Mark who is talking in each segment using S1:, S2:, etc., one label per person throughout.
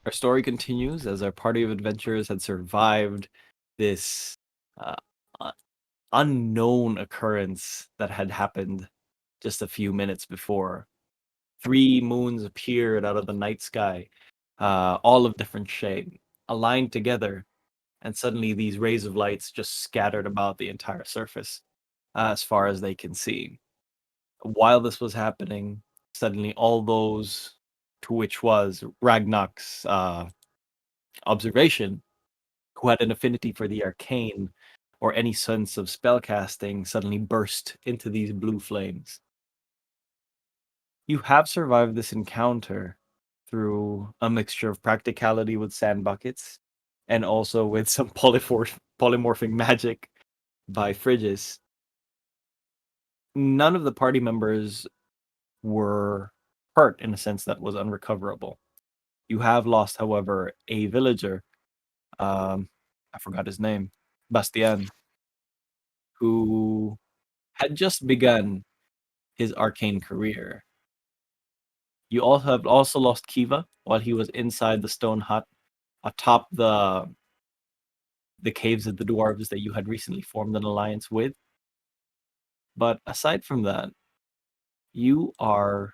S1: Our story continues as our party of adventurers had survived this uh, uh, unknown occurrence that had happened just a few minutes before. Three moons appeared out of the night sky, all of different shade, aligned together, and suddenly these rays of lights just scattered about the entire surface as far as they can see. While this was happening, suddenly all those to which was Ragnoc's observation, who had an affinity for the arcane or any sense of spellcasting, suddenly burst into these blue flames. You have survived this encounter through a mixture of practicality with sand buckets and also with some polymorphic magic by Frigis. None of the party members were hurt in a sense that was unrecoverable. You have lost, however, a villager. I forgot his name, Bastian, who had just begun his arcane career. You all have also lost Kiva while he was inside the stone hut atop the caves of the dwarves that you had recently formed an alliance with. But aside from that, you are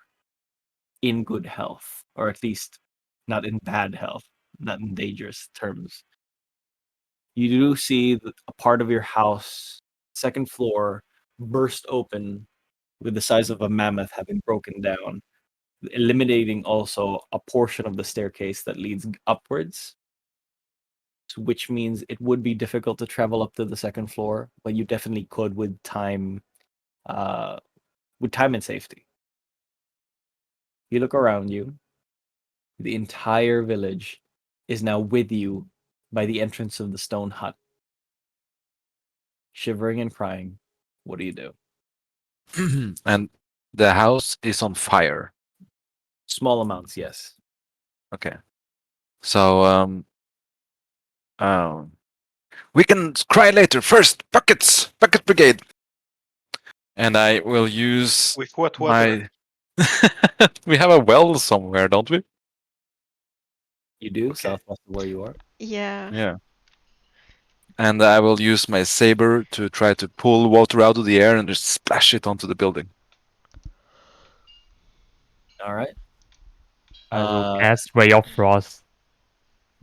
S1: in good health, or at least not in bad health, not in dangerous terms. You do see that a part of your house, second floor, burst open with the size of a mammoth having broken down, eliminating also a portion of the staircase that leads upwards, which means it would be difficult to travel up to the second floor, but you definitely could uh, with time and safety. You look around you, the entire village is now with you by the entrance of the stone hut. Shivering and crying, what do you do?
S2: And the house is on fire.
S1: Small amounts, yes.
S2: Okay. So um we can cry later. First, bucket brigade. And I will use
S3: With what water?
S2: my we have a well somewhere, don't we?
S1: You do,
S3: Okay.
S1: southwest of where you are.
S4: Yeah.
S2: Yeah. And I will use my saber to try to pull water out of the air and just splash it onto the building.
S1: All right.
S5: I will
S1: Uh,
S5: cast Ray of Frost.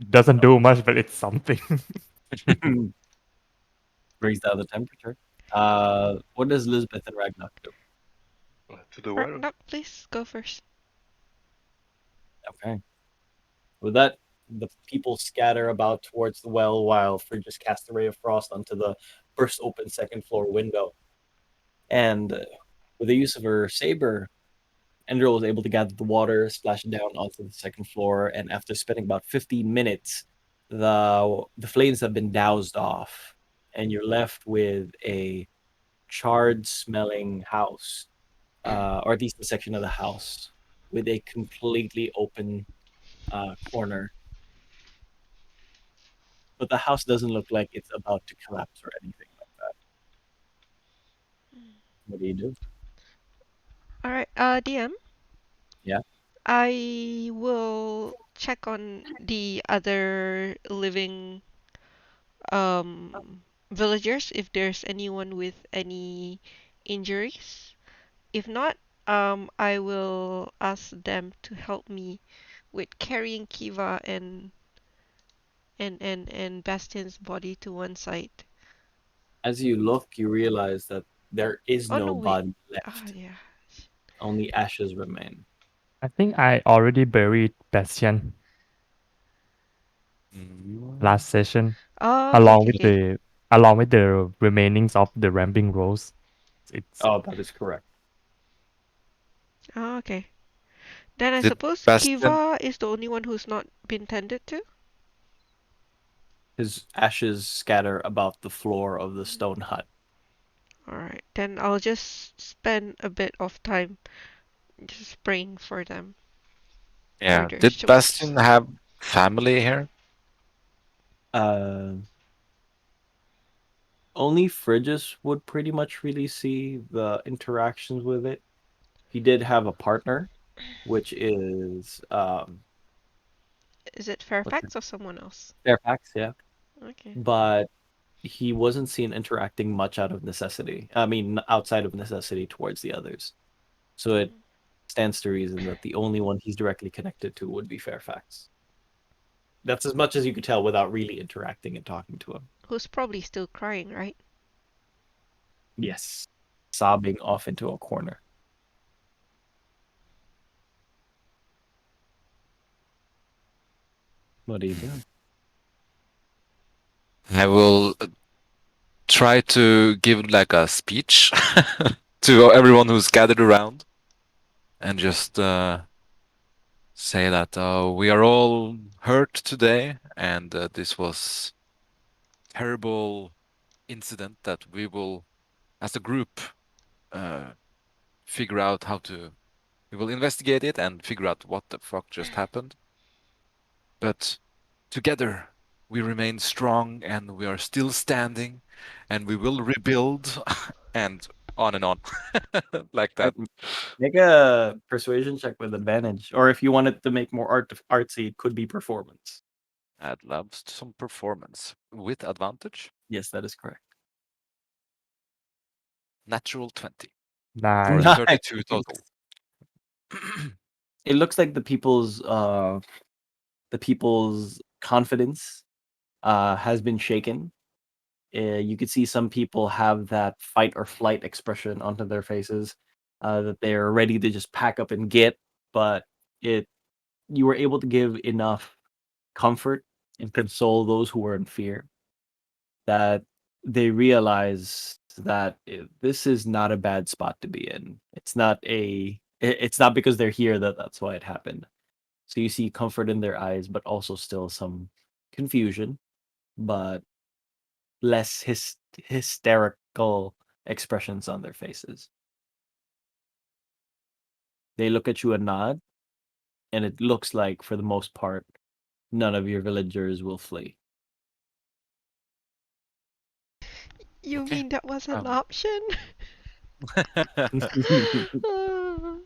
S5: Doesn't do much, but it's something.
S1: brings down the temperature. What does Lisbeth and Ragnar do?
S3: To the what?
S4: Ragnoc, please go first.
S1: Okay. With that, the people scatter about towards the well while Frigis casts a ray of frost onto the first open second floor window. And with the use of her saber, Endril was able to gather the water, splash it down onto the second floor, and after spending about 15 minutes, the flames have been doused off, and you're left with a charred smelling house, or at least a section of the house, with a completely open corner. But the house doesn't look like it's about to collapse or anything like that. What do you do?
S4: Alright, DM,
S1: Yeah.
S4: I will check on the other living villagers if there's anyone with any injuries. If not, I will ask them to help me with carrying Kiva and Bastian's body to one side.
S1: As you look, you realize that there is
S4: Oh no,
S1: no
S4: wait.
S1: body
S4: Ah,
S1: left.
S4: yeah.
S1: Only ashes remain.
S5: I think I already buried Bastian
S2: Mm.
S5: last session,
S4: Oh, okay,
S5: along
S4: okay,
S5: with
S4: okay.
S5: the remainings of the ramping rose. It's
S1: Oh, that is correct.
S4: Oh, okay. Then I
S2: Did
S4: suppose
S2: Bastian?
S4: Kiva is the only one who's not been tended to?
S1: His ashes scatter about the floor of the stone hut.
S4: Alright, then I'll just spend a bit of time just praying for them, for
S2: Yeah.
S4: their
S2: Did
S4: souls.
S2: Bastian have family here?
S1: Uh, Only Frigis would pretty much really see the interactions with it. He did have a partner, which is
S4: Is it Fairfax or someone else?
S1: Fairfax, yeah.
S4: Okay.
S1: But he wasn't seen interacting much out of necessity. I mean, outside of necessity towards the others. So it stands to reason that the only one he's directly connected to would be Fairfax. That's as much as you could tell without really interacting and talking to him.
S4: Who's probably still crying, right?
S1: Yes. Sobbing off into a corner. What are you doing?
S2: I will try to give like a speech to everyone who's gathered around, and just say that we are all hurt today, and this was terrible incident that we will, as a group, uh, figure out how to. We will investigate it and figure out what the fuck just happened. But together, we remain strong, and we are still standing, and we will rebuild, and on, like that.
S1: Make a persuasion check with advantage. Or if you wanted to make more artsy, it could be performance.
S2: I'd love some performance with advantage.
S1: Yes, that is correct.
S2: Natural 20 for
S5: Nice.
S2: a 32 total.
S1: It looks like the people's confidence has been shaken. You could see some people have that fight or flight expression onto their faces, that they're ready to just pack up and get. But you were able to give enough comfort and console those who were in fear that they realize that this is not a bad spot to be in. It's not because they're here that that's why it happened. So you see comfort in their eyes, but also still some confusion, but less hysterical expressions on their faces. They look at you and nod, and it looks like, for the most part, none of your villagers will flee.
S4: You
S2: Okay.
S4: mean that was an
S2: Um.
S4: option? Oh,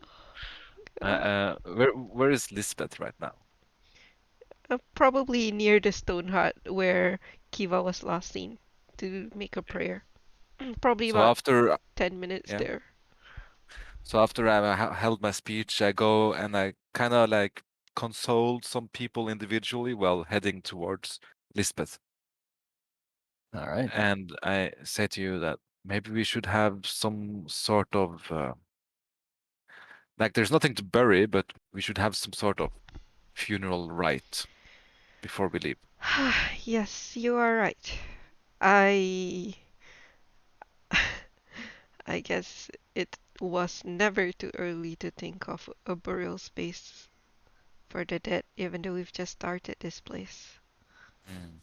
S4: God.
S2: Where is Lisbeth right now?
S4: Probably near the stone hut where Kiva was last seen to make a prayer. Probably
S2: So
S4: about
S2: after
S4: 10 minutes
S2: yeah,
S4: there.
S2: so after I held my speech, I go and I kind of like consoled some people individually while heading towards Lisbeth.
S1: All right.
S2: And I say to you that maybe we should have some sort of like there's nothing to bury, but we should have some sort of funeral rite before we leave.
S4: Yes, you are right. I I guess it was never too early to think of a burial space for the dead, even though we've just started this place.
S2: Mm.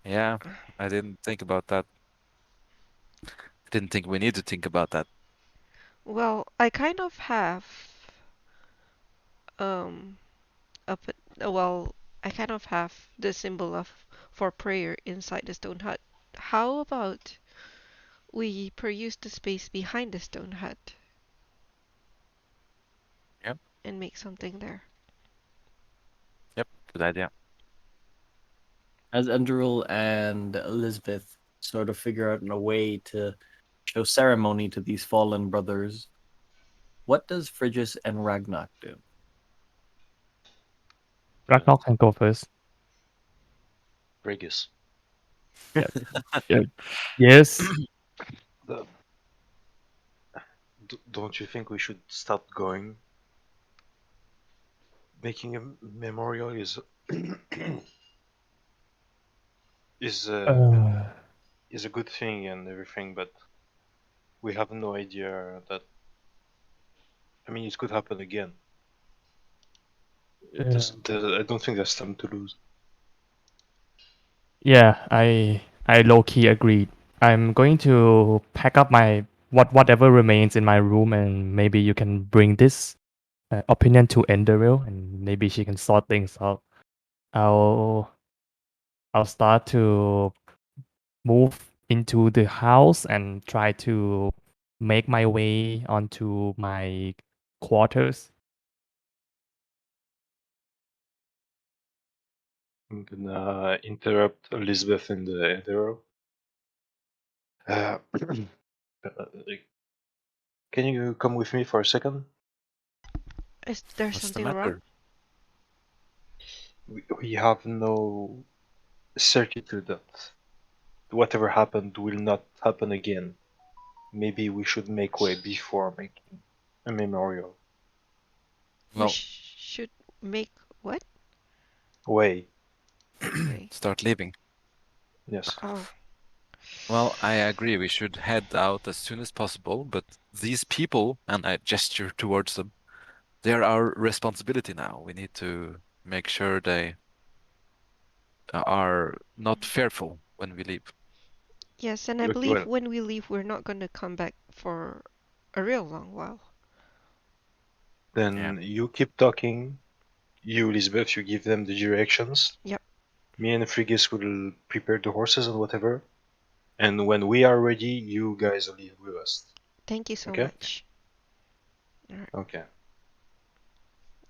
S2: Yeah, I didn't think about that. I didn't think we need to think about that.
S4: Well, I kind of have um up well, I kind of have the symbol of for prayer inside the stone hut. How about we peruse the space behind the stone hut
S2: Yep,
S4: and make something there?
S2: yep, good idea.
S1: As Enderil and Elizabeth sort of figure out a way to show ceremony to these fallen brothers, what does Phrygius and Ragnoc do?
S5: Ragnoc can go first.
S3: Regis.
S5: Yeah. Yes.
S3: The, don't you think we should start going? Making a memorial is is
S5: Uh,
S3: is a good thing and everything, but we have no idea that. I mean, it could happen again.
S5: uh,
S3: I don't think there's time to lose.
S5: yeah, I low key agreed. I'm going to pack up my whatever remains in my room, and maybe you can bring this opinion to Enderil, and maybe she can sort things out. I'll I'll start to move into the house and try to make my way onto my quarters.
S3: I'm gonna interrupt Elizabeth in the intro. Can you come with me for a second?
S4: Is there
S2: What's the
S4: something wrong?
S2: matter?
S3: We have no certitude that whatever happened will not happen again. Maybe we should make way before making a memorial.
S4: We
S2: Well,
S4: should make what?
S3: Way,
S4: Wait.
S2: start leaving.
S3: yes.
S4: Oh,
S2: Well, I agree. We should head out as soon as possible, but these people, and I gesture towards them, they're our responsibility now. We need to make sure they are not fearful when we leave.
S4: yes, and I
S3: Okay,
S4: believe
S3: well,
S4: when we leave, we're not gonna come back for a real long while.
S2: Yeah.
S3: then you keep talking. You, Elizabeth, you give them the directions.
S4: Yep.
S3: Me and Frigus will prepare the horses and whatever. And when we are ready, you guys leave with us.
S4: Thank you so
S3: Okay?
S4: much. Alright,
S3: Okay.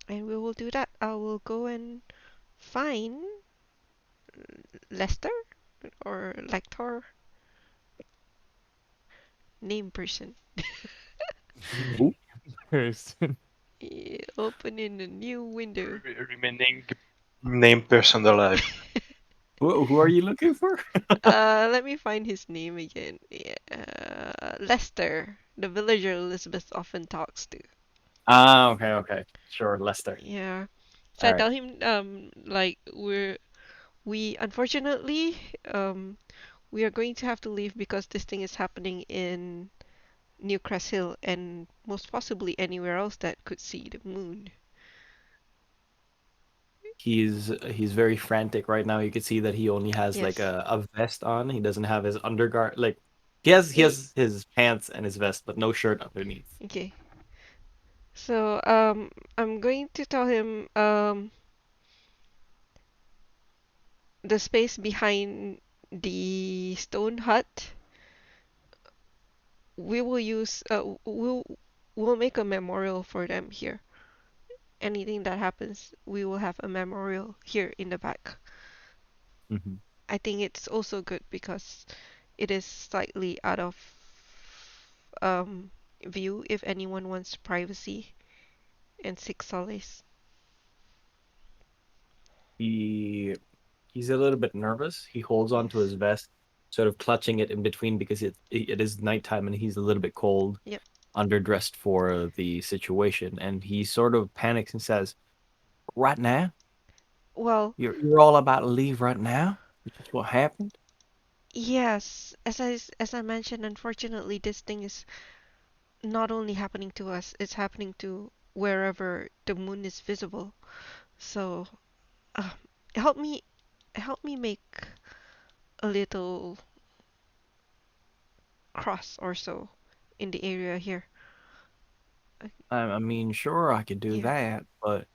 S4: and we will do that. I will go and find Lester or Lector, name person.
S1: Who?
S5: Person.
S4: Opening a new window.
S3: Remaining named person alive.
S1: Who are you looking for?
S4: Let me find his name again. Yeah, Lester, the villager Elizabeth often talks to.
S1: Ah, okay. Sure, Lester.
S4: Yeah. So
S1: All
S4: I
S1: right.
S4: tell him, like we unfortunately, we are going to have to leave because this thing is happening in New Crest Hill and most possibly anywhere else that could see the moon.
S1: He's very frantic right now. You can see that he only has like
S4: Yes.
S1: a vest on. He doesn't have his undergarment. Like he has his pants and his vest, but no shirt underneath.
S4: Okay. So I'm going to tell him the space behind the stone hut. We will use we'll make a memorial for them here. Anything that happens, we will have a memorial here in the back.
S1: Hmm.
S4: I think it's also good because it is slightly out of um, view if anyone wants privacy and seek solace.
S1: He he's a little bit nervous. He holds onto
S4: Yes.
S1: his vest, sort of clutching it in between because it is nighttime and he's a little bit cold,
S4: Yep.
S1: underdressed for the situation, and he sort of panics and says, "Right now,
S4: Well,
S1: you're all about to leave right now. That's what happened."
S4: yes, as I mentioned, unfortunately, this thing is not only happening to us, it's happening to wherever the moon is visible. So, uh, help me help me make a little cross or so in the area here.
S1: I mean, sure, I could do
S4: Yeah.
S1: that, but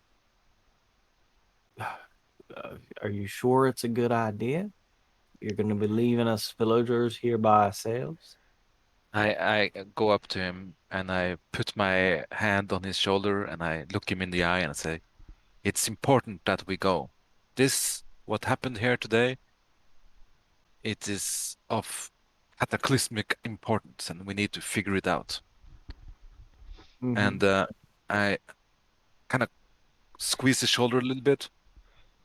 S1: are you sure it's a good idea? You're going to be leaving us villagers here by ourselves?
S2: I go up to him and I put my hand on his shoulder and I look him in the eye and I say, "It's important that we go. What happened here today, it is of cataclysmic importance and we need to figure it out."
S1: Hmm.
S2: And I kind of squeeze his shoulder a little bit.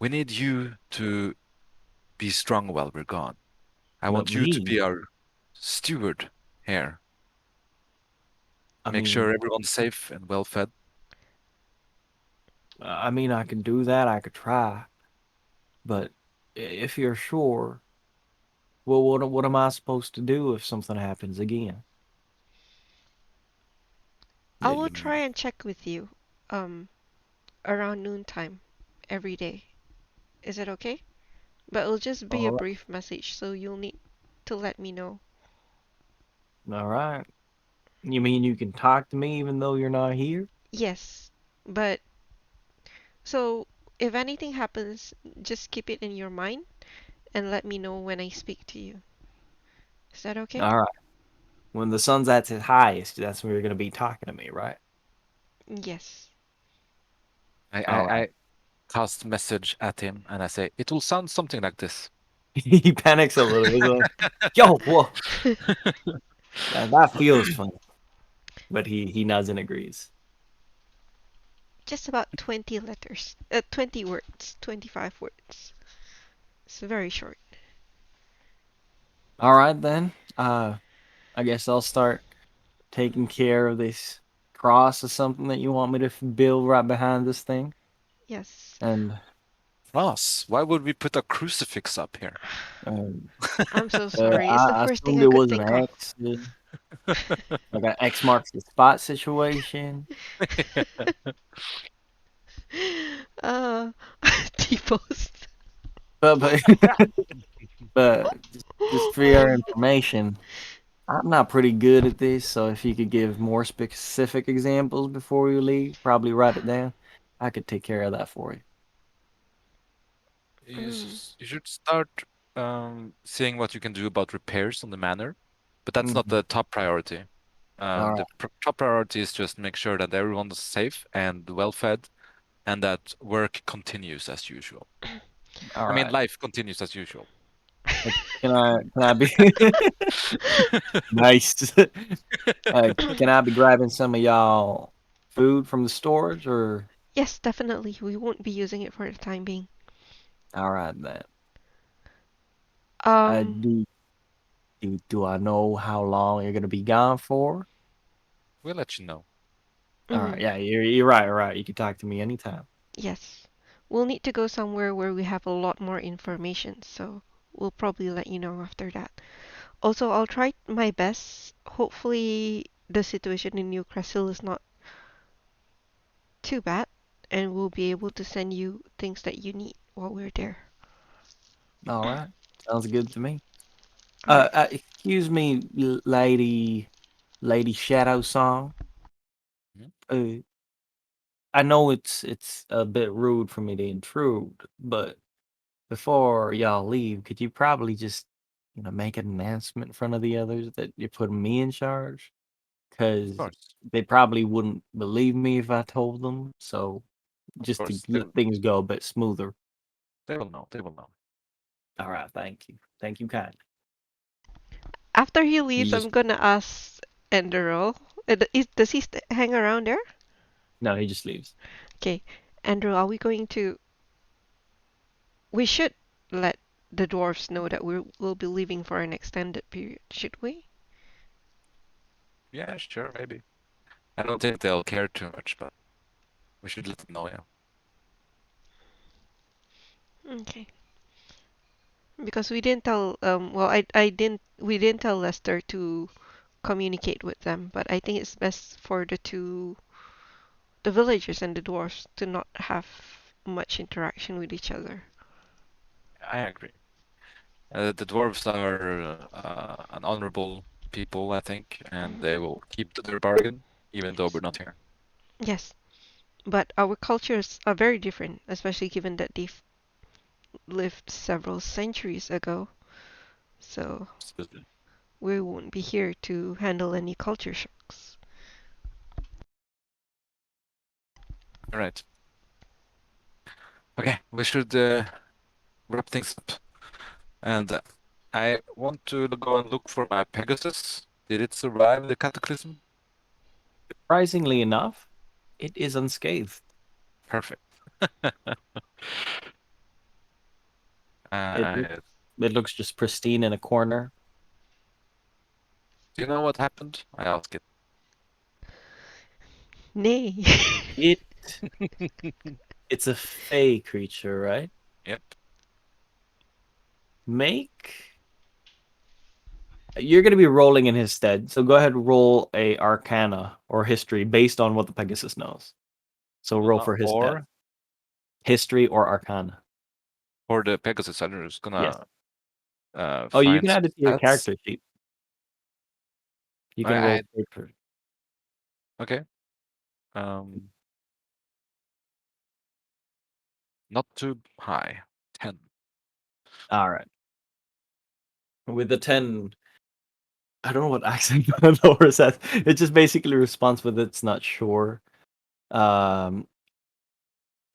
S2: We need you to be strong while we're gone. I
S1: But
S2: want you to
S1: me,
S2: be our steward here.
S1: I
S2: Make sure
S1: mean,
S2: everyone's safe and well fed.
S1: I could do that. I could try, but if you're sure, well, what am I supposed to do if something happens again?
S4: I
S1: Yeah,
S4: will try and check with you um around noontime every day. Is it okay? But it'll just be a
S1: all
S4: brief message, so you'll need to let me know.
S1: right, all right. You mean you can talk to me even though you're not here?
S4: Yes, but so if anything happens, just keep it in your mind and let me know when I speak to you. Is that okay?
S1: All right. When the sun's at its highest, that's when you're going to be talking to me, right?
S2: I,
S1: All
S2: I,
S1: right.
S2: I cast message at him, and I say, "It will sound something like this."
S1: He panics a little. He's like, "Yo, whoa, that feels fun." But he nods and agrees.
S4: Just about 20 letters. 20 words. 25 words. It's very short.
S1: All right then. I guess I'll start taking care of this cross or something that you want me to build right behind this thing.
S4: Yes.
S1: And
S2: Ross, why would we put a crucifix up here?
S1: um,
S4: I'm so sorry. It's the
S1: I
S4: first thing
S1: assumed
S4: I
S1: it
S4: could
S1: was an
S4: think of.
S1: X, like an X marks the spot situation.
S4: uh, T-post.
S1: But just for your information, I'm not pretty good at this. So if you could give more specific examples before you leave, probably write it down. I could take care of that for you.
S2: You should start seeing what you can do about repairs on the manor, but that's not the top priority.
S1: All
S2: The top priority is just make sure that everyone's safe and well fed, and that work continues as usual.
S1: All
S2: I mean,
S1: right.
S2: life continues as usual.
S1: Can I be nice? Can I be grabbing some of y'all food from the storage or?
S4: Yes, definitely. We won't be using it for the time being.
S1: All right then.
S4: Um,
S1: Do I know how long you're gonna be gone for?
S2: We'll let you know.
S1: All right.
S4: mhm,
S1: Yeah, you're right. All right. You can talk to me anytime.
S4: yes. We'll need to go somewhere where we have a lot more information, so we'll probably let you know after that. Also, I'll try my best. Hopefully, the situation in New Crestle is not too bad, and we'll be able to send you things that you need while we're there.
S1: All right. Sounds good to me.
S4: All right.
S1: Excuse me, Lady Shadow Song.
S2: Mhm.
S1: Uh, I know it's a bit rude for me to intrude, but before y'all leave, could you probably just, make an announcement in front of the others that you're putting me in charge?
S2: Of
S1: Because
S2: course,
S1: they probably wouldn't believe me if I told them. So
S2: of
S1: just to
S2: course,
S1: let things go a bit smoother.
S2: they will know. They will know.
S1: All right, thank you. Thank you kindly.
S4: After he
S2: You
S4: leaves,
S2: just
S4: I'm gonna ask Enderal. Does he hang around there?
S1: No, he just leaves.
S4: Okay, Andrew, are we going to? We should let the dwarfs know that we'll be leaving for an extended period, should we?
S2: yeah, sure, maybe. I don't think they'll care too much, but we should let them know. Yeah.
S4: Okay. Because we didn't tell well I didn't we didn't tell Lester to communicate with them, but I think it's best for the villagers and the dwarfs to not have much interaction with each other.
S2: I agree. The dwarves are an honorable people, I think, and
S4: Mhm.
S2: they will keep to their bargain, even though we're
S4: Yes.
S2: not here.
S4: Yes, but our cultures are very different, especially given that they've lived several centuries ago. So
S2: Absolutely.
S4: we won't be here to handle any culture shocks.
S2: All right. Okay, we should wrap things up. And I want to go and look for my Pegasus. Did it survive the cataclysm?
S1: Surprisingly enough, it is unscathed.
S2: Perfect.
S1: It
S2: Uh,
S1: it looks just pristine in a corner.
S2: do you know what happened? I ask it.
S4: Nay.
S1: It it's a fey creature, right?
S2: Yep.
S1: Make You're going to be rolling in his stead, so go ahead and roll a Arcana or History based on what the Pegasus knows. So roll for his stead.
S2: Or
S1: History or Arcana.
S2: for the Pegasus, I'm just
S1: Yes.
S2: gonna
S1: Oh, you
S2: find
S1: can
S2: some
S1: add it to your
S2: stats.
S1: character sheet. You can
S2: I
S1: roll paper.
S2: okay. Um, not too high. 10.
S1: All right. With the 10, I don't know what accent lower says. It just basically responds with it's not sure. Um,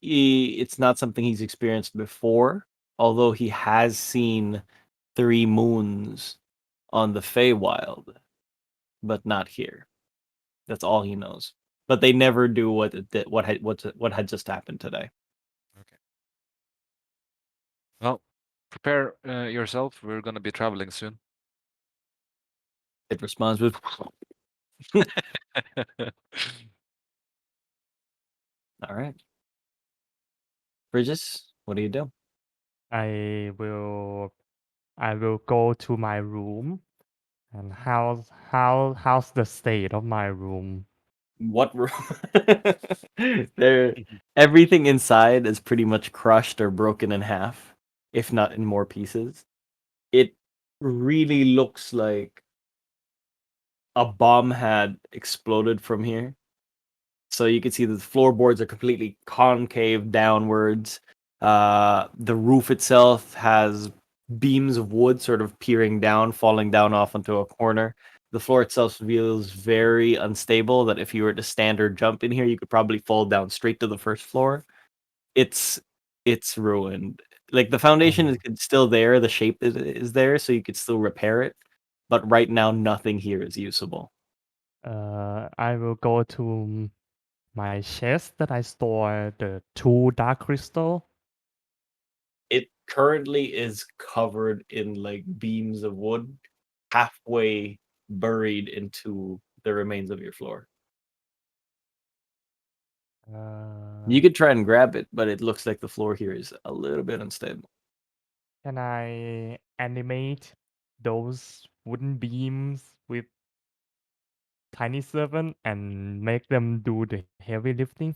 S1: it's not something he's experienced before, although he has seen 3 moons on the Feywild, but not here. That's all he knows. But they never do what had just happened today.
S2: Okay. Well, prepare yourself. We're gonna be traveling soon.
S1: It responds with all right. Bridges, what do you do?
S5: I will go to my room. And how's the state of my room?
S1: What room? There, everything inside is pretty much crushed or broken in half, if not in more pieces. It really looks like a bomb had exploded from here. So you can see that the floorboards are completely concave downwards. The roof itself has beams of wood sort of peering down, falling down off into a corner. The floor itself feels very unstable, that if you were to stand or jump in here, you could probably fall down straight to the first floor. It's it's ruined. Like the foundation is still there, the shape is there, so you could still repair it. But right now, nothing here is usable.
S5: I will go to my chest that I store the 2 dark crystal.
S1: It currently is covered in like beams of wood, halfway buried into the remains of your floor. You
S5: Uh,
S1: could try and grab it, but it looks like the floor here is a little bit unstable.
S5: can I animate those wooden beams with tiny servant and make them do the heavy lifting?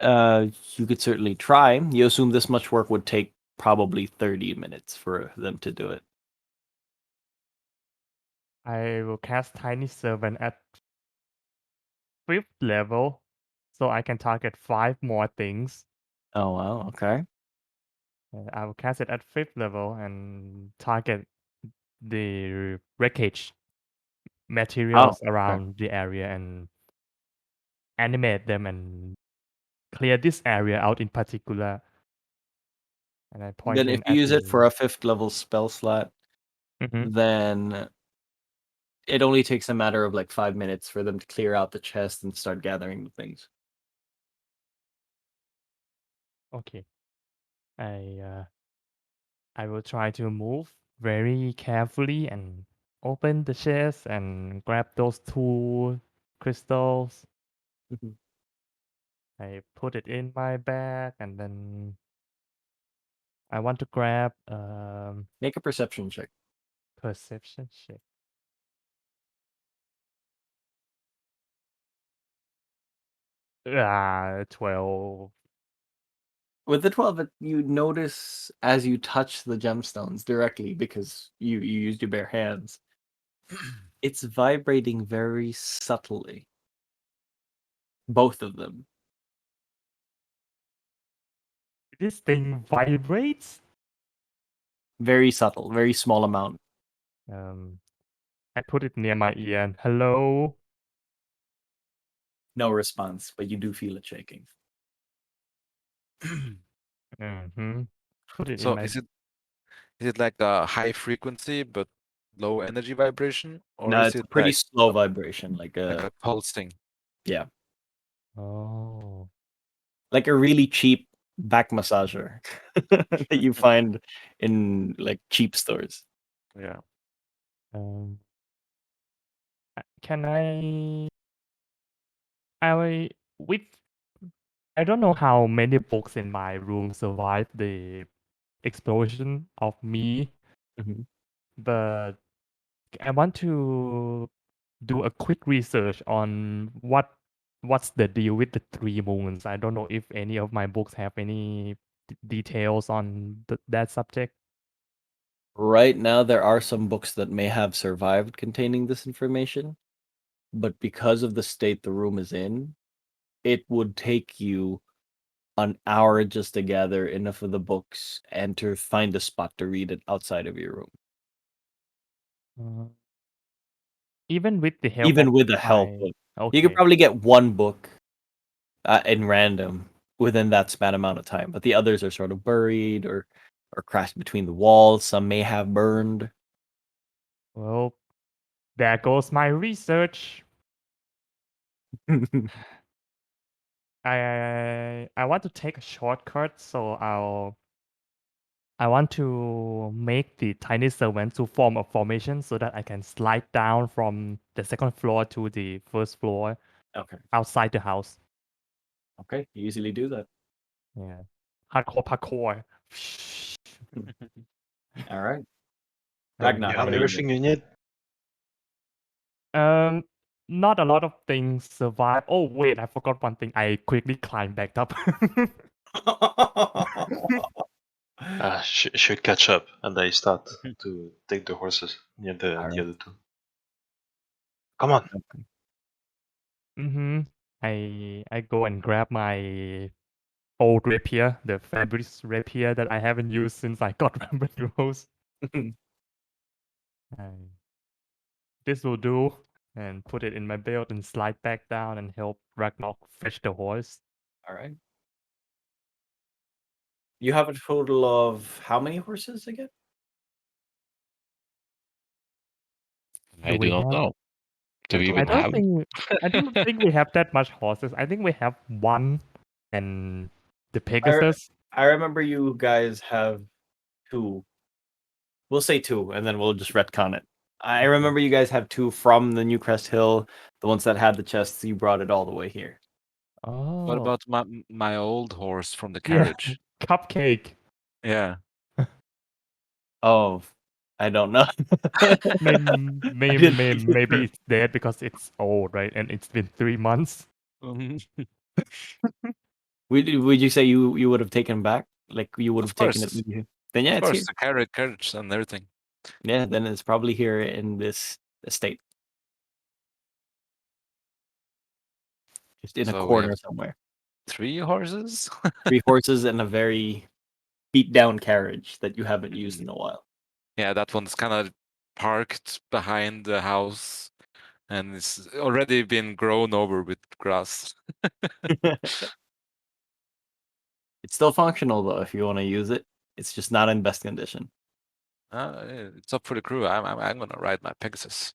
S1: You could certainly try. You assume this much work would take probably 30 minutes for them to do it.
S5: I will cast tiny servant at 5th level, so I can target 5 more things.
S1: Oh wow, okay.
S5: I will cast it at 5th level and target the wreckage materials
S1: Okay.
S5: around the area and animate them and clear this area out in particular. And I point
S1: Then if
S5: in
S1: you
S5: at
S1: use it for
S5: the
S1: a 5th level spell slot,
S5: Mhm.
S1: then it only takes a matter of like 5 minutes for them to clear out the chest and start gathering the things.
S5: Okay. I I will try to move very carefully and open the chest and grab those 2 crystals.
S1: Mhm.
S5: I put it in my bag and then I want to grab
S1: Make a perception check.
S5: perception check. 12.
S1: With the 12, you notice as you touch the gemstones directly because you used your bare hands, it's vibrating very subtly. Both of them.
S5: This thing vibrates?
S1: Very subtle, very small amount.
S5: Um, I put it near my ear and hello.
S1: No response, but you do feel it shaking.
S5: Mm-hmm. Put it in
S2: So
S5: my.
S2: is it like a high frequency but low energy vibration, or
S1: No,
S2: is
S1: it's a
S2: it
S1: pretty slow vibration,
S2: like a pulsing?
S1: yeah,
S5: Oh.
S1: like a really cheap back massager that you find in like cheap stores.
S2: Yeah.
S5: Um. Can I? I with. I don't know how many books in my room survived the explosion of me,
S1: Mhm.
S5: but I want to do a quick research on what's the deal with the 3 moons. I don't know if any of my books have any details on that subject.
S1: Right now, there are some books that may have survived containing this information, but because of the state the room is in, it would take you an hour just to gather enough of the books and to find a spot to read it outside of your room.
S5: Uh, even with the help of
S1: Even with the help
S5: my
S1: of, you could
S5: okay.
S1: probably get one book in random within that span amount of time. But the others are sort of buried or crashed between the walls. Some may have burned.
S5: Well, there goes my research. I want to take a shortcut, so I want to make the tiny servant to form a formation so that I can slide down from the second floor to the first floor
S1: Okay.
S5: outside the house.
S1: Okay. You easily do that.
S5: Yeah. Hardcore parkour.
S1: All right.
S5: Alright.
S1: Ragnoc,
S3: You
S1: what
S3: have
S1: are you doing?
S3: everything you need.
S5: Not a lot of things survive. Oh wait, I forgot one thing. I quickly climbed back up.
S3: Should catch up, and I start to take the horses near the
S1: Alright.
S3: other two. Come on.
S5: Mm-hmm. I go and grab my old rapier, the fabric rapier that I haven't used since I got Rampant Rose. This will do, and put it in my belt and slide back down and help Ragnoc fetch the horse.
S1: All right. You have a total of how many horses again?
S2: I do not know. Do we
S3: I
S2: even
S5: I don't
S2: have?
S5: think I don't think we have that much horses. I think we have one and the Pegasus.
S1: I remember you guys have two. We'll say two, and then we'll just retcon it. I remember you guys have two from the New Crest Hill, the ones that had the chests. You brought it all the way here.
S5: Oh,
S2: What about my old horse from the
S5: yeah,
S2: carriage?
S5: Cupcake.
S2: Yeah.
S1: Oh, I don't know.
S5: Maybe it's dead because it's old, right? And it's been 3 months.
S1: Would you say you would have taken back? Like you would
S2: Of
S1: have taken it
S2: course.
S1: with you? Then yeah,
S2: Of
S1: it's here.
S2: course, the carriage and everything.
S1: Yeah, then it's probably here in this estate, just in a
S2: So we have
S1: corner somewhere.
S2: 3 horses?
S1: 3 horses and a very beat down carriage that you haven't used in a while.
S2: Yeah, that one's kind of parked behind the house and it's already been grown over with grass.
S1: It's still functional though if you want to use it. It's just not in best condition.
S2: It's up for the crew. I'm gonna ride my Pegasus.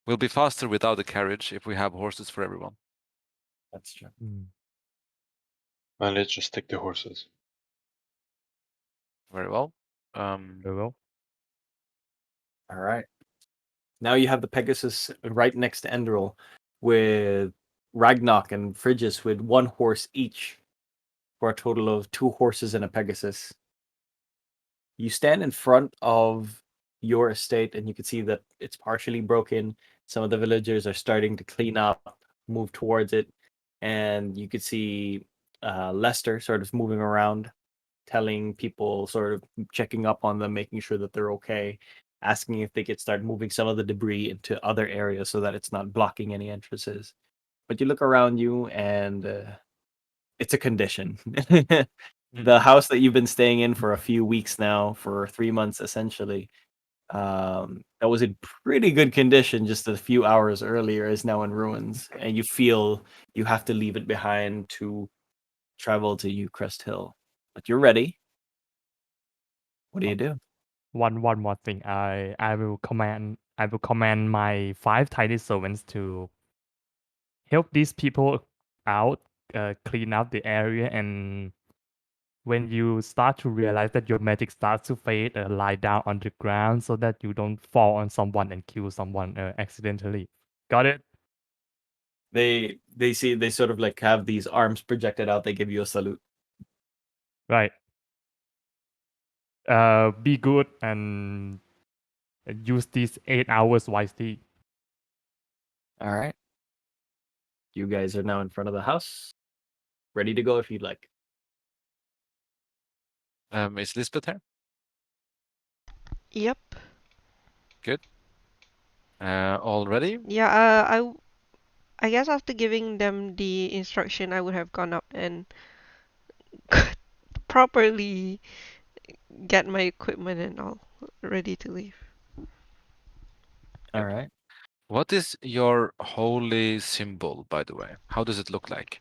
S2: We'll be faster without the carriage if we have horses for everyone.
S1: That's true.
S3: Well, let's just take the horses.
S2: Very well.
S5: Very well.
S1: All right. Now you have the Pegasus right next to Enderal with Ragnoc and Frigis with 1 horse each for a total of 2 horses and a Pegasus. You stand in front of your estate and you can see that it's partially broken. Some of the villagers are starting to clean up, move towards it, and you could see Lester sort of moving around, telling people, sort of checking up on them, making sure that they're okay, asking if they could start moving some of the debris into other areas so that it's not blocking any entrances. But you look around you and it's a condition. The house that you've been staying in for a few weeks now, for 3 months essentially, that was in pretty good condition just a few hours earlier, is now in ruins, and you feel you have to leave it behind to travel to Crest Hill. But you're ready. What do you do?
S5: One more thing. I will command my 5 tiny servants to help these people out, clean out the area, and when you start to realize that your magic starts to fade, lie down on the ground so that you don't fall on someone and kill someone accidentally. Got it?
S1: They see, they sort of like have these arms projected out. They give you a salute.
S5: Right. Be good and use these 8 hours wisely.
S1: All right. You guys are now in front of the house, ready to go if you'd like.
S2: Is Lisbeth here?
S4: Yep.
S2: Good. All ready?
S4: Yeah, I guess after giving them the instruction, I would have gone up and properly get my equipment and all ready to leave.
S1: All right.
S2: What is your holy symbol, by the way? How does it look like?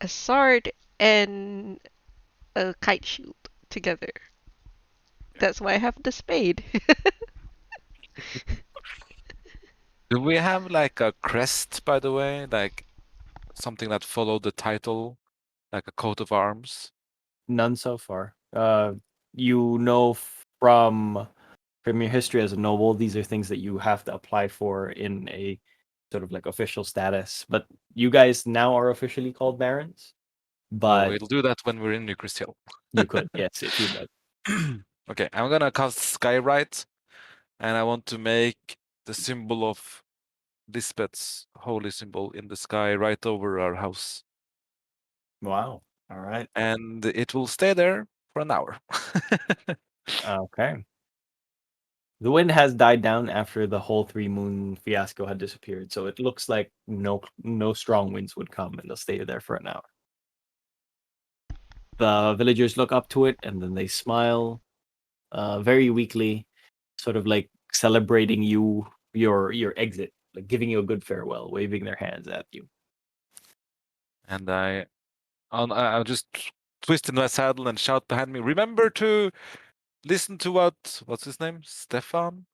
S4: a sword and a kite shield together. That's why I have the spade.
S2: Do we have like a crest, by the way? Like something that followed the title, like a coat of arms?
S1: None so far. You know from your history as a noble, these are things that you have to apply for in a sort of like official status. But you guys now are officially called barons.
S2: Oh,
S1: But
S2: we'll do that when we're in New Crystal.
S1: you could, yes, if you'd like.
S2: Okay, I'm gonna cast Skywrite, and I want to make the symbol of Lisbeth's holy symbol in the sky right over our house.
S1: Wow. All right.
S2: And it will stay there for an hour.
S1: Okay. The wind has died down after the whole 3 moon fiasco had disappeared, so it looks like no strong winds would come, and they'll stay there for an hour. The villagers look up to it, and then they smile, very weakly, sort of like celebrating your exit, like giving you a good farewell, waving their hands at you.
S2: And I'll just twist in my saddle and shout behind me, remember to listen to what's his name? Stefan?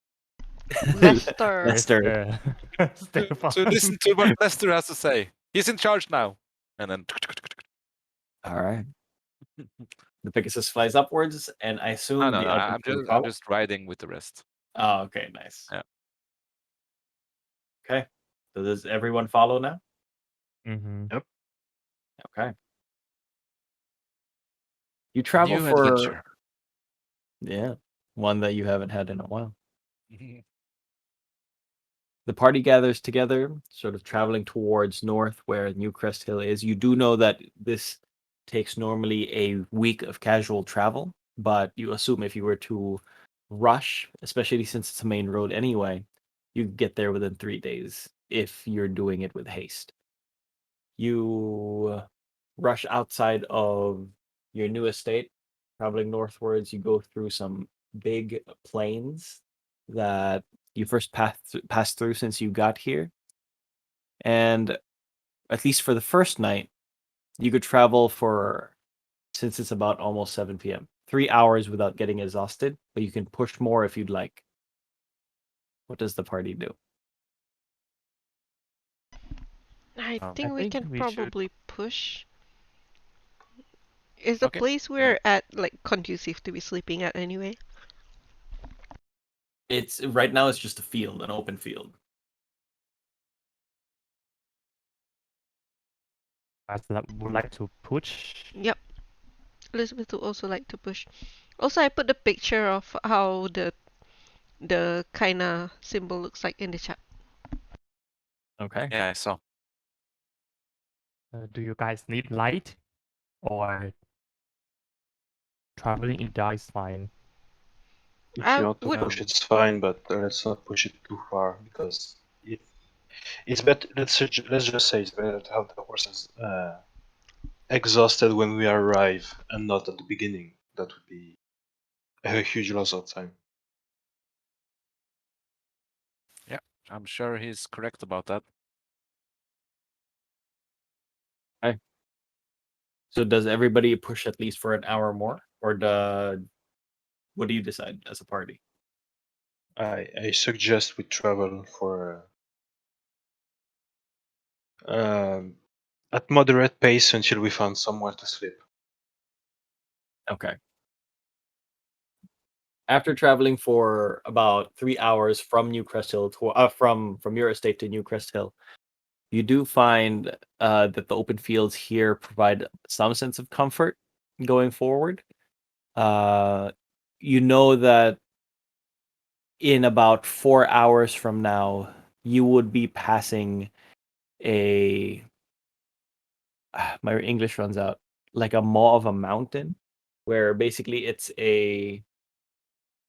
S4: Lester.
S1: Lester.
S2: To
S5: Stefan.
S2: listen to what Lester has to say. He's in charge now. And then
S1: All right. The Pegasus flies upwards, and I assume
S2: no,
S1: the other
S2: I'm
S1: two
S2: just
S1: follow.
S2: riding with the rest.
S1: Oh, okay, nice.
S2: Yeah.
S1: Okay. So does everyone follow now?
S5: Mm-hmm.
S1: Okay. You travel
S2: New
S1: for
S2: adventure.
S1: one that you haven't had in a while. The party gathers together, sort of traveling towards north where New Crest Hill is. You do know that this takes normally a week of casual travel, but you assume if you were to rush, especially since it's a main road anyway, you get there within 3 days if you're doing it with haste. You rush outside of your new estate, traveling northwards. You go through some big plains that you first passed through since you got here. And at least for the first night, you could travel for, since it's about almost 7 p.m., 3 hours without getting exhausted, but you can push more if you'd like. What does the party do?
S4: I
S2: I
S4: think we
S5: think
S4: can
S5: we should-
S4: probably push. Is the
S2: Okay.
S4: place we're at like conducive to be sleeping at anyway?
S1: It's right now it's just a field, an open field.
S5: Would like to push.
S4: Yep. Elizabeth would also like to push. Also, I put the picture of how the kinda symbol looks like in the chat.
S1: Okay.
S2: Yeah, I saw.
S5: Do you guys need light, or traveling in dark is fine?
S3: If
S4: I
S3: you want to
S4: would-
S3: push, it's fine, but let's not push it too far because it's better. Let's just say it's better to have the horses exhausted when we arrive and not at the beginning. That would be a huge loss of time.
S2: I'm sure he's correct about that.
S1: So does everybody push at least for an hour more, or what do you decide as a party?
S3: I suggest we travel for at moderate pace until we find somewhere to sleep.
S1: Okay. After traveling for about 3 hours from New Crest Hill to from your estate to New Crest Hill, you do find that the open fields here provide some sense of comfort going forward. You know that in about 4 hours from now, you would be passing a my English runs out, like a maw of a mountain, where basically it's a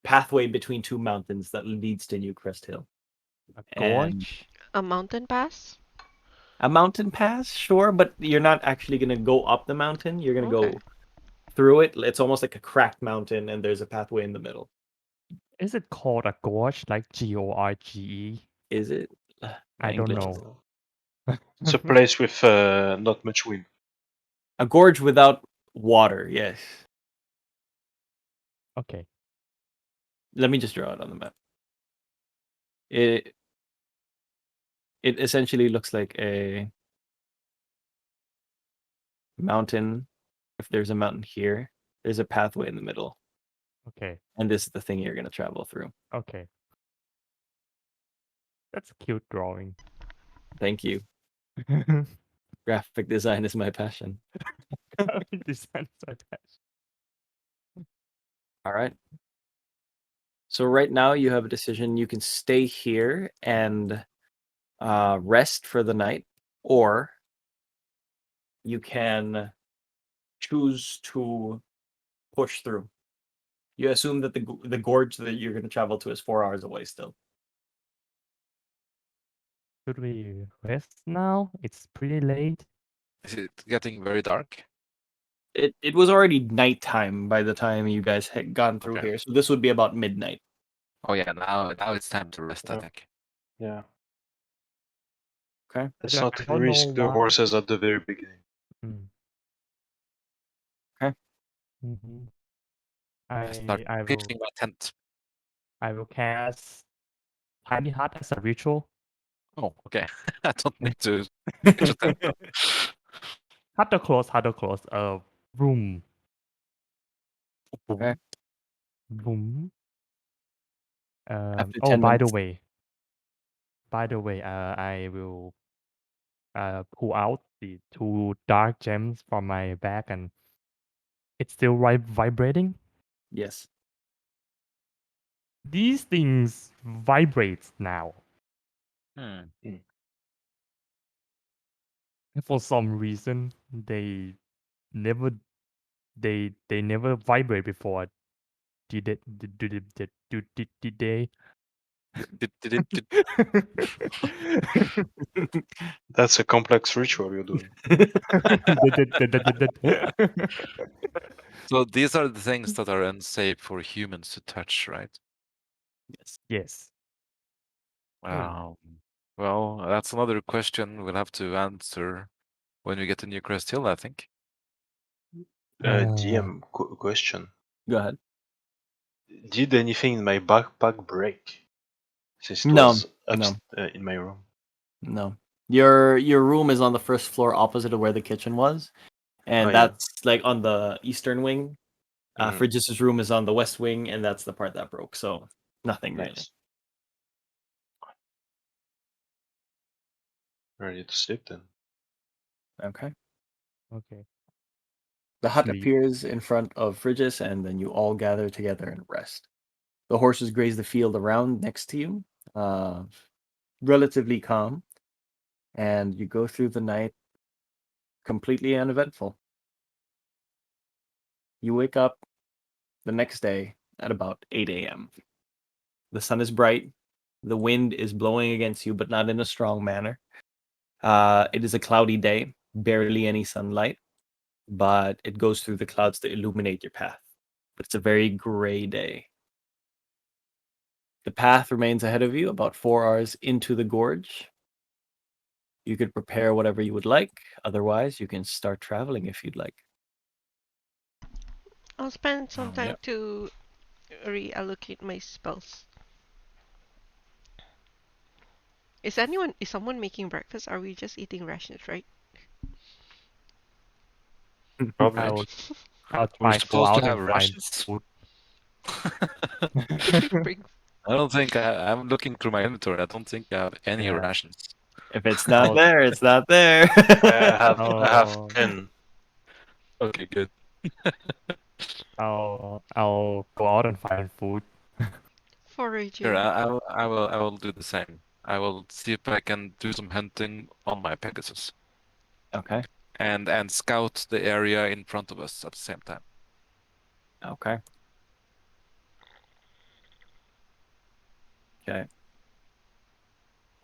S1: pathway between two mountains that leads to New Crest Hill.
S5: A
S1: And
S5: gorge?
S4: a mountain pass?
S1: a mountain pass, sure, but you're not actually gonna go up the mountain. You're gonna
S4: Okay.
S1: go through it. It's almost like a cracked mountain, and there's a pathway in the middle.
S5: Is it called a gorge, like Gorge?
S1: Is it? My
S5: I don't
S1: English
S5: know.
S1: is-
S3: It's a place with not much wind.
S1: A gorge without water, yes.
S5: Okay.
S1: Let me just draw it on the map. It essentially looks like a mountain. If there's a mountain here, there's a pathway in the middle.
S5: Okay.
S1: And this is the thing you're going to travel through.
S5: Okay. That's a cute drawing.
S1: Thank you. Graphic design is my passion.
S5: Design is my passion.
S1: All right. So right now you have a decision. You can stay here and rest for the night, or you can choose to push through. You assume that the gorge that you're going to travel to is 4 hours away still.
S5: Should we rest now? It's pretty late.
S2: Is it getting very dark?
S1: It was already nighttime by the time you guys had gone through
S2: Okay.
S1: here, so this would be about midnight.
S2: Oh yeah, now it's time to rest, I
S3: Yeah.
S2: think.
S3: Yeah.
S1: Okay.
S3: Let's
S5: I
S3: not
S5: don't know
S3: risk the
S5: why.
S3: horses at the very beginning.
S5: Mm.
S1: Okay.
S5: Mm-hmm.
S2: I start
S5: I will
S2: pitching my tent.
S5: I will cast Tiny Hut as a ritual.
S2: Oh, okay. I don't need to pitch a tent. though.
S5: Hut the close, room.
S1: Okay.
S5: Boom.
S1: After
S5: Oh,
S1: 10
S5: by the
S1: minutes.
S5: way, I will pull out the 2 dark gems from my bag, and it's still vibrating.
S1: Yes.
S5: These things vibrate now.
S2: Hmm.
S5: For some reason, never they never vibrate before. Did it? Did they?
S2: Did
S3: That's a complex ritual you're doing.
S2: So these are the things that are unsafe for humans to touch, right?
S1: Yes.
S5: Yes.
S2: Um, well, that's another question we'll have to answer when we get to Newcrest Hill, I think.
S3: DM question.
S1: Go ahead.
S3: Did anything in my backpack break? Since it
S1: No,
S3: was
S1: no.
S3: in my room.
S1: No. Your room is on the first floor opposite of where the kitchen was. And
S3: Oh, yeah.
S1: that's like on the eastern wing.
S3: Mhm.
S1: Frigis' room is on the west wing, and that's the part that broke. So nothing really.
S3: Nice. Ready to sleep then.
S1: Okay.
S5: Okay.
S1: The hut
S5: Sleep.
S1: appears in front of Frigis, and then you all gather together and rest. The horses graze the field around next to you, relatively calm, and you go through the night completely uneventful. You wake up the next day at about 8 a.m. The sun is bright, the wind is blowing against you, but not in a strong manner. It is a cloudy day, barely any sunlight, but it goes through the clouds to illuminate your path. But it's a very gray day. The path remains ahead of you about 4 hours into the gorge. You could prepare whatever you would like. Otherwise, you can start traveling if you'd like.
S4: I'll spend some time
S2: Yeah.
S4: to reallocate my spells. Is someone making breakfast? Are we just eating rations, right?
S3: Probably.
S5: I'll
S2: We're
S5: try to go
S2: supposed to
S5: out
S2: have
S5: and find
S2: rations.
S5: food.
S4: Bring-
S2: I don't think I'm looking through my inventory. I don't think I have any
S3: Yeah.
S2: rations.
S1: If it's not
S5: Oh.
S1: there, it's not there.
S3: I have
S5: Oh.
S3: 10.
S2: Okay, good.
S5: I'll go out and find food.
S4: Foraging.
S2: Sure, I will do the same. I will see if I can do some hunting on my Pegasus
S1: Okay.
S2: and scout the area in front of us at the same time.
S1: Okay. Okay.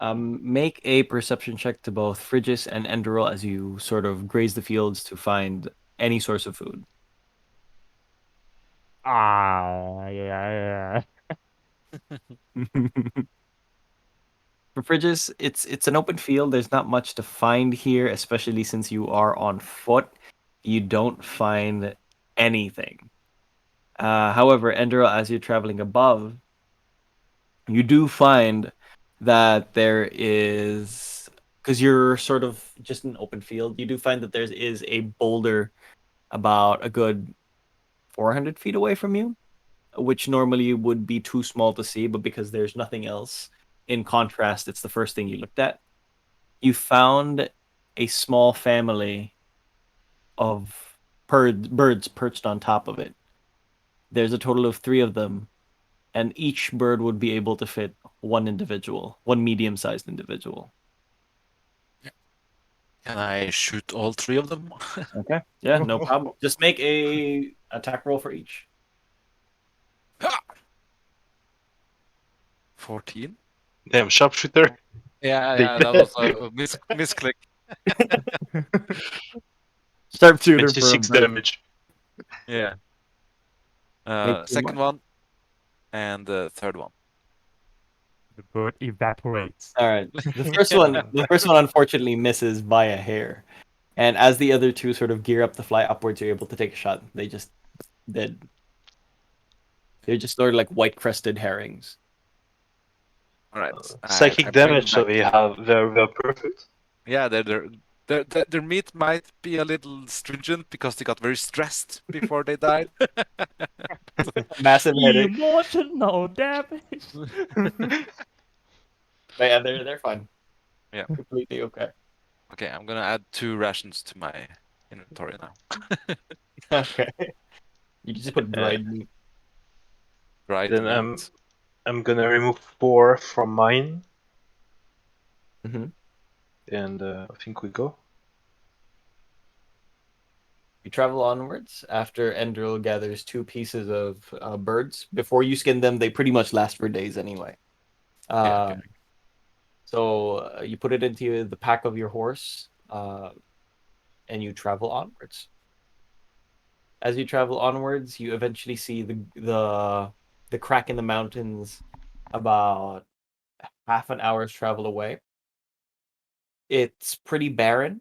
S1: Make a perception check to both Frigis and Enderal as you sort of graze the fields to find any source of food.
S5: Yeah.
S1: For Frigis, it's an open field. There's not much to find here, especially since you are on foot. You don't find anything. However, Endero, as you're traveling above, you do find that there is, because you're sort of just in an open field, you do find that there is a boulder about a good 400 feet away from you, which normally would be too small to see, but because there's nothing else, in contrast, it's the first thing you looked at. You found a small family of birds perched on top of it. There's a total of 3 of them, and each bird would be able to fit one individual, one medium-sized individual.
S2: Can I shoot all 3 of them?
S1: Okay. Yeah, no problem. Just make a attack roll for each.
S2: 14?
S3: Damn, sharpshooter.
S2: Yeah,
S3: They-
S2: yeah, that was a misclick.
S1: Sharpshooter for a
S3: 26
S1: bird.
S3: damage.
S2: Yeah.
S1: Make too
S2: Second
S1: much.
S2: one and the third one.
S5: The bird evaporates.
S1: All right. The first one unfortunately misses by a hair. And as the other 2 sort of gear up to fly upwards, you're able to take a shot. They just dead. They're just sort of like white crested herrings.
S2: All right.
S3: Psychic
S2: I bring
S3: damage, so
S2: back-
S3: they're perfect.
S2: Yeah, their meat might be a little stringent because they got very stressed before they died.
S1: Massive headache.
S5: Emotional damage.
S1: But yeah, they're fine.
S2: Yeah.
S1: Completely okay.
S2: Okay, I'm gonna add 2 rations to my inventory now.
S1: Okay. You can just put dried meat.
S2: Right.
S3: Then I'm gonna remove 4 from mine,
S1: Mm-hmm.
S3: and I think we go.
S1: You travel onwards after Endril gathers 2 pieces of birds. Before you skin them, they pretty much last for days anyway.
S2: Yeah, okay.
S1: So you put it into the pack of your horse, and you travel onwards. As you travel onwards, you eventually see the crack in the mountains about half an hour's travel away. It's pretty barren.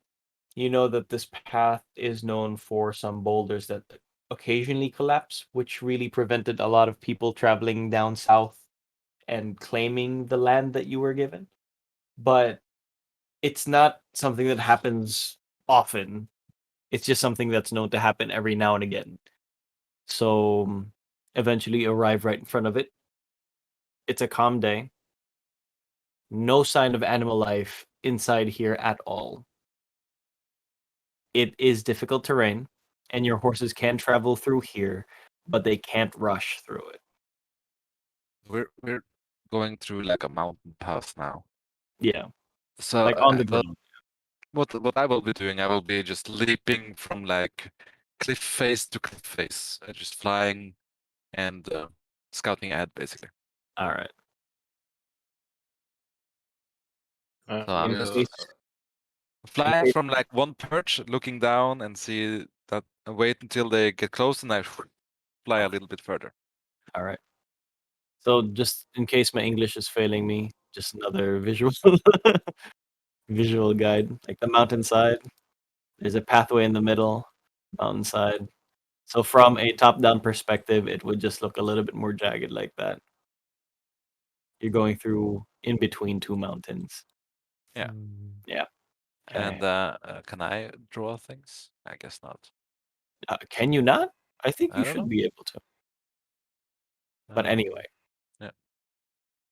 S1: You know that this path is known for some boulders that occasionally collapse, which really prevented a lot of people traveling down south and claiming the land that you were given. But it's not something that happens often. It's just something that's known to happen every now and again. So eventually you arrive right in front of it. It's a calm day. No sign of animal life inside here at all. It is difficult terrain, and your horses can travel through here, but they can't rush through it.
S2: We're going through like a mountain pass now.
S1: Yeah,
S2: So
S1: like on the
S2: well,
S1: ground.
S2: what I will be doing, I will be just leaping from like cliff face to cliff face, just flying and scouting ahead basically.
S1: All right.
S3: Uh,
S2: So I'm
S1: In
S2: just
S1: case,
S2: flying
S1: case-
S2: from like one perch, looking down and see that. Wait until they get close, and I fly a little bit further.
S1: all right. So just in case my English is failing me, just another visual visual guide. Like the mountainside, there's a pathway in the middle, mountainside. So from a top-down perspective, it would just look a little bit more jagged like that. You're going through in between 2 mountains.
S2: Yeah.
S1: Yeah.
S2: And
S1: Okay.
S2: can I draw things? I guess not.
S1: Can you not? I think
S2: I
S1: you
S2: don't
S1: should
S2: know.
S1: be able to. But anyway.
S2: Yeah.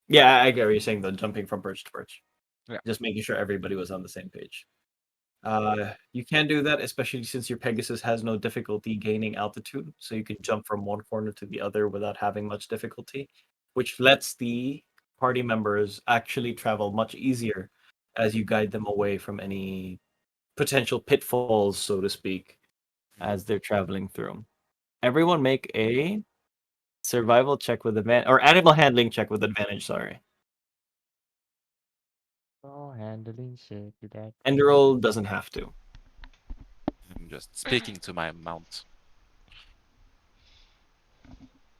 S1: Yeah, I get what you're saying though, jumping from perch to perch.
S2: Yeah.
S1: Just making sure everybody was on the same page. You can do that, especially since your Pegasus has no difficulty gaining altitude, so you can jump from one corner to the other without having much difficulty, which lets the party members actually travel much easier as you guide them away from any potential pitfalls, so to speak, as they're traveling through. Everyone make a survival check with advantage, or animal handling check with advantage, sorry.
S5: Oh, handling shit with that.
S1: Enderoll doesn't have to.
S2: I'm just speaking to my mount.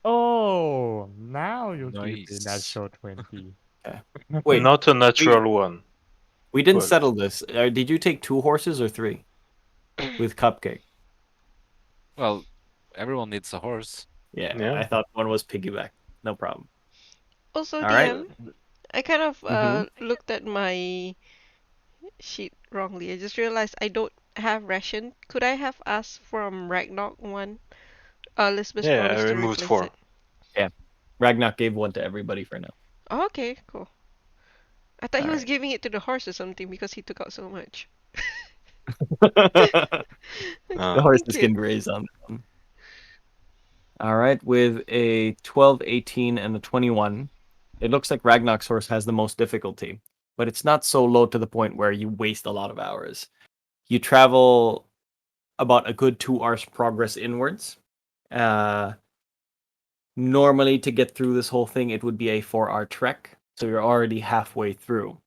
S5: Oh, now you give me that
S2: Nice.
S5: show 20.
S1: Wait,
S3: not a natural one.
S1: we didn't
S3: Well-
S1: settle this. Did you take 2 horses or 3 with Cupcake?
S2: Well, everyone needs a horse.
S1: Yeah,
S3: Yeah.
S1: I thought one was piggyback. No problem.
S4: Also,
S1: All right.
S4: DM, I kind of
S1: Mm-hmm.
S4: looked at my sheet wrongly. I just realized I don't have ration. Could I have asked from Ragnoc one? Lisbeth
S3: Yeah, I
S4: promised to
S3: removed
S4: replace
S3: 4.
S4: it.
S1: Yeah. Ragnoc gave one to everybody for now.
S4: Oh, okay, cool. I thought he
S1: All
S4: was
S1: right.
S4: giving it to the horse or something because he took out so much.
S1: The
S4: Thank
S1: horses
S4: you.
S1: can graze on that one. All right. With a 12, 18, and a 21, it looks like Ragnar's horse has the most difficulty, but it's not so low to the point where you waste a lot of hours. You travel about a good 2 hours progress inwards. Uh, Normally, to get through this whole thing, it would be a 4-hour trek. So you're already halfway through.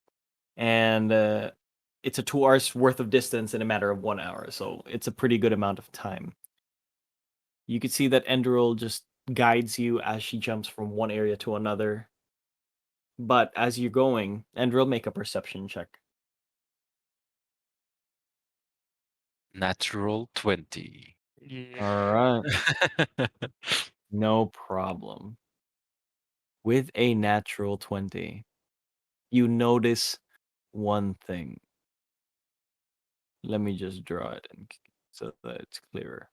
S1: And it's a 2 hours worth of distance in a matter of 1 hour. So it's a pretty good amount of time. You can see that Enderal just guides you as she jumps from one area to another. But as you're going, Enderal, make a perception check.
S2: Natural 20.
S1: All right. No problem. With a natural 20, you notice one thing. Let me just draw it so that it's clearer.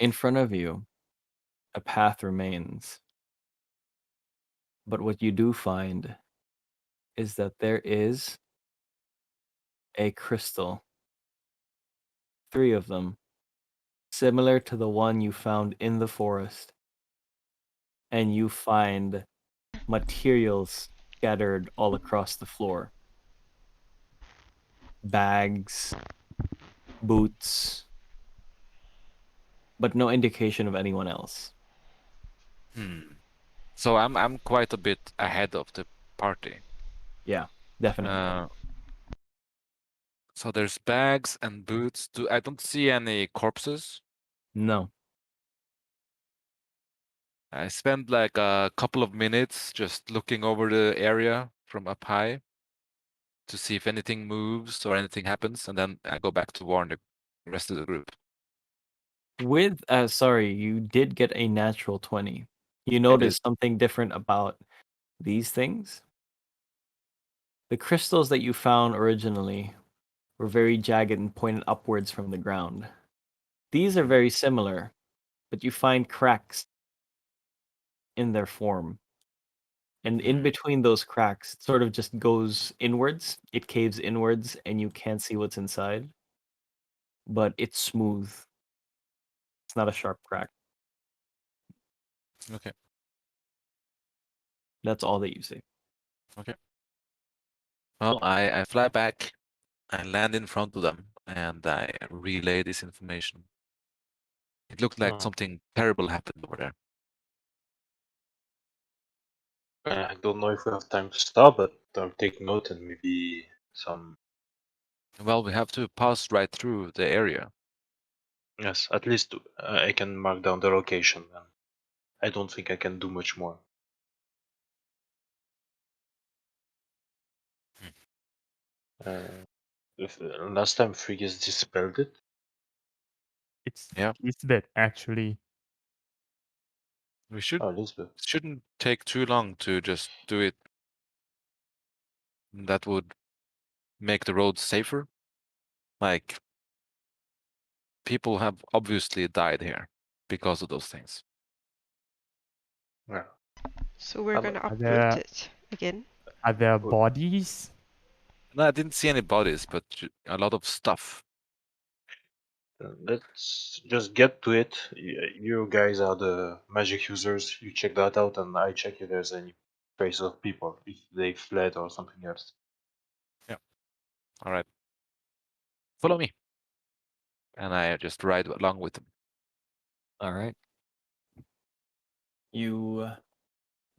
S1: In front of you, a path remains. But what you do find is that there is a crystal, 3 of them, similar to the one you found in the forest. And you find materials scattered all across the floor. Bags, boots, but no indication of anyone else.
S2: So I'm quite a bit ahead of the party.
S1: Yeah, definitely.
S2: So there's bags and boots. I don't see any corpses.
S1: No.
S2: I spend like a couple of minutes just looking over the area from up high to see if anything moves or anything happens, and then I go back to warn the rest of the group.
S1: With sorry, you did get a natural 20. You
S2: did.
S1: notice something different about these things. The crystals that you found originally were very jagged and pointed upwards from the ground. These are very similar, but you find cracks in their form. And in between those cracks, it sort of just goes inwards. It caves inwards, and you can't see what's inside. But it's smooth. It's not a sharp crack.
S2: Okay.
S1: That's all that you see.
S2: Okay. Well, I fly back, I land in front of them, and I relay this information. It looked like something terrible happened over there.
S3: I don't know if we have time to stop, but I'll take note and maybe some.
S2: Well, we have to pass right through the area.
S3: Yes, at least I can mark down the location, and I don't think I can do much more. If, last time Frigus dispelled it.
S5: It's
S2: Yeah.
S5: Lisbeth actually.
S2: We
S3: Lisbeth.
S2: shouldn't take too long to just do it. That would make the road safer. Like, people have obviously died here because of those things.
S3: Yeah.
S4: So we're
S3: Hello.
S4: gonna
S5: Are
S4: uproot
S5: there
S4: it again.
S5: are there
S3: Oh.
S5: bodies?
S2: No, I didn't see any bodies, but a lot of stuff.
S3: Let's just get to it. You guys are the magic users. You check that out, and I check if there's any trace of people, if they fled or something else.
S2: Yeah. All right. Follow me. And I just ride along with them.
S1: All right. You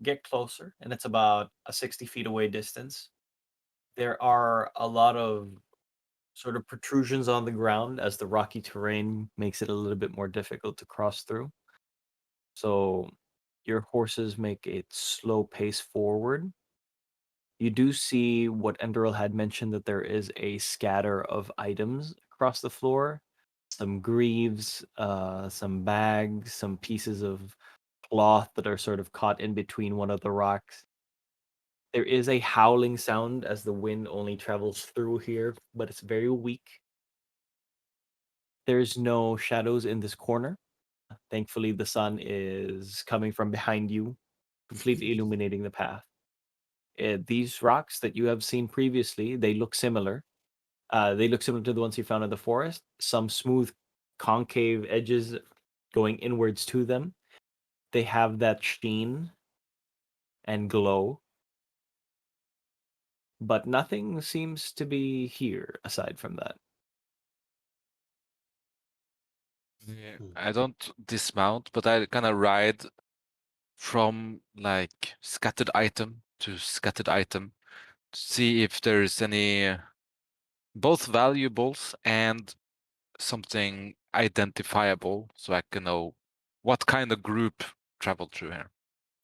S1: get closer, and it's about a 60 feet away distance. There are a lot of sort of protrusions on the ground as the rocky terrain makes it a little bit more difficult to cross through. So your horses make a slow pace forward. You do see what Enderal had mentioned, that there is a scatter of items across the floor, some greaves, some bags, some pieces of cloth that are sort of caught in between one of the rocks. There is a howling sound as the wind only travels through here, but it's very weak. There's no shadows in this corner. Thankfully, the sun is coming from behind you, completely illuminating the path. These rocks that you have seen previously, they look similar. They look similar to the ones you found in the forest. Some smooth, concave edges going inwards to them. They have that sheen and glow, but nothing seems to be here aside from that.
S2: Yeah, I don't dismount, but I kind of ride from like scattered item to scattered item to see if there's any both valuables and something identifiable so I can know what kind of group traveled through here.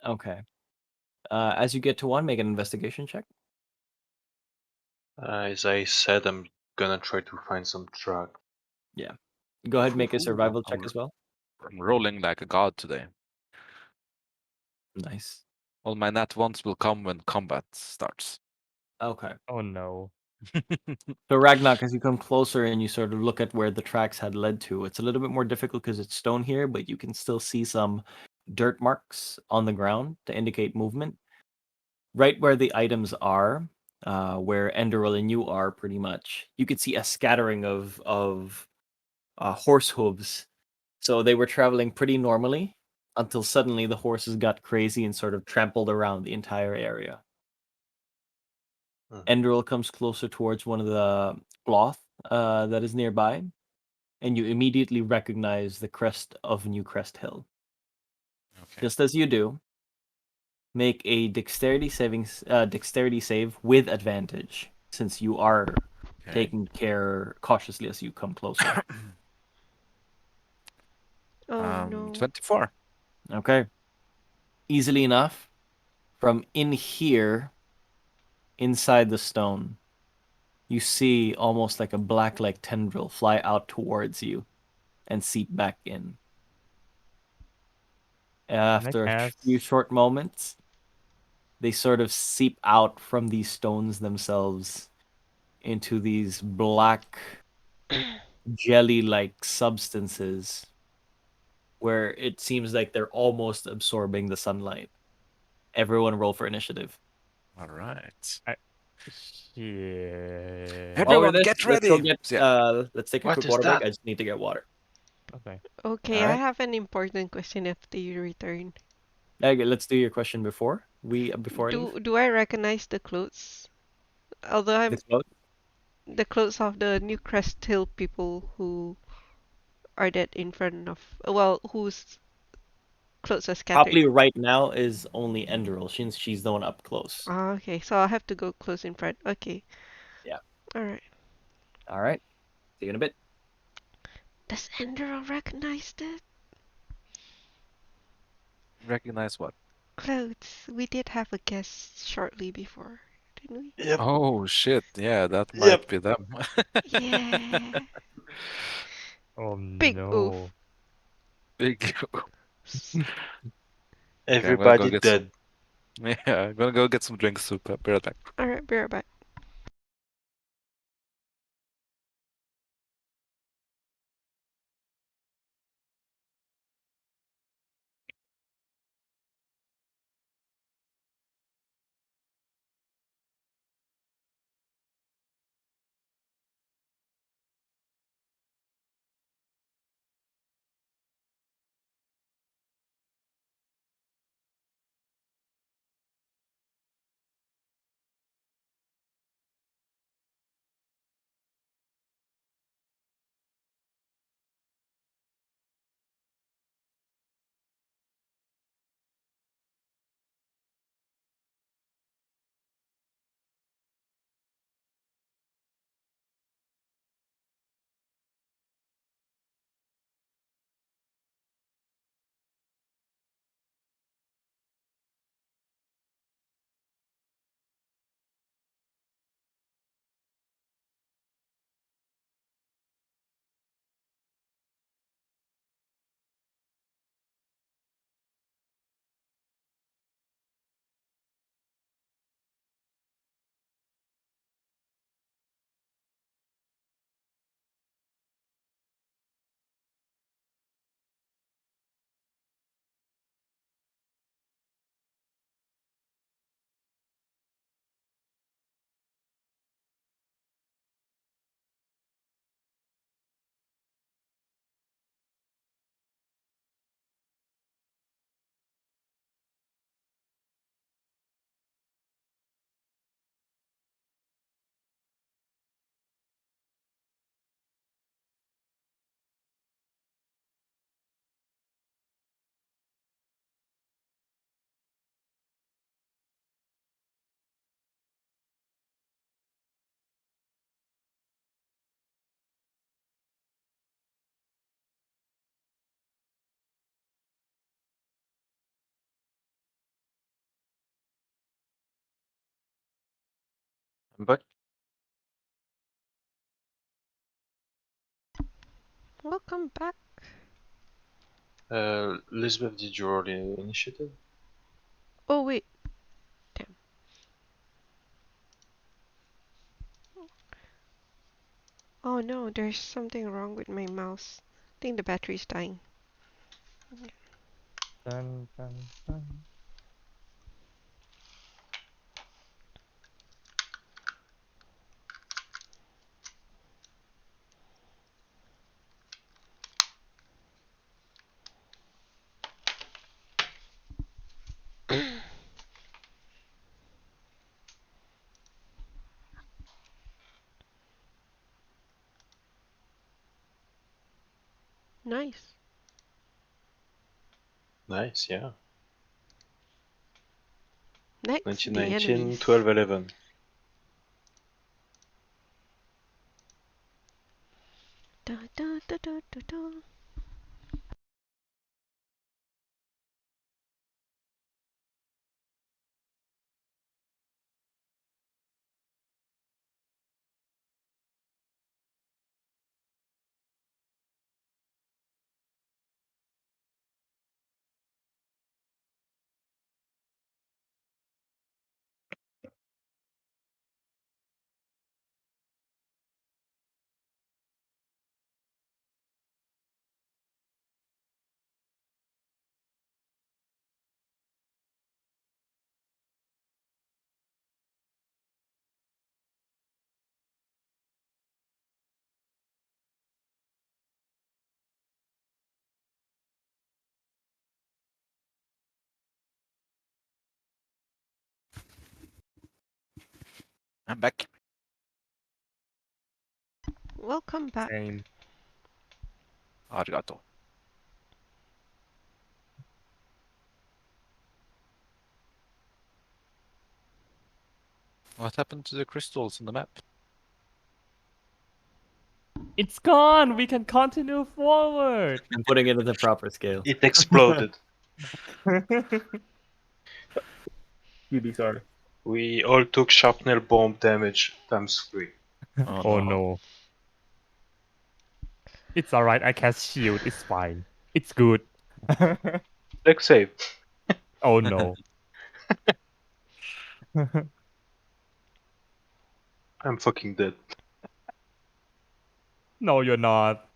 S1: Okay. As you get to one, make an investigation check.
S3: As I said, I'm gonna try to find some drug.
S1: Yeah. Go ahead, make a survival check
S2: I'm-
S1: as well.
S2: I'm rolling like a god today.
S1: Nice.
S2: All my nat ones will come when combat starts.
S1: Okay.
S5: Oh no.
S1: So Ragnoc, as you come closer and you sort of look at where the tracks had led to, it's a little bit more difficult because it's stone here, but you can still see some dirt marks on the ground to indicate movement. Right where the items are, where Enderal and you are, pretty much, you could see a scattering of horse hooves. So they were traveling pretty normally until suddenly the horses got crazy and sort of trampled around the entire area. Enderal comes closer towards one of the cloth that is nearby, and you immediately recognize the crest of New Crest Hill.
S2: Okay.
S1: Just as you do, make a dexterity save with advantage, since you are
S2: Okay.
S1: taking care cautiously as you come closer.
S4: Oh no.
S2: 24.
S1: Okay. Easily enough. From in here, inside the stone, you see almost like a black-like tendril fly out towards you and seep back in. After a few short moments, they sort of seep out from these stones themselves into these black jelly-like substances where it seems like they're almost absorbing the sunlight. Everyone roll for initiative.
S2: All right.
S5: Yeah.
S1: While we're
S2: Everyone,
S1: this,
S2: get
S1: let's go
S2: ready.
S1: get
S2: Yeah.
S1: let's take a
S3: What
S1: quick
S3: is
S1: water break.
S3: that?
S1: I just need to get water.
S5: Okay.
S4: Okay,
S1: All
S4: I
S1: right.
S4: have an important question after you return.
S1: Okay, let's do your question before I leave.
S4: Do I recognize the clothes? Although I'm
S1: This vote.
S4: the clothes of the New Crest Hill people who are dead in front of, well, whose clothes are scattered.
S1: Probably right now is only Enderal, since she's the one up close.
S4: Ah, okay, so I'll have to go close in front. Okay.
S1: Yeah.
S4: Alright.
S1: All right. See you in a bit.
S4: Does Enderal recognize the
S2: Recognize what?
S4: clothes? We did have a guest shortly before, didn't we?
S3: Yep.
S2: Oh shit. Yeah, that might
S3: Yep.
S2: be them.
S4: Yeah.
S5: Oh
S4: Big
S5: no.
S4: oof.
S2: Big.
S4: S-
S2: Okay, I'm gonna go
S3: Everybody
S2: get
S3: dead.
S2: some. Yeah, I'm gonna go get some drinks soup. Be right back.
S4: Alright, be right back.
S3: I'm back.
S4: Welcome back.
S3: Elizabeth, did you already initiative?
S4: Oh wait, damn. Oh no, there's something wrong with my mouse. I think the battery's dying.
S5: Dun, dun, dun.
S4: Nice.
S3: Nice, yeah.
S4: Next, the
S3: 1919,
S4: enemies.
S3: 1211.
S4: Da, da, da, da, da, da.
S2: I'm back.
S4: Welcome back.
S5: Same.
S2: Arigato. What happened to the crystals in the map?
S5: It's gone. We can continue forward.
S1: I'm putting it at the proper scale.
S3: It exploded.
S1: QB, sorry.
S3: We all took shrapnel bomb damage times 3.
S2: Oh,
S5: Oh
S2: no.
S5: no. It's alright. I cast shield. It's fine. It's good.
S3: Let's save.
S5: Oh no.
S3: I'm fucking dead.
S5: No, you're not.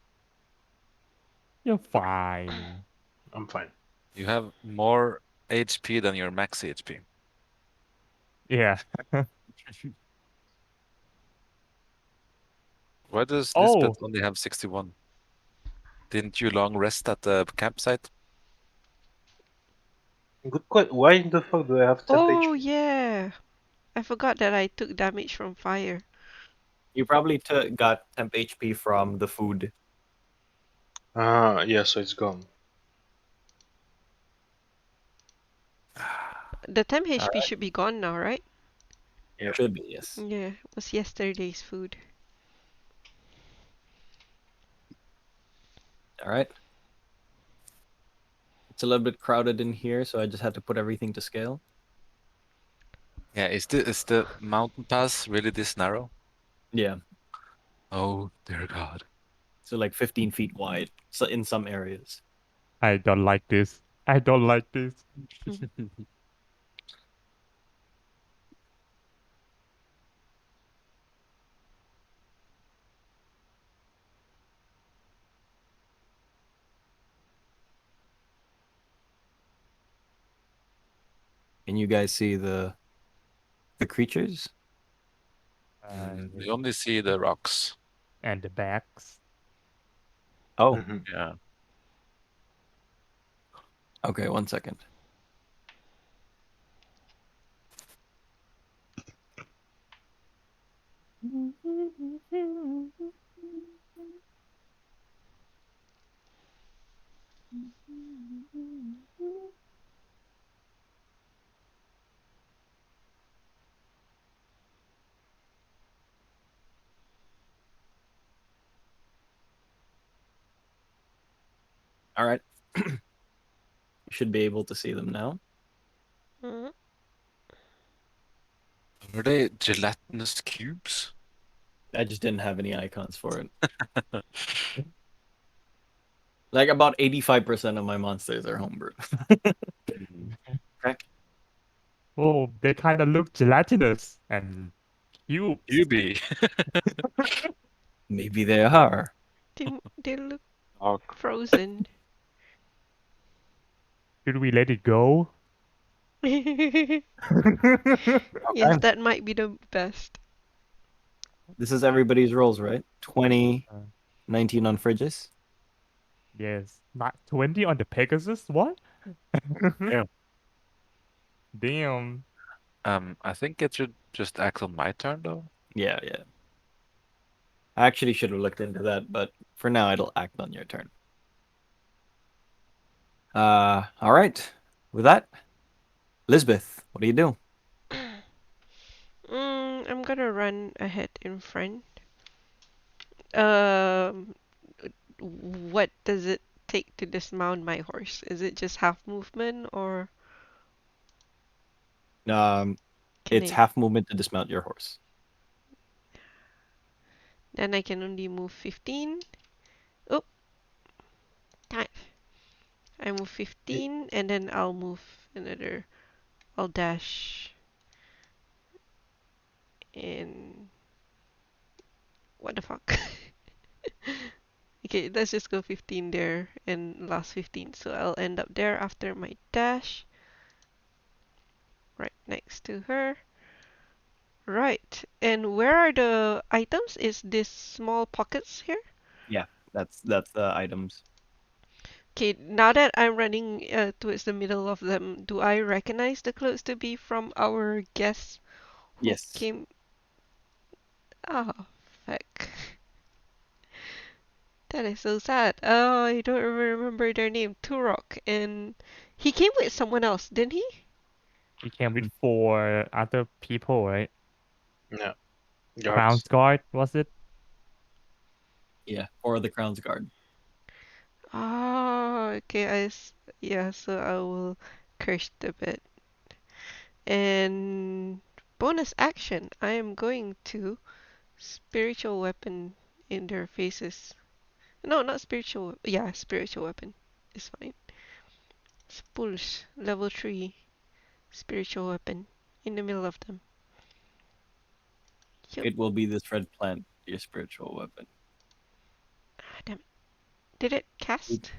S5: You're fine.
S3: I'm fine.
S2: You have more HP than your max HP.
S5: Yeah.
S2: Why does
S5: Oh,
S2: Lisbeth only have 61? Didn't you long rest at the campsite?
S3: Good question. Why the fuck do I have 10
S4: Oh
S3: HP?
S4: yeah. I forgot that I took damage from fire.
S1: You probably got temp HP from the food.
S3: Ah, yeah, so it's gone.
S4: The temp HP
S1: Alright.
S4: should be gone now, right?
S3: Yep.
S1: Should be, yes.
S4: Yeah, it was yesterday's food.
S1: All right. It's a little bit crowded in here, so I just had to put everything to scale.
S2: Yeah, is the mountain pass really this narrow?
S1: Yeah.
S2: Oh, dear God.
S1: So like 15 feet wide. So in some areas.
S5: I don't like this. I don't like this.
S1: Can you guys see the creatures?
S2: We only see the rocks.
S5: And the backs.
S1: Oh,
S3: Mhm.
S2: Yeah.
S1: okay, 1 second. All right. You should be able to see them now.
S4: Mhm.
S2: Were they gelatinous cubes?
S1: I just didn't have any icons for it. Like about 85% of my monsters are homebrew. Okay.
S5: Oh, they kind of look gelatinous and cubes.
S2: Cubey.
S1: Maybe they are.
S4: They look
S3: Oh,
S4: frozen.
S5: Should we let it go?
S4: Yes,
S1: Okay.
S4: that might be the best.
S1: This is everybody's rolls, right? 20,
S5: Uh,
S1: 19 on Frigis.
S5: yes. Not 20 on the Pegasus? What?
S1: Damn.
S5: Damn.
S2: I think it should just act on my turn though.
S1: Yeah, yeah. I actually should have looked into that, but for now it'll act on your turn. All right. With that, Lisbeth, what do you do?
S4: I'm gonna run ahead in front. Um, what does it take to dismount my horse? Is it just half movement or
S1: Um,
S4: can
S1: it's
S4: I?
S1: half movement to dismount your horse.
S4: Then I can only move 15. Oh, time. I move 15 and then I'll move another. I'll dash in. What the fuck? Okay, let's just go 15 there and last 15. So I'll end up there after my dash. Right next to her. Right. And where are the items? Is this small pockets here?
S1: Yeah, that's the items.
S4: Okay, now that I'm running towards the middle of them, do I recognize the clothes to be from our guests who
S1: Yes.
S4: came? Oh, fuck. That is so sad. Oh, I don't even remember their name. Turok. And he came with someone else, didn't he?
S5: He came with 4 other people, right?
S3: no.
S5: Crown's
S3: Guards.
S5: Guard, was it?
S1: Yeah, or the Crown's Guard.
S4: Ah, okay. Yeah, so I will curse a bit. And bonus action, I am going to spiritual weapon in their faces. No, not spiritual. Yeah, spiritual weapon is fine. Spulse, level 3, spiritual weapon in the middle of them. Yup.
S1: It will be this red plant, your spiritual weapon.
S4: Ah, damn. Did it cast?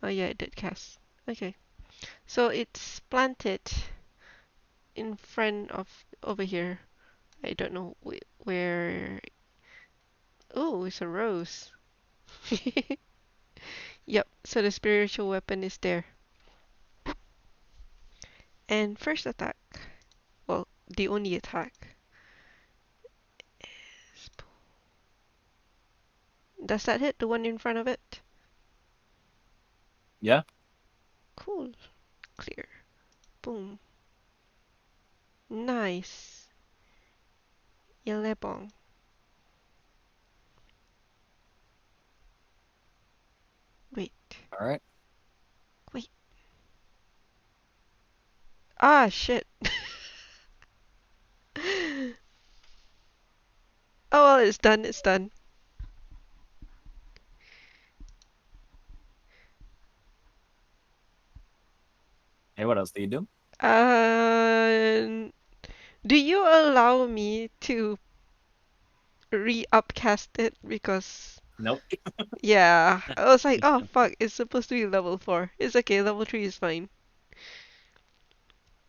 S4: Oh yeah, it did cast. Okay. So it's planted in front of over here. I don't know where. Oh, it's a rose. Yep, so the spiritual weapon is there. And first attack, well, the only attack is. Does that hit the one in front of it?
S1: Yeah.
S4: Cool. Clear. Boom. Nice. Yelebong. Wait.
S1: All right.
S4: Wait. Ah, shit. Oh, well, it's done. It's done.
S1: Hey, what else do you do?
S4: Uh, do you allow me to re-upcast it? Because,
S1: Nope.
S4: yeah, I was like, oh, fuck, it's supposed to be level 4. It's okay, level 3 is fine.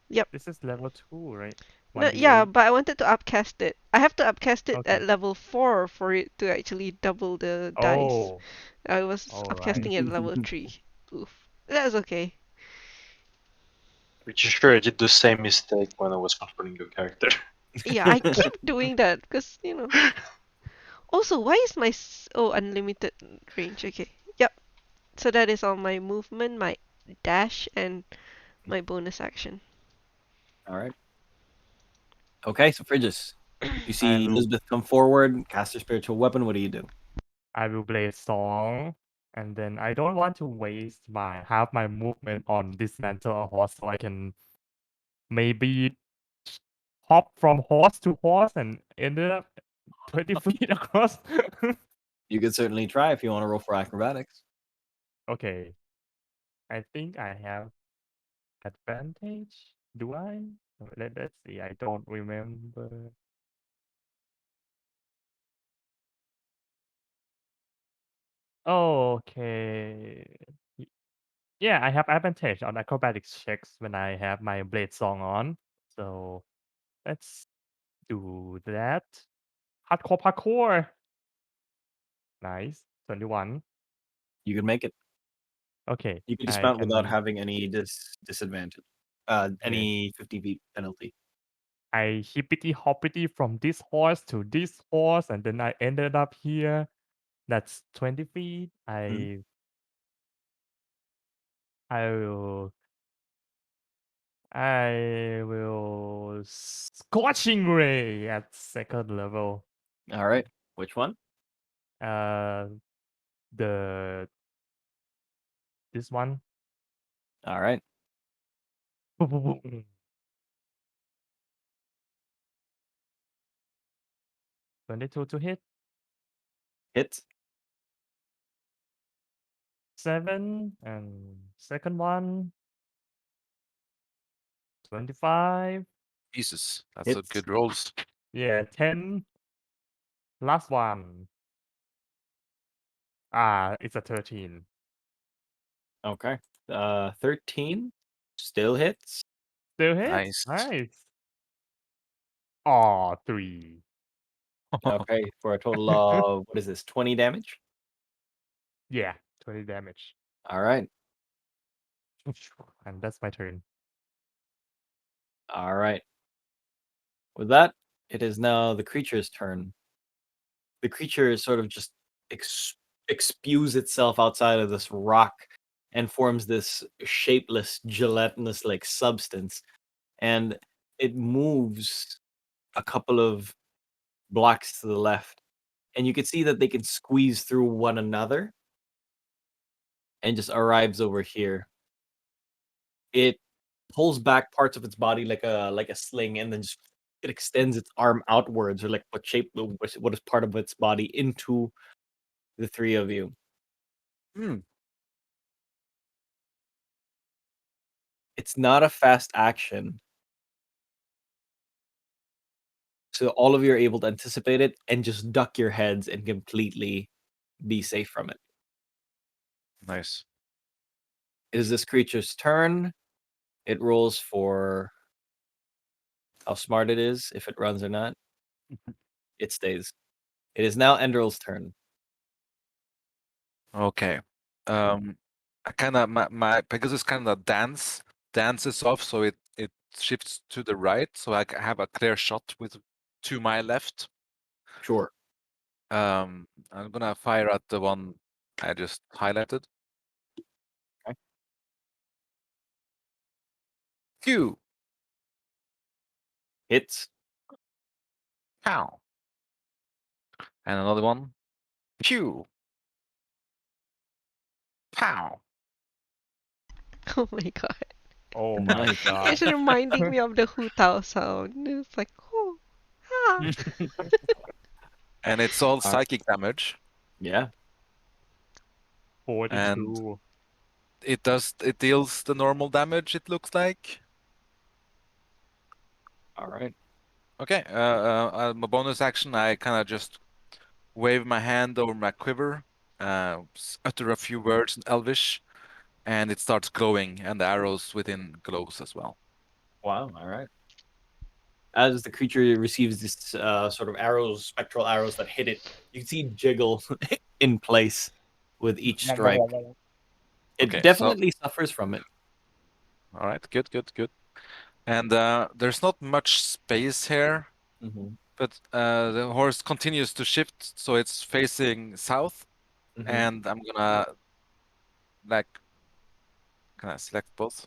S4: Yep.
S5: This is level 2, right?
S4: No, yeah,
S5: 1d8.
S4: but I wanted to upcast it. I have to upcast it
S5: Okay.
S4: at level 4 for it to actually double the dice.
S5: Oh,
S4: I was
S5: alright.
S4: upcasting it at level 3. Oof. That's okay.
S3: Pretty sure I did the same mistake when I was controlling your character.
S4: Yeah, I keep doing that because, you know. Also, why is my unlimited range? Okay. Yep. So that is all my movement, my dash, and my bonus action.
S1: All right. Okay, so Frigis, you
S5: I
S1: see
S5: will
S1: Elizabeth come forward, cast her spiritual weapon. What do you do?
S5: I will play a song, and then I don't want to waste my half my movement on dismantle a horse, so I can maybe hop from horse to horse and ended up 20 feet across.
S1: You could certainly try if you want to roll for acrobatics.
S5: Okay. I think I have advantage. Do I? Let's see. I don't remember. Okay. Y- Yeah, I have advantage on acrobatics checks when I have my blade song on. So let's do that. Hardcore parkour. Nice. 21.
S1: You could make it.
S5: Okay.
S1: You can
S5: I
S1: dismount without
S5: can.
S1: having any disadvantage.
S5: Okay.
S1: Any 50 feet penalty.
S5: I hippity hoppity from this horse to this horse, and then I ended up here. That's 20 feet. I will scorching ray at second level.
S1: All right. Which one?
S5: Uh, the this one.
S1: All right.
S5: 22 to hit.
S1: Hits.
S5: 7 and second one. 25.
S2: Jesus, that's a
S1: Hits.
S2: good rolls.
S5: Yeah, 10. Last one. It's a 13.
S1: Okay. 13 still hits.
S5: Still hits.
S2: Nice.
S5: Nice. 3.
S1: Okay, for a total of what is this? 20 damage.
S5: Yeah, 20 damage.
S1: All right.
S5: And that's my turn.
S1: All right. With that, it is now the creature's turn. The creature sort of just expews itself outside of this rock and forms this shapeless, gelatinous like substance. And it moves a couple of blocks to the left. And you can see that they can squeeze through one another and just arrives over here. It pulls back parts of its body like a sling, and then just it extends its arm outwards, or like what is part of its body into the three of you.
S2: Hmm.
S1: It's not a fast action, so all of you are able to anticipate it and just duck your heads and completely be safe from it.
S2: Nice.
S1: It is this creature's turn. It rolls for how smart it is, if it runs or not. It stays. It is now Endral's turn.
S2: Okay. I kind of my Pegasus kind of dances off, so it shifts to the right, so I have a clear shot with to my left.
S1: Sure.
S2: I'm gonna fire at the one I just highlighted.
S1: Okay.
S2: Q.
S1: Hits.
S2: Pow. And another one. Q. Pow.
S4: Oh my god.
S5: Oh my
S1: Nice.
S5: god.
S4: It's reminding me of the Hutao sound. It's like, oh, ah.
S2: And it's all
S1: Alright.
S2: psychic damage.
S1: Yeah.
S5: 42.
S2: It deals the normal damage, it looks like.
S1: All right.
S2: Okay, my bonus action, I kind of just wave my hand over my quiver, utter a few words in Elvish, and it starts glowing, and the arrows within glows as well.
S1: Wow. All right. As the creature receives this sort of arrows, spectral arrows that hit it, you can see it jiggle in place with each strike. It
S2: Okay,
S1: definitely suffers from it.
S2: All right, good. And there's not much space here,
S1: Mm-hmm.
S2: but the horse continues to shift, so it's facing south,
S1: Mm-hmm.
S2: and I'm gonna can I select both?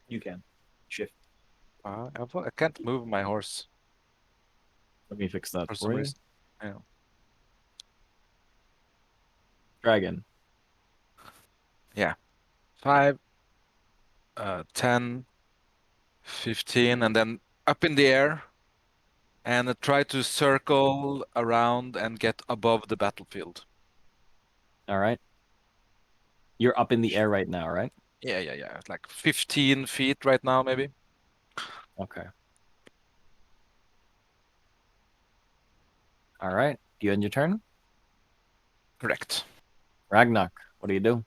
S1: You can shift.
S2: I can't move my horse
S1: Let me fix that
S2: for
S1: for
S2: some
S1: you.
S2: reason. Yeah.
S1: Dragon.
S2: Yeah. 5, 10, 15, and then up in the air and try to circle around and get above the battlefield.
S1: All right. You're up in the air right now, right?
S2: Yeah. It's like 15 feet right now, maybe.
S1: Okay. All right. Do you end your turn?
S2: Correct.
S1: Ragnoc, what do you do?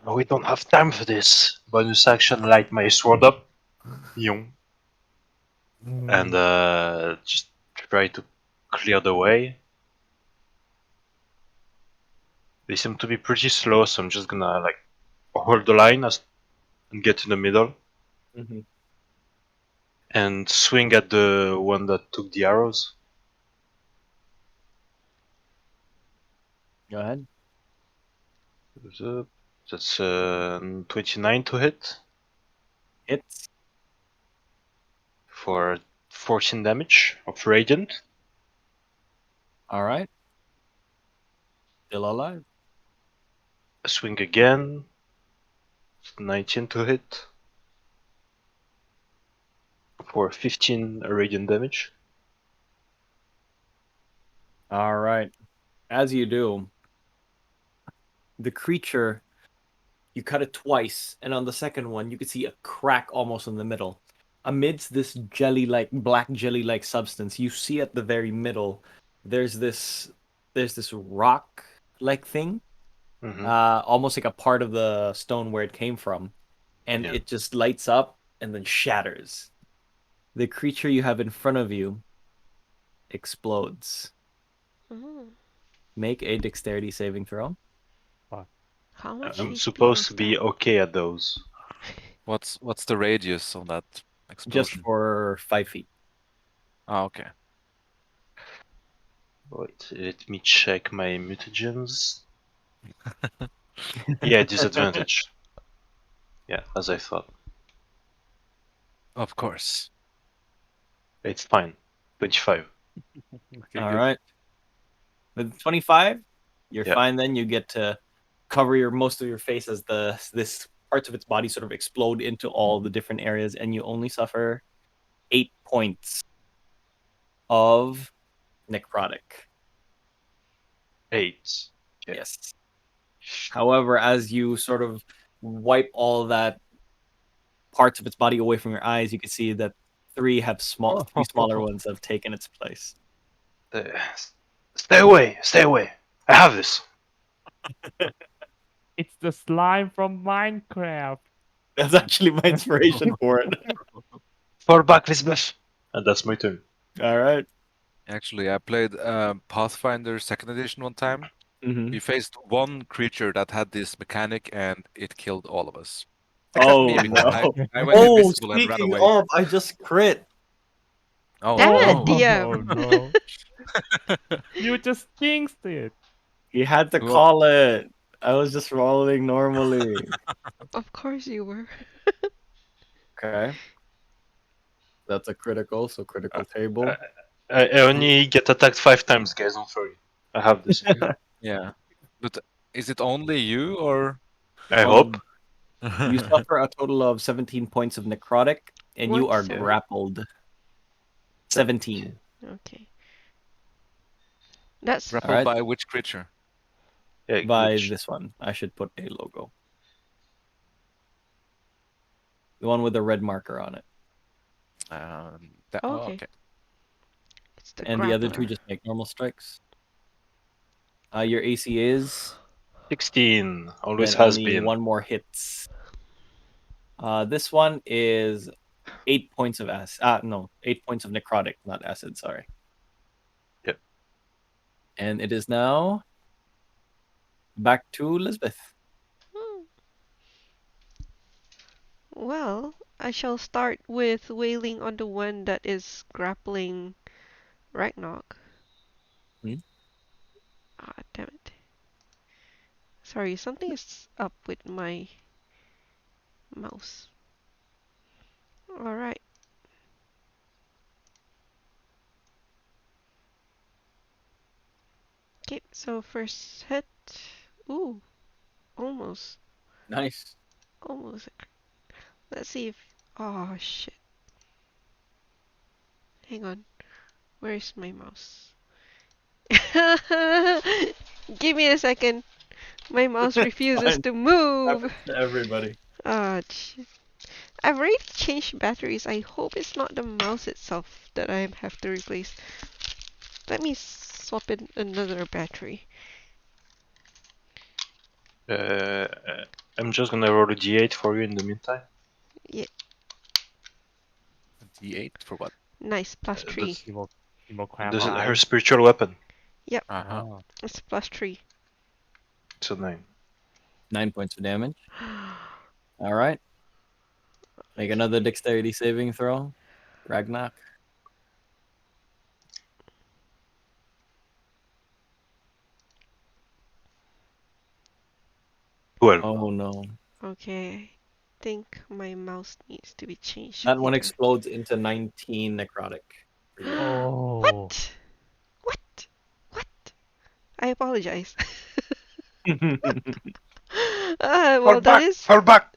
S3: We don't have time for this. Bonus action, light my sword up. Young. And just try to clear the way. They seem to be pretty slow, so I'm just gonna like hold the line and get in the middle
S1: Mm-hmm.
S3: and swing at the one that took the arrows.
S1: Go ahead.
S3: That's 29 to hit
S1: Hits.
S3: for 14 damage of radiant.
S1: All right. Still alive.
S3: Swing again. 19 to hit for 15 radiant damage.
S1: All right. As you do, the creature, you cut it twice, and on the second one, you could see a crack almost in the middle. Amidst this black jelly-like substance, you see at the very middle, there's this rock-like thing,
S3: Mm-hmm.
S1: almost like a part of the stone where it came from, and
S3: Yeah.
S1: it just lights up and then shatters. The creature you have in front of you explodes.
S4: Mm.
S1: Make a dexterity saving throw.
S4: How much
S3: I'm
S4: HP
S3: supposed
S4: was
S3: to be
S4: that?
S3: okay at those.
S2: What's the radius on that
S1: Just
S2: explosion?
S1: for 5 feet.
S2: Oh, okay.
S3: Wait, let me check my mutagens. Yeah, disadvantage. Yeah, as I thought.
S2: Of course.
S3: It's fine. 25.
S2: Okay,
S1: All
S2: good.
S1: right. With 25, you're
S3: Yeah.
S1: fine then. You get to cover most of your face as this parts of its body sort of explode into all the different areas, and you only suffer 8 points of necrotic.
S3: 8. Okay.
S1: Yes. However, as you sort of wipe all that parts of its body away from your eyes, you can see that three smaller ones have taken its place.
S3: Uh, Stay away! Stay away! I have this!
S5: It's the slime from Minecraft.
S1: That's actually my inspiration for it.
S3: Fall back, Lisbeth! And that's my turn.
S1: All right.
S2: Actually, I played Pathfinder 2nd edition one time.
S1: Mm-hmm.
S2: We faced one creature that had this mechanic and it killed all of us. Except
S1: Oh
S2: me because
S1: no!
S2: I went
S1: Oh,
S2: invisible and ran
S1: speaking
S2: away.
S1: of, I just crit.
S2: Oh
S4: Damn it,
S2: no.
S4: DM!
S5: no. You just jinxed it.
S1: He had to
S2: Well,
S1: call it. I was just rolling normally.
S4: Of course you were.
S1: Okay. That's a critical, so critical
S3: I,
S1: table.
S3: I only get attacked 5 times, guys, don't worry. I have this.
S2: yeah. But is it only you or
S3: I hope.
S1: You suffer a total of 17 points of necrotic, and you
S4: What
S1: are
S4: sword?
S1: grappled. 17.
S4: Okay. That's
S1: All
S2: grappled
S1: right.
S2: by which creature?
S3: Yeah,
S1: By
S3: which
S1: this one. I should put a logo. The one with the red marker on it.
S4: oh,
S2: Oh,
S4: okay.
S2: okay.
S4: It's the
S1: And the other two
S4: grappler.
S1: just make normal strikes. Your AC is,
S3: 16 always
S1: and
S3: has
S1: only
S3: been.
S1: one more hits. This one is 8 points of acid. No, 8 points of necrotic, not acid, sorry.
S3: Yep.
S1: And it is now back to Lisbeth.
S4: Hmm. Well, I shall start with wailing on the one that is grappling Ragnoc.
S1: Hmm?
S4: Ah, damn it. Sorry, something is up with my mouse. Alright. Okay, so first hit. Ooh, almost.
S1: Nice.
S4: Almost. Let's see if. Oh, shit. Hang on. Where is my mouse? Give me a second. My mouse refuses
S1: Fine.
S4: to move.
S1: Happens to everybody.
S4: Ah, I've already changed batteries. I hope it's not the mouse itself that I have to replace. Let me swap in another battery.
S3: I'm just gonna roll a d8 for you in the meantime.
S4: Yeah,
S2: D8 for what?
S4: nice. Plus 3.
S3: This,
S5: He will craft
S3: this is her
S5: dice.
S3: spiritual weapon.
S2: Uh-huh.
S5: Oh.
S4: It's plus 3.
S3: It's a 9.
S1: 9 points of damage. All right. Make another dexterity saving throw. Ragnoc.
S3: Well,
S1: Oh no.
S4: Okay, I think my mouse needs to be changed
S1: That one
S4: here.
S1: explodes into 19 necrotic. for you.
S5: Oh.
S4: What? What? What? I apologize. Well,
S3: fall back.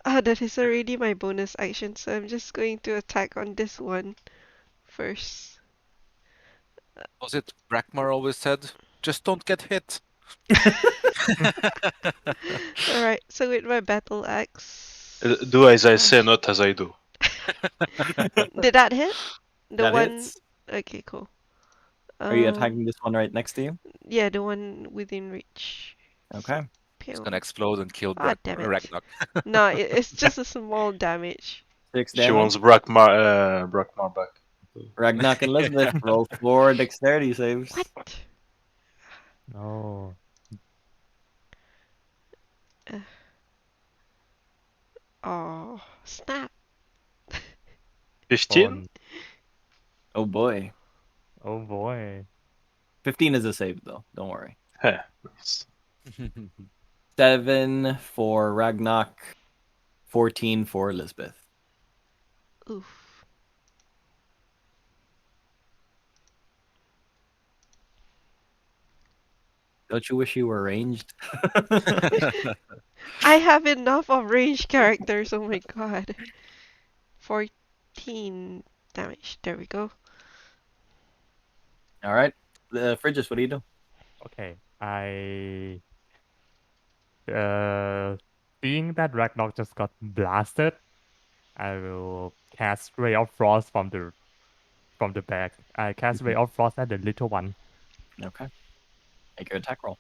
S4: that is already my bonus action, so I'm just going to attack on this one first.
S2: Was it Brackmar always said, just don't get hit?
S4: Alright, so with my battle axe.
S3: Do as I say, not as I do.
S4: Did that hit? The
S1: That
S4: one.
S1: hits.
S4: Okay, cool.
S1: Are you attacking this one right next to you?
S4: Yeah, the one within reach.
S1: Okay.
S2: It's
S4: Pew.
S2: gonna explode and kill
S4: Ah, damn it.
S2: Ragnoc.
S4: No, it's just a small damage.
S1: 6
S3: She
S1: damage.
S3: wants Brackmar back.
S1: Ragnoc and Elizabeth roll 4 dexterity saves.
S4: What?
S5: No.
S4: Oh, snap.
S3: 15?
S1: Oh boy.
S5: Oh boy.
S1: 15 is a save though. Don't worry.
S3: Heh, nice.
S1: 7 for Ragnoc. 14 for Elizabeth.
S4: Oof.
S1: Don't you wish you were ranged?
S4: I have enough of ranged characters, oh my god. 14 damage. There we go.
S1: All right. Frigis, what do you do?
S5: Okay. Seeing that Ragnar just got blasted, I will cast Ray of Frost from the back. I cast Ray of Frost at the little one.
S1: Okay. Make your attack roll.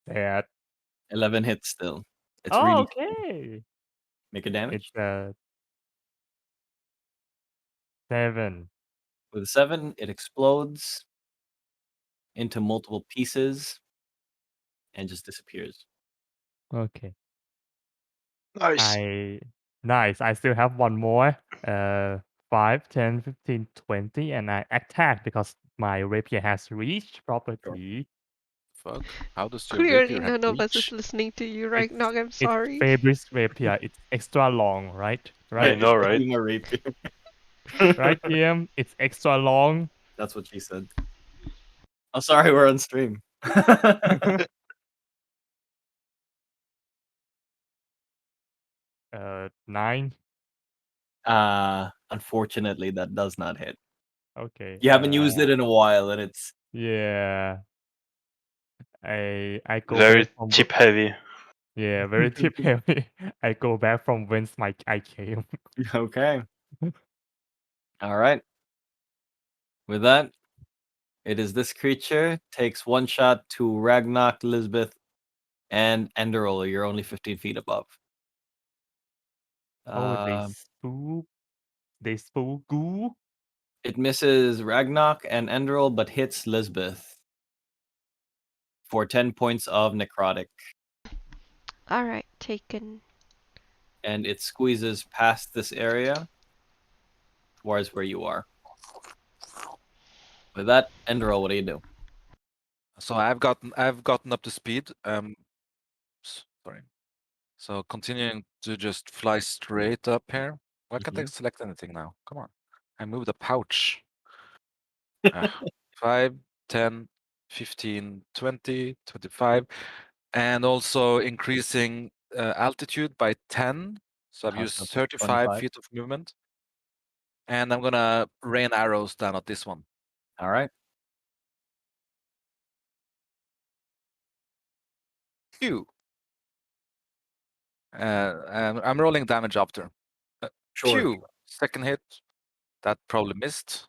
S5: That
S1: 11 hits still. It's really
S5: okay.
S1: make a damage.
S5: It's 7.
S1: With a 7, it explodes into multiple pieces and just disappears.
S5: Okay.
S3: Nice.
S5: Nice. I still have one more. 5, 10, 15, 20, and I attack because my rapier has reach property.
S2: Fuck. How does your
S4: Clearly,
S2: rapier have
S4: none of us is
S2: reach?
S4: listening to you right now. I'm
S5: It's
S4: sorry.
S5: Fabrice rapier. It's extra long, right?
S3: I
S5: Right,
S3: know, right?
S1: Being a rapier.
S5: right, DM. It's extra long.
S1: That's what she said. I'm sorry, we're on stream.
S5: 9.
S1: Unfortunately, that does not hit.
S5: Okay.
S1: You haven't used it in a while, and it's
S5: Yeah. I go
S3: Very
S5: back from
S3: tip heavy.
S5: yeah, very tip heavy. I go back from whence I came.
S1: okay. All right. With that, it is this creature takes one shot to Ragnoc, Lisbeth, and Enderol. You're only 15 feet above.
S5: Oh,
S1: Uh,
S5: they spook goo.
S1: it misses Ragnoc and Enderol, but hits Lisbeth for 10 points of necrotic,
S4: Alright, taken.
S1: and it squeezes past this area towards where you are. With that, Enderol, what do you do?
S2: So I've gotten up to speed. Sorry. So continuing to just fly straight up here. Why can't I select anything now? Come on. I moved a pouch. 5, 10, 15, 20, 25. And also increasing altitude by 10. So I've
S1: So
S2: used
S1: that's
S2: 35
S1: 25.
S2: feet of movement. And I'm gonna rain arrows down at this one.
S1: All right.
S2: Phew. And I'm rolling damage after.
S1: Sure.
S2: Phew. Second hit. That probably missed.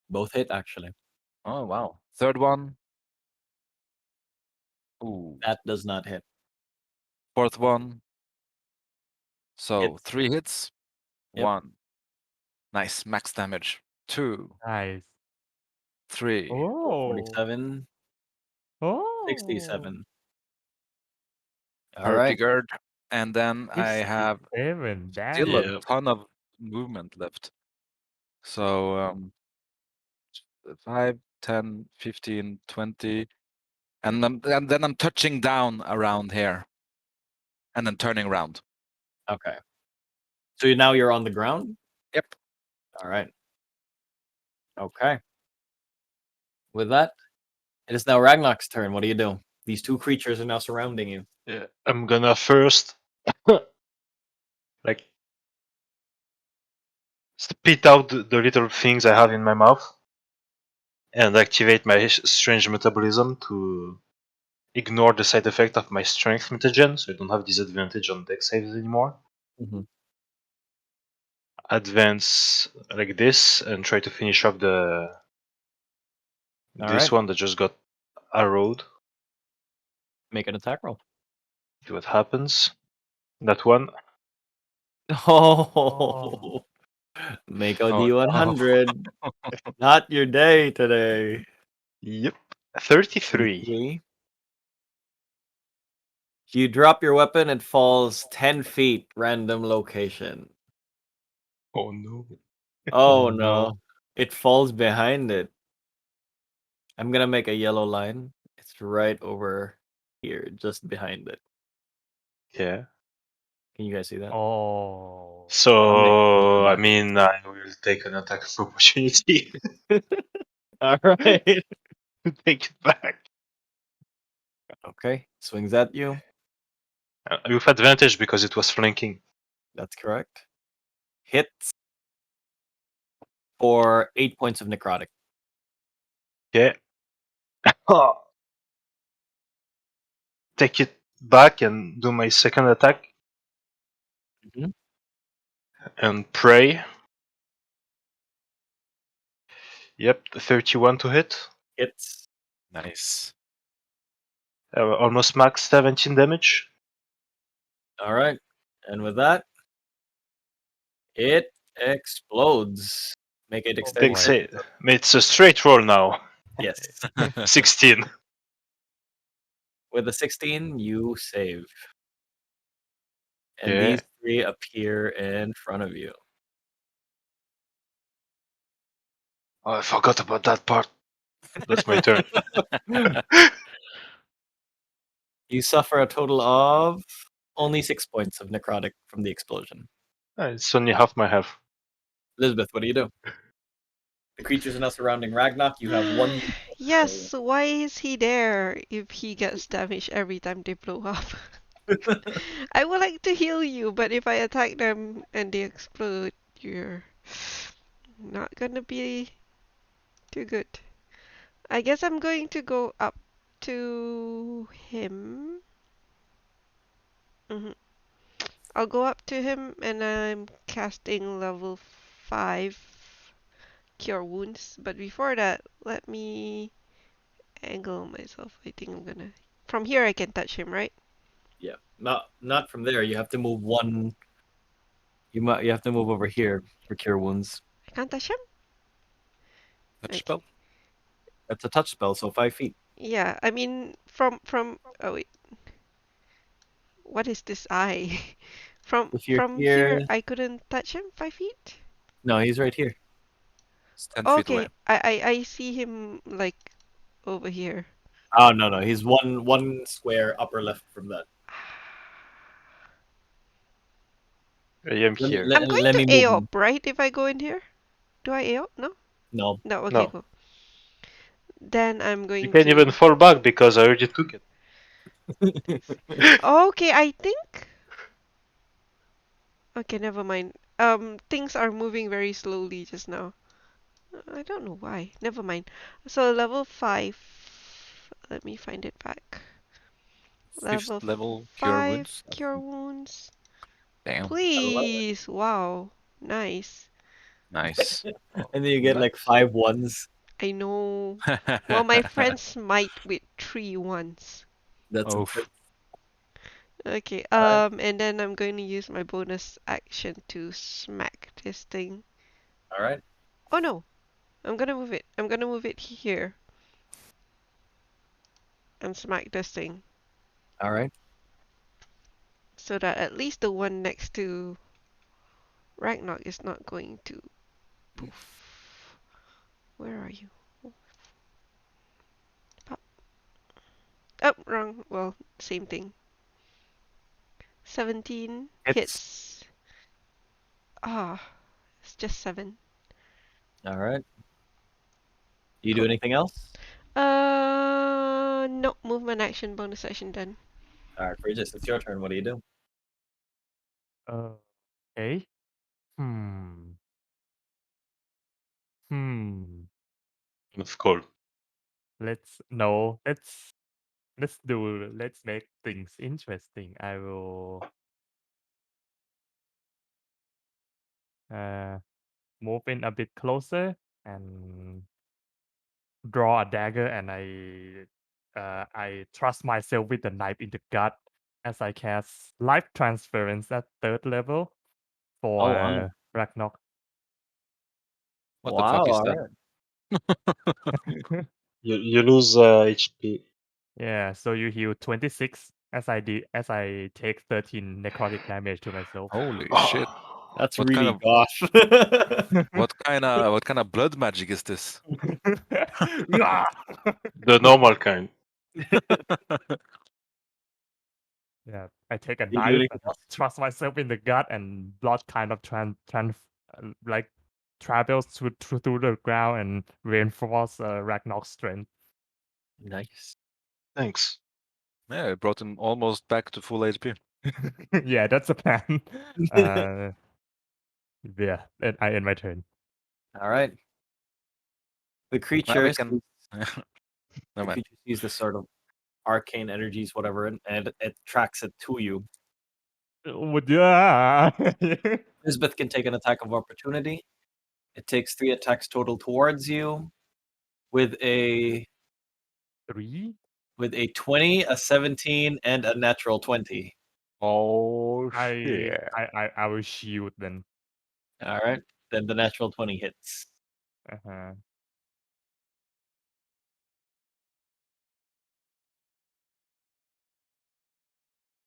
S1: Both hit actually.
S2: Oh wow. Third one. Ooh.
S1: That does not hit.
S2: Fourth one. So
S1: Hits.
S2: 3 hits.
S1: Yep.
S2: 1. Nice. Max damage. 2,
S5: Nice.
S2: 3.
S5: Oh.
S1: 47,
S5: Oh.
S1: 67. All
S2: Hurdy
S1: right.
S2: gurd. And then I have
S5: 57.
S2: still
S5: Damn.
S2: a ton of movement left. So 5, 10, 15, 20. And then I'm touching down around here. And then turning around.
S1: Okay. So now you're on the ground?
S2: Yep.
S1: All right. Okay. With that, it is now Ragnar's turn. What do you do? These two creatures are now surrounding you.
S3: Yeah, I'm gonna first like spit out the little things I have in my mouth and activate my strange metabolism to ignore the side effect of my strength mutagen, so I don't have disadvantage on dex saves anymore.
S1: Mm-hmm.
S3: Advance like this and try to finish up this one that just got arrowed.
S1: Make an attack roll.
S3: See what happens. That one.
S1: Oh. Make a
S2: Oh,
S1: D100. Not your day today.
S3: Yep. 33.
S1: 33. You drop your weapon, it falls 10 feet, random location.
S3: Oh no.
S1: Oh
S5: Oh,
S1: no.
S5: no.
S1: It falls behind it. I'm gonna make a yellow line. It's right over here, just behind it.
S3: Yeah.
S1: Can you guys see that?
S5: Oh.
S3: So I mean I will take an attack of opportunity
S1: All right.
S3: to take it back.
S1: Okay. Swings at you.
S3: With advantage because it was flanking.
S1: That's correct. Hits for 8 points of necrotic.
S3: Yeah. Take it back and do my second attack.
S1: Mhm.
S3: And pray. Yep, 31 to hit.
S1: Hits.
S2: nice.
S3: Almost max 17 damage.
S1: All right. And with that, it explodes. Make a dexterity.
S3: Big
S5: boy.
S3: save. It's a straight roll now.
S1: Yes.
S3: 16.
S1: With a 16, you save. And
S3: Yeah.
S1: these three appear in front of you.
S3: Oh, I forgot about that part. That's my turn.
S1: You suffer a total of only 6 points of necrotic from the explosion.
S3: It's only half my health.
S1: Elizabeth, what do you do? The creatures are now surrounding Ragnoc. You have one.
S4: Yes, why is he there if he gets damaged every time they blow up? I would like to heal you, but if I attack them and they explode, you're not gonna be too good. I guess I'm going to go up to him. hmm I'll go up to him and I'm casting level 5 Cure Wounds. But before that, let me angle myself. I think I'm gonna. From here, I can touch him, right?
S1: Yeah, not from there. You have to move one. You have to move over here for cure wounds.
S4: I can't touch him?
S2: Touch
S4: Okay.
S2: spell.
S1: That's a touch spell, so 5 feet.
S4: Yeah, I mean, oh wait. What is this eye?
S1: If you're
S4: From
S1: here,
S4: here, I couldn't touch him 5 feet?
S1: no, he's right here.
S2: It's 10 feet away.
S4: Okay, I see him like over here.
S1: Oh no, he's one square upper left from that.
S3: I am
S1: Let me
S3: here.
S1: let,
S4: I'm going
S1: let
S4: to
S1: me move him.
S4: AOP, right? If I go in here? Do I AOP? No?
S1: No,
S4: No, okay,
S3: No.
S4: cool. Then I'm
S3: You
S4: going
S3: can't
S4: to.
S3: even fall back because I already took it.
S4: Okay, I think. Okay, never mind. things are moving very slowly just now. I don't know why. Never mind. So level 5. Let me find it back.
S2: Fifth
S4: Level
S2: level cure
S4: 5
S2: wounds.
S4: cure wounds.
S2: Damn,
S4: Please. Wow. Nice.
S2: nice.
S1: And then you get like
S2: Nice.
S1: 5 ones.
S4: I know. Well, my friend smite with 3 ones.
S1: That's
S2: Oof.
S1: impressive.
S4: Okay,
S1: Alright.
S4: and then I'm going to use my bonus action to smack this thing.
S1: Alright.
S4: Oh no, I'm gonna move it. I'm gonna move it here and smack this thing
S1: Alright.
S4: so that at least the one next to Ragnoc is not going to poof. Where are you? Pop. Oh, wrong. Well, same thing. 17 hits. Ah, it's just 7.
S1: Alright. You do
S4: Cool.
S1: anything else?
S4: No, movement action, bonus action done.
S1: Alright, Regis, it's your turn. What do you do?
S5: Okay. Hmm. Hmm.
S3: Of course.
S5: Let's let's make things interesting. I will uh move in a bit closer and draw a dagger, and I trust myself with the knife in the gut as I cast life transference at 3rd level
S1: Oh,
S5: for
S1: wow.
S5: Ragnoc.
S2: What the fuck
S1: Wow,
S2: is that?
S1: alright.
S3: You lose HP.
S5: Yeah, so you heal 26 as I take 13 necrotic damage to myself.
S2: Holy
S3: Oh.
S2: shit!
S1: That's
S2: What kind
S1: really
S2: of
S1: gosh.
S2: what kind of blood magic is this?
S3: The normal kind.
S5: Yeah, I take a
S1: You do
S5: knife
S1: anything
S5: and
S1: else?
S5: thrust myself in the gut, and blood kind of like travels through the ground and reinforce Ragnar's strength.
S1: Nice.
S3: Thanks.
S2: Yeah, it brought him almost back to full HP.
S5: Yeah, that's a plan. uh, yeah, and I end my turn.
S1: Alright. The
S2: Now
S1: creature
S2: we
S1: sees,
S2: can.
S1: the
S2: Never mind.
S1: creature sees this sort of arcane energies, whatever, and it tracks it to you.
S5: Yeah.
S1: Elizabeth can take an attack of opportunity. It takes 3 attacks total towards you with a
S5: 3?
S1: 20, a 17, and a natural 20.
S2: Oh
S5: I
S2: shit!
S5: I will shield then.
S1: Alright. Then the natural 20 hits.
S5: Uh-huh.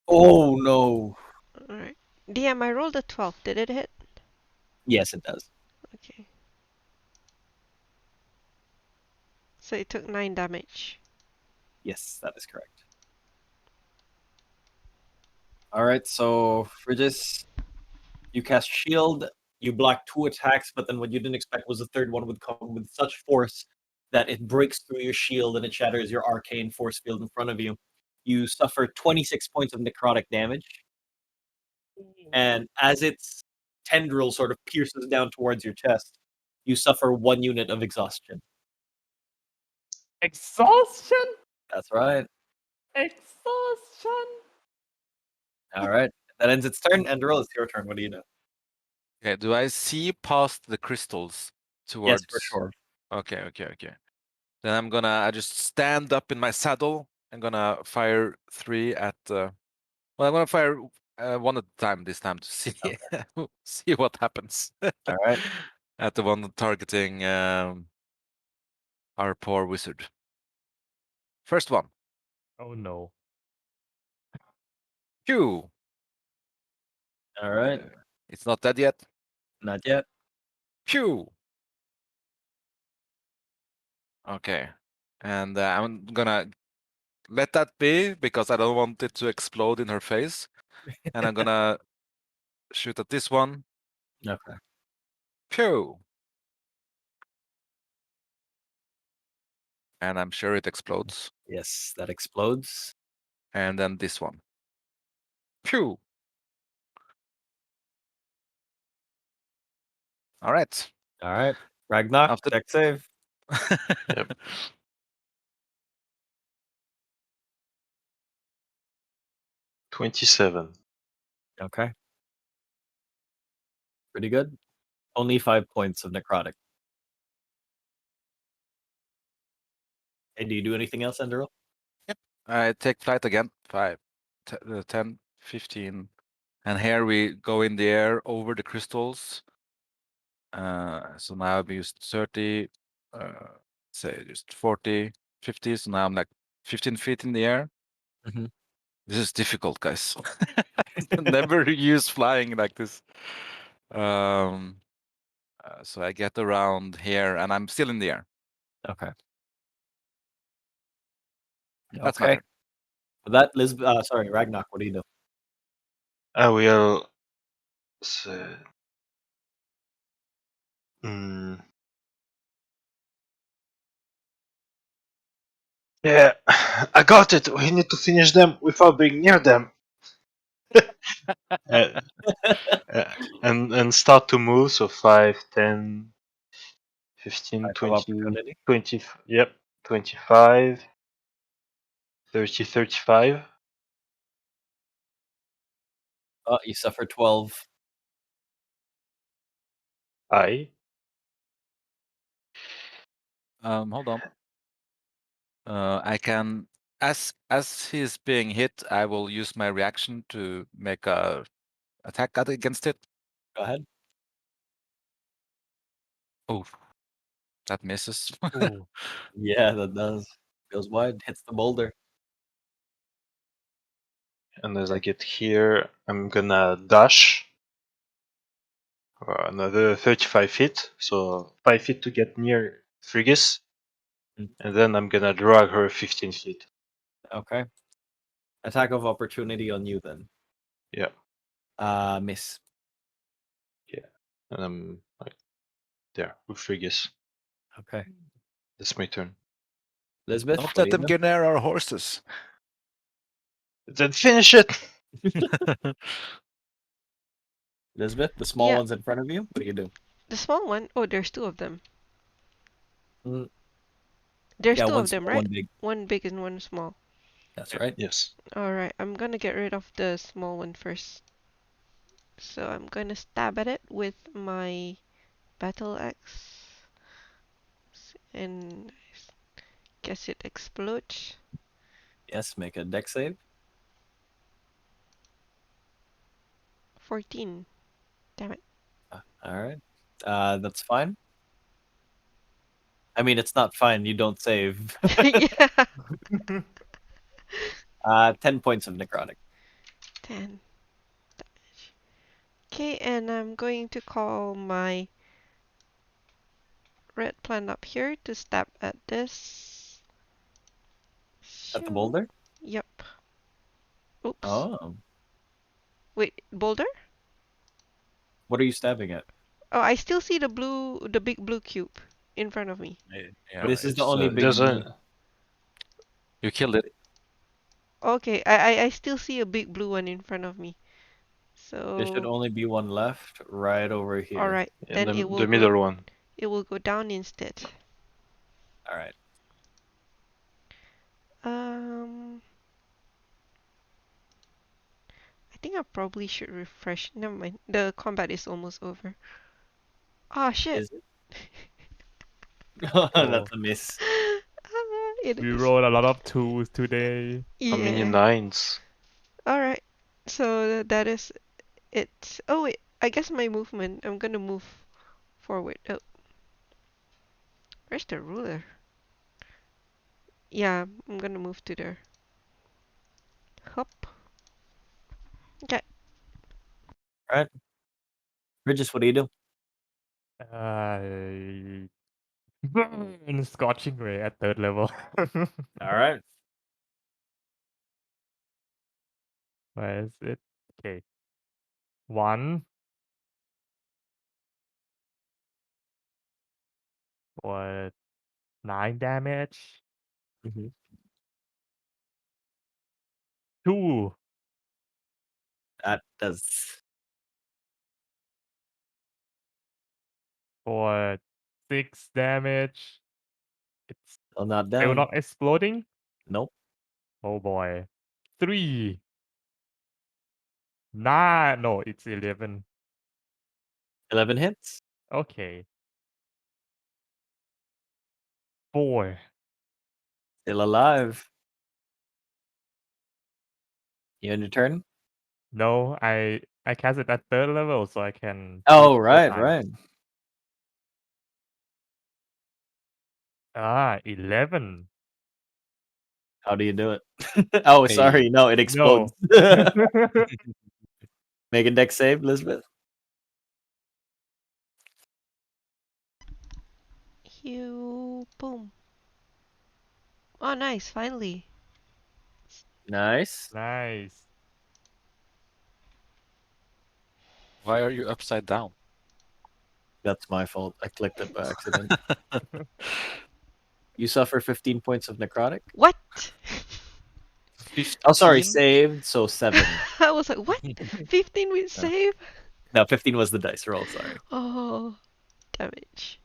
S1: Oh no.
S4: Alright. DM, I rolled a 12. Did it hit?
S1: Yes, it does.
S4: Okay. So it took 9 damage.
S1: Yes, that is correct. Alright, so Frigis, you cast shield, you block 2 attacks, but then what you didn't expect was the third one would come with such force that it breaks through your shield and it shatters your arcane force field in front of you. You suffer 26 points of necrotic damage, and as its tendril sort of pierces down towards your chest, you suffer 1 unit of exhaustion.
S5: Exhaustion?
S1: That's right.
S5: Exhaustion?
S1: Alright. That ends its turn. Enderil, it's your turn. What do you do?
S2: Okay, do I see past the crystals towards?
S1: Yes, for sure.
S2: Okay. Then I just stand up in my saddle. I'm gonna fire 3 at. Well, I'm gonna fire 1 at a time this time to see see what happens.
S1: Alright.
S2: At the one targeting our poor wizard. First one.
S5: Oh no.
S2: Phew.
S1: Alright.
S2: It's not dead yet.
S1: Not yet.
S2: Phew. Okay. And I'm gonna let that be because I don't want it to explode in her face. And I'm gonna shoot at this one.
S1: Okay.
S2: Phew. And I'm sure it explodes.
S1: Yes, that explodes.
S2: And then this one. Phew. All right.
S1: All right. Ragnoc,
S2: After-
S1: deck save.
S3: Yep. 27.
S1: Okay. Pretty good. Only 5 points of necrotic. Hey, do you do anything else, Enderal?
S2: I take flight again. 5, 10, 15. And here we go in the air over the crystals. So now I've used 30, say just 40, 50. So now I'm like 15 feet in the air.
S1: Mhm.
S2: This is difficult, guys. Never use flying like this. So I get around here and I'm still in the air.
S1: Okay.
S2: That's my
S1: Okay.
S2: turn.
S1: With that, sorry, Ragnoc, what do you do?
S3: I will. Say, mm, yeah, I got it. We need to finish them without being near them. Uh, and start to move. So 5, 10, 15,
S1: Attack of
S3: 20,
S1: opportunity.
S3: 20. Yep, 25, 30, 35.
S1: Oh, you suffer 12.
S2: Hold on. I can, as he's being hit, I will use my reaction to make a attack against it.
S1: Go ahead.
S2: Oh, that misses.
S5: Ooh.
S1: Yeah, that does. Goes wide, hits the boulder.
S3: And as I get here, I'm gonna dash another 35 feet. So 5 feet to get near Frigis.
S1: Mm.
S3: And then I'm gonna drag her 15 feet.
S1: Okay. Attack of opportunity on you then.
S3: Yeah.
S1: Miss.
S3: And I'm like there with Frigis.
S1: Okay.
S3: That's my turn.
S1: Elizabeth,
S2: Don't
S1: what
S2: let
S1: do you
S2: them
S1: do?
S2: get near our horses.
S3: Then finish it!
S1: Elizabeth, the small
S4: Yeah.
S1: one's in front of you. What do you do?
S4: The small one? Oh, there's two of them.
S1: Mm,
S4: There's
S1: yeah,
S4: two
S1: one
S4: of them,
S1: small,
S4: right?
S1: one big.
S4: One big and one small.
S1: That's right.
S3: Yes.
S4: Alright, I'm gonna get rid of the small one first. So I'm gonna stab at it with my battle axe. And guess it explodes.
S1: Yes, make a deck save.
S4: 14. Damn it.
S1: All right. That's fine. I mean, it's not fine. You don't save.
S4: Yeah.
S1: 10 points of necrotic.
S4: 10 damage. Okay, and I'm going to call my red plant up here to stab at this.
S1: At the
S4: Shoot.
S1: boulder?
S4: Yep. Oops.
S1: Oh.
S4: Wait, boulder?
S1: What are you stabbing at?
S4: Oh, I still see the big blue cube in front of me.
S2: Yeah,
S1: This is the
S2: it's,
S1: only big
S3: There's
S1: blue.
S3: a.
S2: you killed it.
S4: Okay, I still see a big blue one in front of me.
S1: There should
S4: So,
S1: only be one left right over here.
S4: alright,
S3: In
S4: then
S3: the middle one.
S4: it will go down instead.
S1: All right.
S4: Um, I think I probably should refresh. Never mind. The combat is almost over. Ah, shit.
S1: Is it?
S5: Oh.
S1: That's a miss.
S4: It
S5: We
S4: is.
S5: rolled a lot of twos today.
S3: How many
S4: Yeah.
S3: nines?
S4: Alright. So that is it. Oh wait, I guess my movement. I'm gonna move forward. Oh, where's the ruler? Yeah, I'm gonna move to there. Hop. Okay.
S1: All right. Bridges, what do you do?
S5: Uh, burn Scorching Ray at 3rd level.
S1: All right.
S5: Where is it? Okay. 1 for 9 damage.
S1: Mhm.
S5: 2That
S1: does
S5: For 6 damage. It's
S1: Still not
S5: still
S1: down.
S5: not exploding.
S1: Nope.
S5: Oh boy. 3. 9. No, it's 11.
S1: 11 hits.
S5: Okay. 4.
S1: Still alive. You end your turn?
S5: No, I cast it at 3rd level, so I can.
S1: Oh,
S5: shoot 4
S1: right,
S5: times.
S1: right.
S5: 11.
S1: How do you do it? Oh,
S2: Hey.
S1: sorry. No, it explodes.
S5: No.
S1: Make a deck save, Elizabeth.
S4: You boom. Oh, nice! Finally.
S1: Nice.
S5: Nice.
S2: Why are you upside down?
S1: That's my fault. I clicked it by accident. You suffer 15 points of necrotic.
S4: What?
S2: 15?
S1: Oh, sorry, saved, so 7.
S4: I was like, what? 15 with
S1: No.
S4: save?
S1: No, 15 was the dice roll, sorry.
S4: Oh, damage.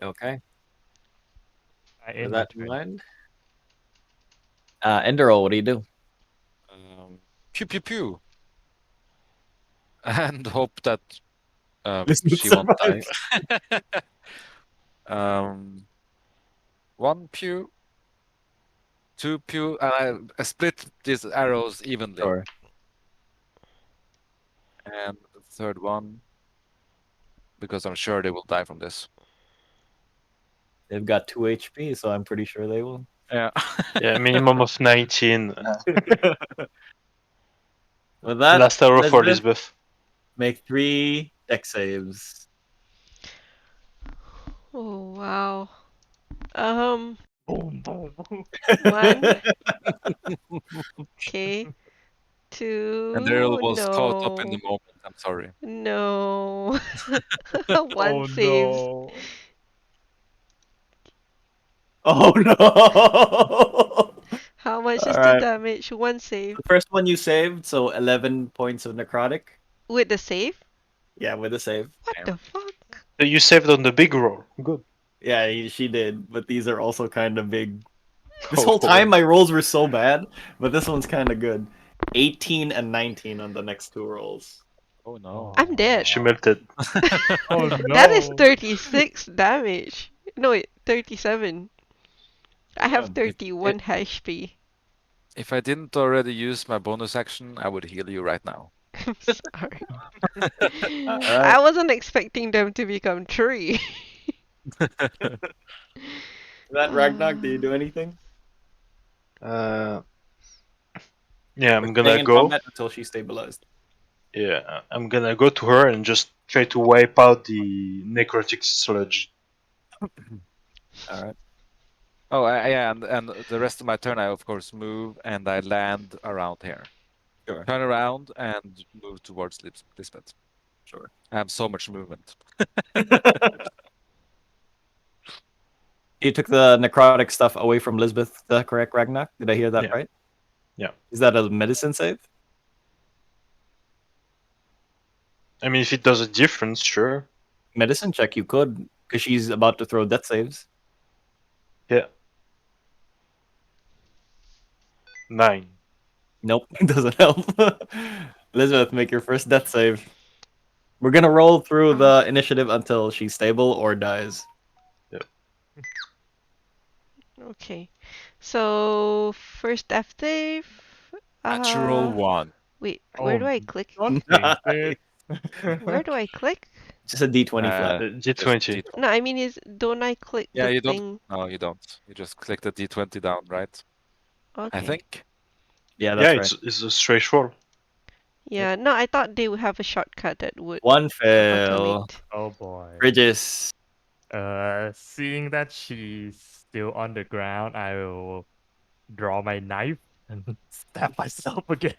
S1: Okay,
S5: I
S1: with
S5: end my
S1: that in
S5: turn.
S1: mind. Enderal, what do you do?
S2: Pew pew pew. And hope that
S1: Elizabeth
S2: she won't die.
S1: survives.
S2: 1 pew, 2 pew, and I split these arrows evenly.
S1: Sure.
S2: And the third one, because I'm sure they will die from this.
S1: They've got 2 HP, so I'm pretty sure they will.
S2: Yeah.
S3: Yeah, minimum of 19.
S1: With that,
S3: Last arrow for
S1: Elizabeth,
S3: Lisbeth.
S1: make 3 deck saves.
S4: Oh, wow. Um,
S5: Boom, boom, boom.
S4: 1. Okay. 2.
S2: And Daryl was caught up in
S4: No.
S2: the moment. I'm sorry.
S4: No. 1
S5: Oh
S4: saves.
S5: no.
S1: Oh no!
S4: How much is the
S1: Alright.
S4: damage? 1 save.
S1: The first one you saved, so 11 points of necrotic.
S4: With the save?
S1: Yeah, with a save.
S4: What
S2: Damn.
S4: the fuck?
S3: You saved on the big roll. Good.
S1: Yeah, she did, but these are also kind of big. This
S3: Oh,
S1: whole
S3: oh.
S1: time my rolls were so bad, but this one's kind of good. 18 and 19 on the next 2 rolls.
S2: Oh no.
S4: I'm dead.
S3: She melted.
S5: Oh no.
S4: That is 36 damage. No, wait, 37. I have
S1: Yeah.
S4: 31 HP.
S2: If I didn't already use my bonus action, I would heal you right now.
S4: I'm sorry.
S1: Alright.
S4: I wasn't expecting them to become 3.
S1: That Ragnoc, do you do anything?
S3: Yeah,
S1: We're
S3: I'm gonna
S1: staying in
S3: go.
S1: combat until she's stabilized.
S3: Yeah, I'm gonna go to her and just try to wipe out the necrotic sludge.
S1: Alright.
S2: Oh, yeah, and the rest of my turn, I of course move and I land around here.
S1: Sure.
S2: Turn around and move towards Lisbeth.
S1: Sure.
S2: I have so much movement.
S1: You took the necrotic stuff away from Lisbeth, is that correct, Ragnoc? Did I hear that
S3: Yeah.
S1: right?
S3: Yeah.
S1: Is that a medicine save?
S3: I mean, if it does a difference, sure.
S1: Medicine check, you could, because she's about to throw death saves.
S3: Yeah. 9.
S1: Nope, it doesn't help. Elizabeth, make your first death save. We're gonna roll through the initiative until she's stable or dies.
S4: Okay. So, first death save.
S2: Natural 1.
S4: Wait, where do I click?
S5: Don't jinx it.
S4: Where do I click?
S1: Just a D20 flat.
S2: Just
S3: D20.
S2: D20.
S4: No, I mean, don't I click
S2: Yeah,
S4: the
S2: you don't.
S4: thing?
S2: No, you don't. You just click the D20 down, right?
S4: Okay.
S2: I think.
S1: Yeah,
S3: Yeah,
S1: that's right.
S3: it's a straight roll.
S4: Yeah, no, I thought they would have a shortcut that would
S1: One fail.
S4: automate.
S5: Oh boy.
S1: Bridges.
S5: Seeing that she's still on the ground, I will draw my knife and stab myself again.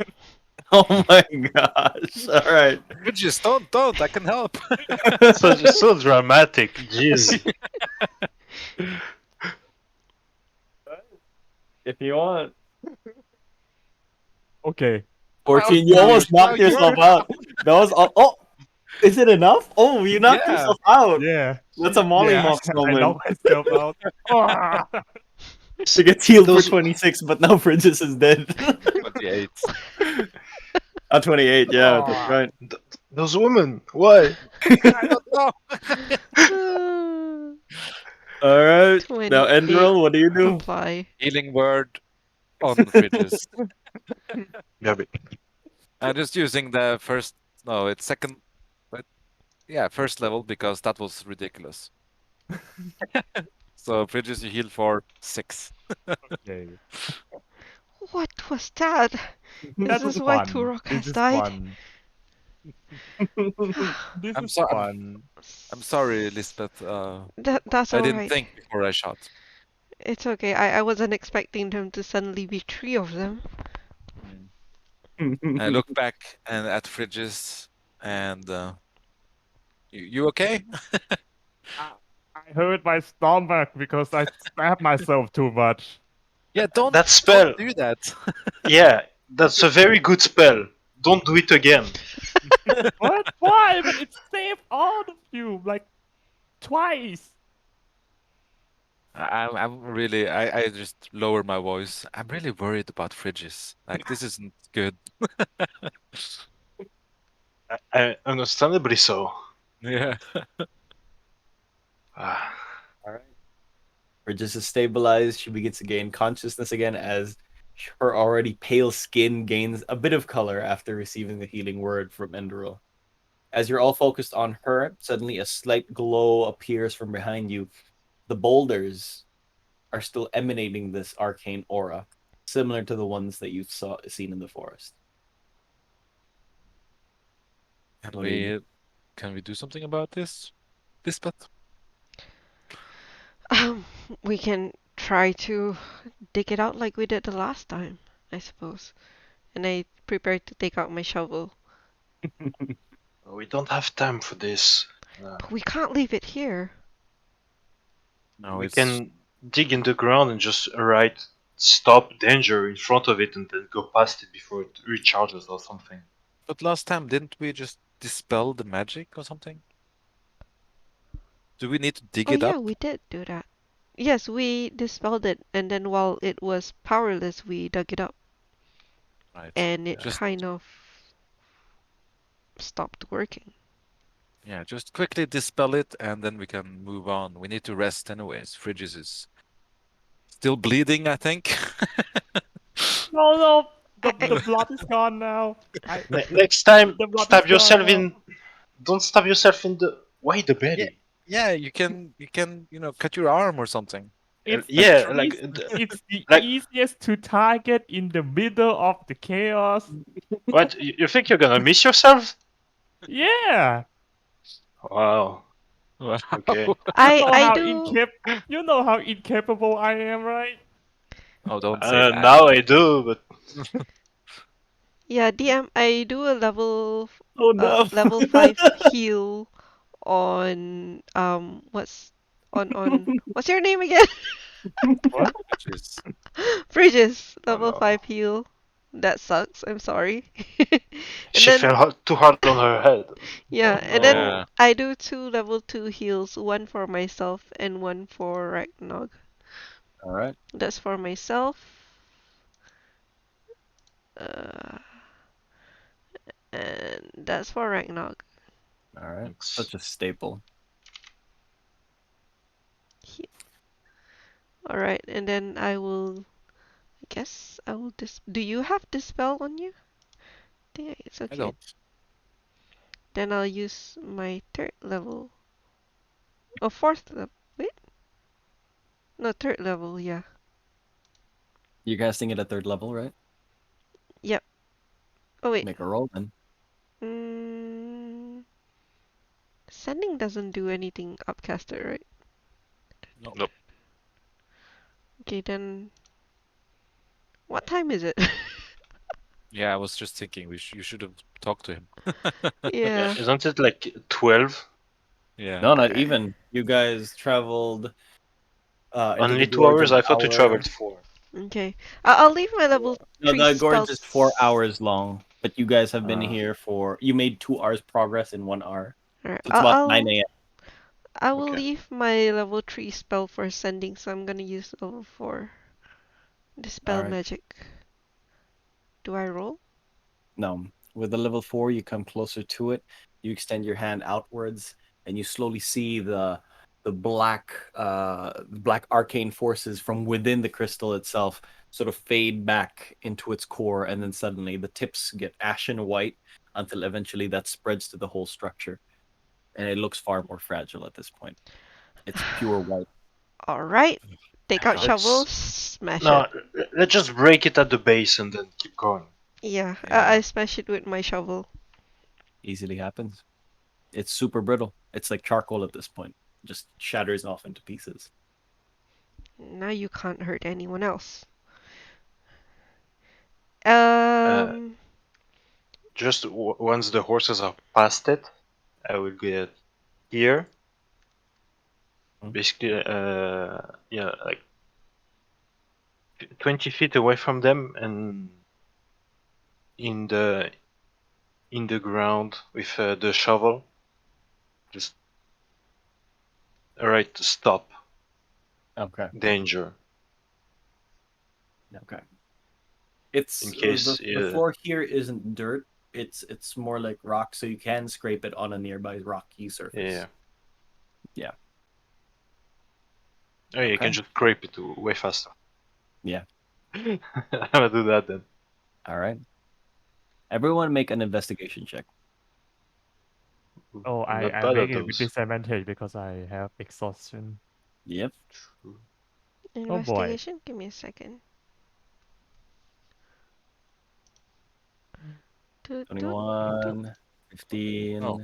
S1: Oh my gosh. Alright.
S2: Bridges, don't. I can help.
S3: So dramatic. Jeez.
S1: If you want.
S5: Okay.
S1: 14. You
S2: Now
S1: almost knocked
S2: you-
S1: yourself out. That was oh. Is it enough? Oh, you knocked
S2: Yeah.
S1: yourself out.
S5: Yeah.
S1: That's a mollymox
S5: I
S1: moment.
S5: knocked myself out. Ah!
S1: She gets healed
S3: Those-
S1: for 26, but now Bridges is dead.
S2: 28.
S1: 28, yeah, that's
S5: Aw.
S1: right.
S3: Those women, why?
S2: I don't know.
S1: All right.
S4: 28
S1: Now, Enderal, what do you do?
S4: comply.
S2: Healing word on fridges.
S3: Yeah, but
S2: I'm just using the first. No, it's second. But yeah, first level because that was ridiculous. So fridges you heal for 6.
S5: Okay.
S4: What was that?
S5: That
S4: This
S5: was
S4: is why
S5: fun.
S4: Turok
S5: This
S4: has
S5: is
S4: died.
S5: fun. This
S2: I'm
S5: is
S2: sorry.
S5: fun.
S2: I'm sorry, Lisbeth.
S4: That's
S2: I didn't
S4: alright.
S2: think before I shot.
S4: It's okay. I wasn't expecting them to suddenly be 3 of them.
S2: I look back and at fridges and you okay?
S5: I hurt my stomach because I stabbed myself too much.
S2: Yeah, don't
S3: that spell,
S2: do that.
S3: yeah, that's a very good spell. Don't do it again.
S5: What? Why? But it saved all of you like twice.
S2: I'm really I just lower my voice. I'm really worried about fridges. Like this isn't good.
S3: Understandably so.
S2: Yeah.
S3: Ah,
S1: All right. Bridges is stabilized. She begins to gain consciousness again as her already pale skin gains a bit of color after receiving the healing word from Enderal. As you're all focused on her, suddenly a slight glow appears from behind you. The boulders are still emanating this arcane aura, similar to the ones that you've seen in the forest.
S2: Can
S1: What do you
S2: we do something about this? Lisbeth?
S4: We can try to dig it out like we did the last time, I suppose. And I prepared to take out my shovel.
S3: we don't have time for this.
S4: But we can't leave it here.
S2: No,
S3: We
S2: it's
S3: can dig in the ground and just write "stop danger" in front of it and then go past it before it recharges or something.
S2: but last time didn't we just dispel the magic or something? Do we need to dig
S4: Oh
S2: it
S4: yeah,
S2: up?
S4: we did do that. Yes, we dispelled it, and then while it was powerless, we dug it up,
S2: Right.
S4: and it
S2: Just
S4: kind of stopped working.
S2: yeah, just quickly dispel it and then we can move on. We need to rest anyways. Fridges is still bleeding, I think.
S5: No,
S4: I,
S5: the blood is gone now.
S3: Next time,
S5: The blood is
S3: stab
S5: gone
S3: yourself
S5: now.
S3: in. Don't stab yourself in the. Why the
S2: Yeah,
S3: belly?
S2: yeah, you can cut your arm or something.
S5: It's
S3: Yeah,
S5: the
S3: like
S5: it's the
S3: like
S5: easiest to target in the middle of the chaos.
S3: what? You think you're gonna miss yourself?
S5: Yeah.
S3: Wow.
S2: Wow.
S3: Okay.
S5: You
S4: I,
S5: know
S4: I
S5: how
S4: do.
S5: you know how incapable I am, right?
S2: Oh, don't say that.
S3: Now I do, but
S4: Yeah, DM. I do a
S1: Oh no.
S4: level 5 heal on what's your name again?
S5: What?
S2: Fridges.
S4: Bridges,
S3: oh
S4: level
S3: no,
S4: 5 heal. That sucks. I'm sorry. And
S3: she
S4: then
S3: fell too hard on her head.
S4: yeah,
S3: Oh
S4: and then
S2: Yeah.
S4: I do 2 level 2 heals, one for myself and one for Ragnog.
S1: All right.
S4: That's for myself. Uh, and that's for Ragnog.
S1: All right.
S3: Thanks.
S1: Such a staple.
S4: All right, and then I guess I will do you have dispel on you? I think it's
S2: I
S4: okay.
S2: don't.
S4: Then I'll use my 3rd level. Oh, 4th level. Wait. No, 3rd level, yeah.
S1: You're casting it at 3rd level, right?
S4: Yep. Oh, wait.
S1: Make a roll then.
S4: Mm, sending doesn't do anything upcaster, right?
S2: No.
S3: Nope.
S4: Okay, then. What time is it?
S2: Yeah, I was just thinking you should have talked to him.
S4: Yeah.
S3: Isn't it like 12?
S2: Yeah.
S1: No, not even. You guys traveled into
S3: Only
S1: the
S3: 2
S1: gorge
S3: hours?
S1: an
S3: I thought we
S1: hour.
S3: traveled 4.
S4: Okay. I'll leave my level
S1: No,
S4: 3
S1: the gorge is
S4: spells.
S1: 4 hours long. But you guys have been
S3: Uh.
S1: here for. You made 2 hours progress in 1 hour.
S4: Alright,
S1: So it's about 9 a.m.
S4: I will
S3: Okay.
S4: leave my level 3 spell for sending, so I'm gonna use level 4. Dispel
S1: Alright.
S4: magic. Do I roll?
S1: No. With the level 4, you come closer to it. You extend your hand outwards, and you slowly see the black arcane forces from within the crystal itself sort of fade back into its core, and then suddenly the tips get ashen white until eventually that spreads to the whole structure, and it looks far more fragile at this point. It's pure white.
S4: Alright. Take out
S2: God.
S4: shovels, smash
S3: No,
S4: it.
S3: let's just break it at the base and then keep going.
S4: Yeah,
S2: Yeah.
S4: I smash it with my shovel.
S1: Easily happens. It's super brittle. It's like charcoal at this point. Just shatters off into pieces.
S4: Now you can't hurt anyone else.
S3: Uh,
S4: Um,
S3: just once the horses are past it, I will get here.
S1: Hmm.
S3: Basically, yeah, like 20 feet away from them and in the ground with the shovel. Just alright to stop
S1: Okay.
S3: danger
S1: Okay. It's
S3: in case.
S1: the floor here isn't dirt. It's more like rock, so you can scrape it on a nearby rocky surface.
S3: Yeah.
S1: Yeah.
S3: Oh, yeah, you can
S1: Okay.
S3: just scrape it way faster.
S1: Yeah.
S3: I'm gonna do that then.
S1: All right. Everyone make an investigation check.
S5: Oh,
S3: I'm not
S5: I
S3: bad
S5: make
S3: at
S5: it with
S3: those.
S5: disadvantage because I have exhaustion.
S1: Yep.
S5: Oh boy.
S4: investigation? Give me a second. Toot, toot, toot.
S1: 21, 15.
S2: Oh,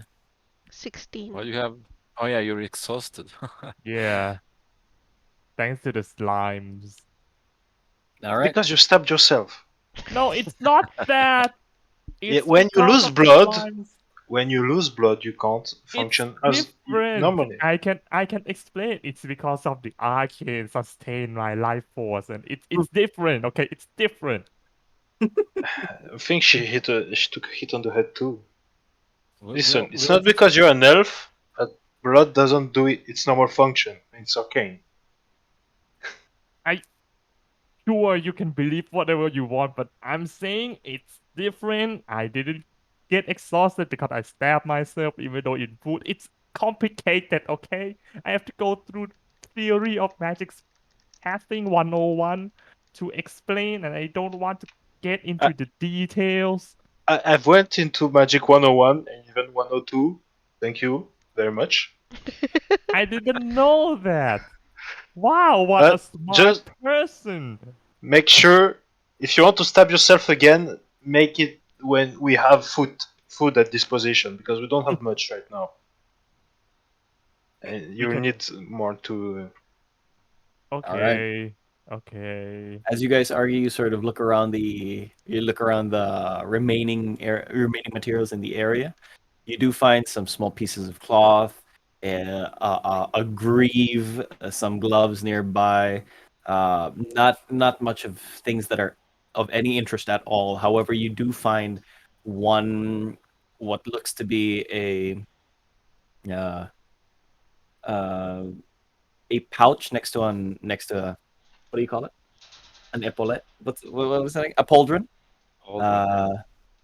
S4: 16.
S2: well, you have. Oh yeah, you're exhausted.
S5: Yeah. Thanks to the slimes.
S1: All right.
S3: Because you stabbed yourself.
S5: No, it's not that.
S3: Yeah,
S5: It's
S3: when you
S5: because
S3: lose
S5: of the
S3: blood,
S5: slimes.
S3: you can't
S5: It's
S3: function as
S5: different.
S3: normally.
S5: I can explain. It's because of the arcane sustain my life force, and it's different. Okay, it's different.
S3: I think she took a hit on the head too. Listen, it's
S5: We'll
S3: not
S5: just
S3: because you're an elf that blood doesn't do its normal function. It's arcane.
S5: I sure you can believe whatever you want, but I'm saying it's different. I didn't get exhausted because I stabbed myself, even though in food it's complicated. Okay, I have to go through theory of magic casting 101 to explain, and I don't want to get
S3: I,
S5: into the details.
S3: I've went into Magic 101 and even 102. Thank you very much.
S5: I didn't know that. Wow, what a
S3: But
S5: smart
S3: just
S5: person.
S3: make sure if you want to stab yourself again, make it when we have food at disposition because we don't have much right now. And
S5: We
S3: you
S5: can.
S3: need more to.
S1: All right.
S5: Okay. Okay.
S1: As you guys argue, you sort of look around the remaining materials in the area. You do find some small pieces of cloth, a greave, some gloves nearby. Not much of things that are of any interest at all. However, you do find one what looks to be uh, uh, a pouch next to what do you call it? An epaulette. What was that? A pauldron.
S3: Hold
S1: Uh,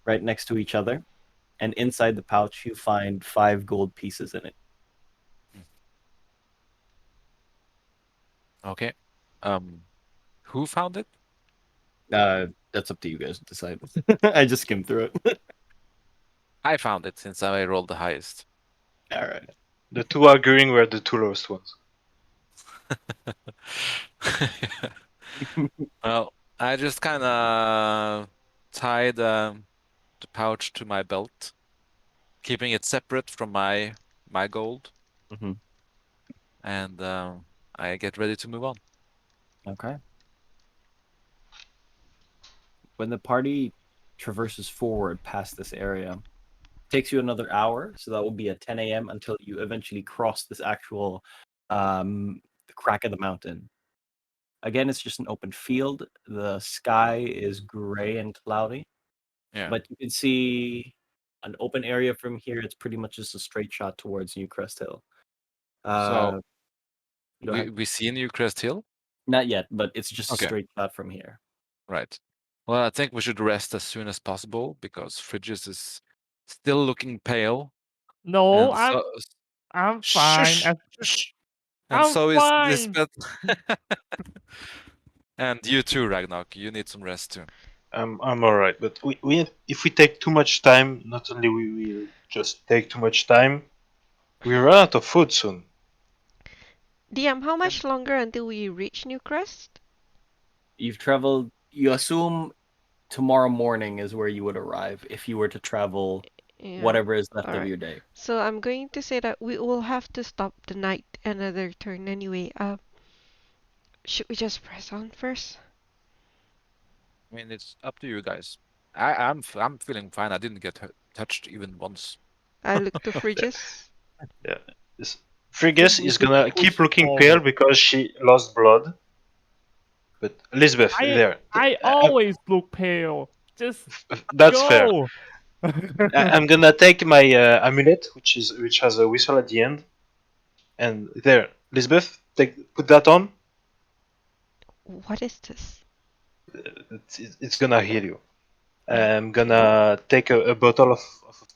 S1: right next to each other, and inside the pouch you find 5 gold pieces in it.
S2: Okay. Who found it?
S1: That's up to you guys to decide. I just skimmed through it.
S2: I found it since I rolled the highest.
S1: All right.
S3: The two arguing were the two lowest ones.
S2: Well, I just kind of tied the pouch to my belt, keeping it separate from my gold,
S1: Mhm.
S2: and I get ready to move on.
S1: Okay. When the party traverses forward past this area, it takes you another hour, so that will be at 10 a.m. until you eventually cross this actual the crack of the mountain. Again, it's just an open field. The sky is gray and cloudy.
S2: Yeah.
S1: But you can see an open area from here. It's pretty much just a straight shot towards New Crest Hill.
S2: So
S1: Go ahead.
S2: we see New Crest Hill?
S1: Not yet, but it's just
S2: Okay.
S1: a straight shot from here.
S2: Right. Well, I think we should rest as soon as possible because Frigus is still looking pale.
S5: No,
S2: And
S5: I'm fine.
S2: Shush, shush. And
S5: I'm
S2: so is
S5: fine.
S2: Lisbeth. And you too, Ragnoc. You need some rest too.
S3: I'm alright, but we if we take too much time, not only we will just take too much time, we run out of food soon.
S4: DM, how much longer until we reach New Crest?
S1: You've traveled. You assume tomorrow morning is where you would arrive if you were to travel
S4: Yeah.
S1: whatever is left of
S4: Alright.
S1: your day.
S4: So I'm going to say that we will have to stop the night another turn anyway. Should we just press on first?
S2: I mean, it's up to you guys. I'm feeling fine. I didn't get touched even once.
S4: I look to Frigus.
S3: Yeah. Frigus
S5: We
S3: is
S5: should
S3: gonna
S5: push
S3: keep looking
S5: forward.
S3: pale because she lost blood. But Elizabeth,
S5: I
S3: there.
S5: always look pale. Just
S3: That's fair.
S5: go.
S3: I'm gonna take my amulet, which has a whistle at the end, and there, Elizabeth, put that on.
S4: What is this?
S3: It's gonna heal you. I'm gonna take a bottle of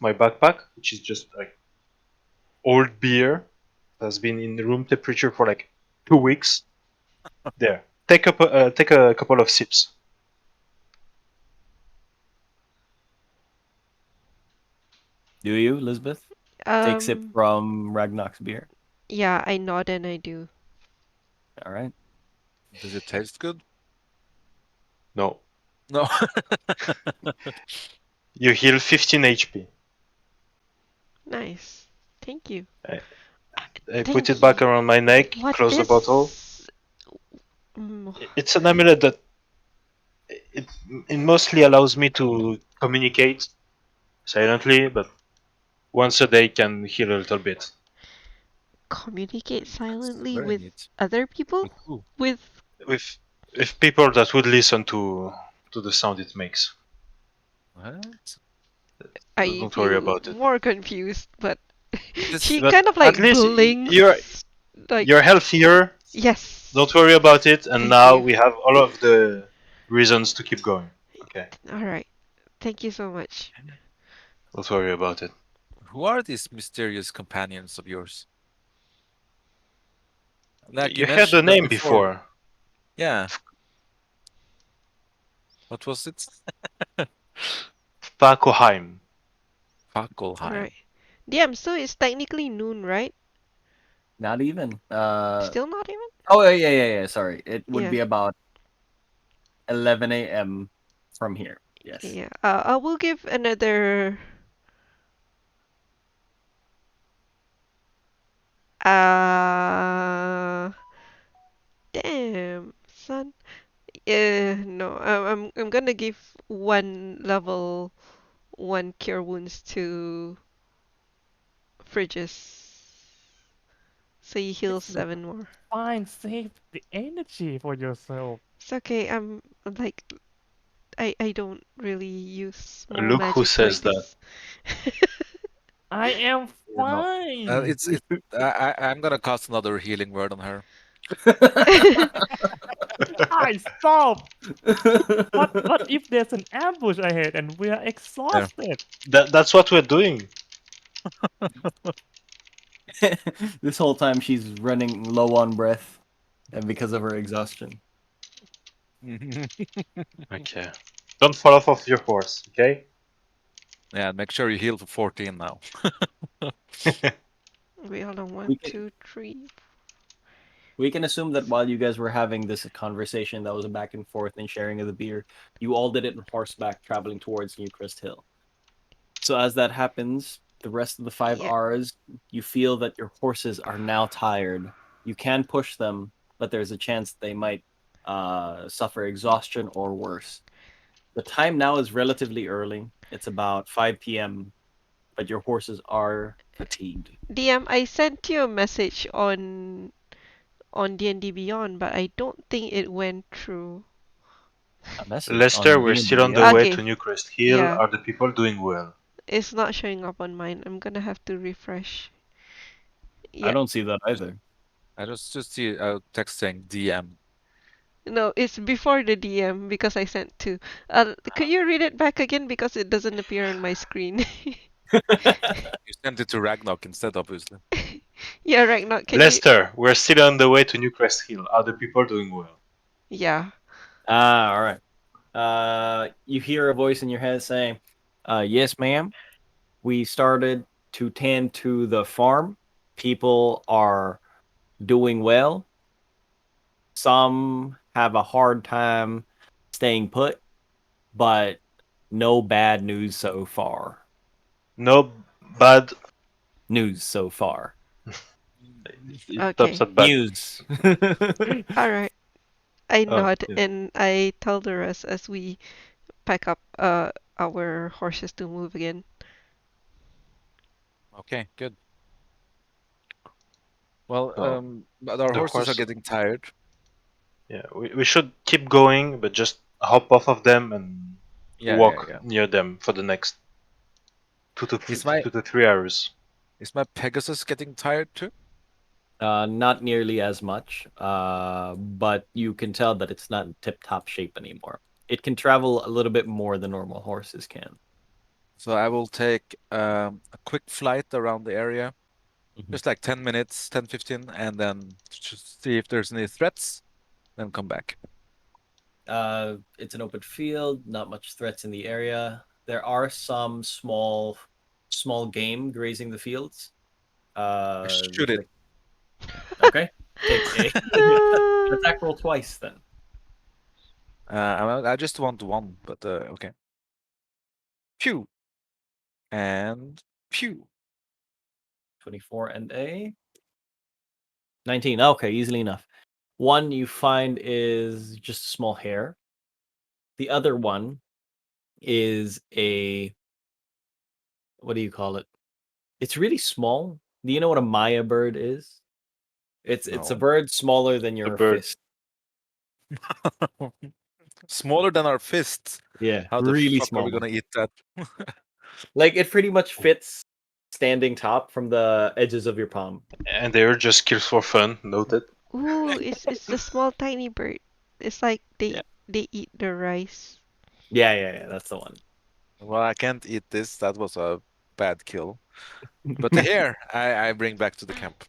S3: my backpack, which is just like old beer that's been in room temperature for like 2 weeks. There, take a couple of sips.
S1: Do you, Elizabeth? Take sip
S4: Um,
S1: from Ragnar's beer.
S4: yeah, I nod and I do.
S1: All right.
S2: Does it taste good?
S3: No,
S2: No.
S3: you heal 15 HP.
S4: Nice. Thank you.
S3: I
S4: Thank
S3: put it back
S4: you.
S3: around my neck,
S4: What
S3: close the
S4: is...
S3: bottle.
S4: Mm,
S3: It's an amulet that it mostly allows me to communicate silently, but once a day can heal a little bit.
S4: communicate silently
S2: very
S4: with
S2: neat.
S4: other people?
S2: With who?
S4: With...
S3: With people that would listen to the sound it makes.
S2: What?
S4: I
S3: Don't worry
S4: feel
S3: about it.
S4: more confused, but she
S3: But
S4: kind of like
S3: at least
S4: blinks. Like,
S3: you're healthier.
S4: yes.
S3: Don't worry about it. And
S4: Thank
S3: now
S4: you.
S3: we have all of the reasons to keep going. Okay,
S4: Alright. Thank you so much.
S3: don't worry about it.
S2: Who are these mysterious companions of yours? Like
S3: You had the
S2: mentioned them
S3: name before.
S2: Yeah. What was it?
S3: Fakoheim.
S2: Fackelheim.
S4: Alright. DM, so it's technically noon, right?
S1: Not even.
S4: Still not even?
S1: Oh yeah. Sorry, it would
S4: Yeah.
S1: be about 11 a.m. from here. Yes.
S4: Yeah. I will give another... Damn, son. No, I'm gonna give one level 1 cure wounds to Frigus. So he heals 7 more.
S5: Fine, save the energy for yourself.
S4: It's okay, I'm like, I don't really use small
S3: Look who
S4: magics like
S3: says that.
S4: this.
S5: I am
S2: No.
S5: fine.
S2: I'm gonna cast another healing word on her.
S5: I stop. What if there's an ambush ahead and we are exhausted?
S3: That's what we're doing.
S1: This whole time she's running low on breath, and because of her exhaustion.
S3: Okay. Don't fall off your horse, okay?
S2: Yeah, make sure you heal for 14 now.
S4: Wait, hold on.
S1: We
S4: 1,
S1: can-
S4: 2, 3.
S1: We can assume that while you guys were having this conversation that was a back and forth and sharing of the beer, you all did it on horseback traveling towards New Crest Hill. So as that happens, the rest of the 5
S4: Yeah.
S1: hours, you feel that your horses are now tired. You can push them, but there's a chance they might suffer exhaustion or worse. The time now is relatively early. It's about 5 p.m., but your horses are fatigued.
S4: DM, I sent you a message on D&D Beyond, but I don't think it went through.
S1: A message
S3: Lester,
S1: on
S3: we're
S1: D and
S3: still on
S1: D.
S3: the way
S4: Okay.
S3: to Newcrest Hill.
S4: Yeah.
S3: Are the people doing well?
S4: It's not showing up on mine. I'm gonna have to refresh.
S1: I
S4: Yeah.
S1: don't see that either.
S2: I just see a text saying DM.
S4: No, it's before the DM because I sent two. Could you read it back again because it doesn't appear on my screen?
S2: You sent it to Ragnoc instead, obviously.
S4: Yeah, right now. Can you?
S3: Lester, we're still on the way to Newcrest Hill. Are the people doing well?
S4: Yeah.
S1: All right. You hear a voice in your head saying, "Yes, ma'am. We started to tend to the farm. People are doing well. Some have a hard time staying put, but no bad news so far.
S3: No bad.
S1: News so far.
S3: It stops
S4: Okay.
S3: at bad.
S1: News."
S4: All right. I
S3: Oh,
S4: nod
S3: yeah.
S4: and I tell the rest as we pack up our horses to move again.
S2: Okay, good. Well,
S3: Oh,
S2: but our
S3: the
S2: horses are
S3: horse.
S2: getting tired.
S3: Yeah, we should keep going, but just hop off of them and walk
S2: Yeah.
S3: near them for the next
S2: Is my
S3: 2 to 3 hours.
S2: is my Pegasus getting tired too?
S1: Not nearly as much, but you can tell that it's not in tip-top shape anymore. It can travel a little bit more than normal horses can.
S2: So I will take a quick flight around the area,
S1: Mhm.
S2: just like 10 minutes, 10, 15, and then just see if there's any threats, then come back.
S1: It's an open field, not much threats in the area. There are some small game grazing the fields.
S2: Shoot it.
S1: Okay. Take an
S4: No.
S1: attack roll twice then.
S2: I just want one, but okay. Pew! And pew!
S1: 24 and a 19. Okay, easily enough. One you find is just a small hare. The other one is a, what do you call it? It's really small. Do you know what a Maya bird is? It's a
S2: No.
S1: bird smaller than
S3: The
S1: your
S3: bird.
S1: fist.
S2: Smaller than our fists.
S1: Yeah,
S2: How the
S1: really
S2: fuck are we
S1: small.
S2: gonna eat that?
S1: Like it pretty much fits standing top from the edges of your palm.
S3: And they're just kills for fun, noted.
S4: Ooh, it's the small tiny bird. It's like
S1: Yeah.
S4: they eat the rice.
S1: Yeah, that's the one.
S2: Well, I can't eat this. That was a bad kill. But the hare, I bring back to the camp.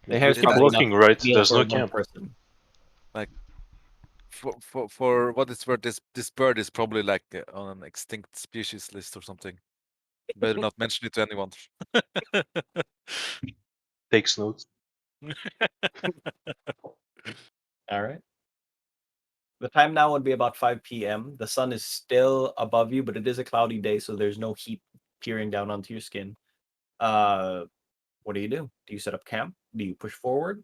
S1: The
S3: We
S1: hare's
S3: keep
S2: That
S1: probably enough
S3: walking, right?
S1: meal
S3: There's
S1: for
S3: no
S1: one
S3: camp.
S1: person.
S2: like for what it's worth, this bird is probably like on an extinct species list or something. Better not mention it to anyone.
S3: Takes notes.
S1: All right. The time now would be about 5 p.m. The sun is still above you, but it is a cloudy day, so there's no heat peering down onto your skin. Uh, what do? Do you set up camp? Do you push forward?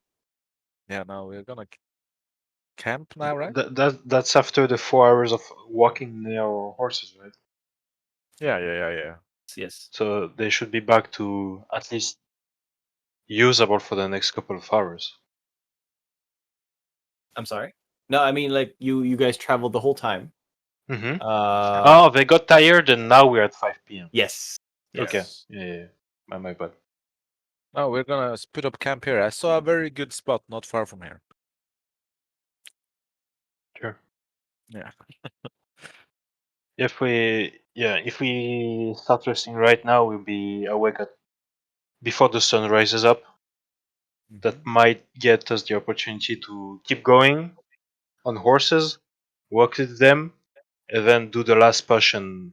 S2: Yeah, now we're gonna camp now, right?
S3: That's after the 4 hours of walking near our horses, right?
S2: Yeah.
S1: Yes.
S3: So they should be back to at least usable for the next couple of hours.
S1: I'm sorry. No, I mean like you guys traveled the whole time.
S3: Mm-hmm.
S1: Uh,
S3: Oh, they got tired, and now we're at 5 p.m.
S1: yes.
S3: Okay.
S2: Yes.
S3: Yeah. My bad.
S2: No, we're gonna split up camp here. I saw a very good spot not far from here.
S3: Sure.
S2: Yeah.
S3: If we start resting right now, we'll be awake before the sun rises up. That
S2: Mhm.
S3: might get us the opportunity to keep going on horses, walk with them, and then do the last push and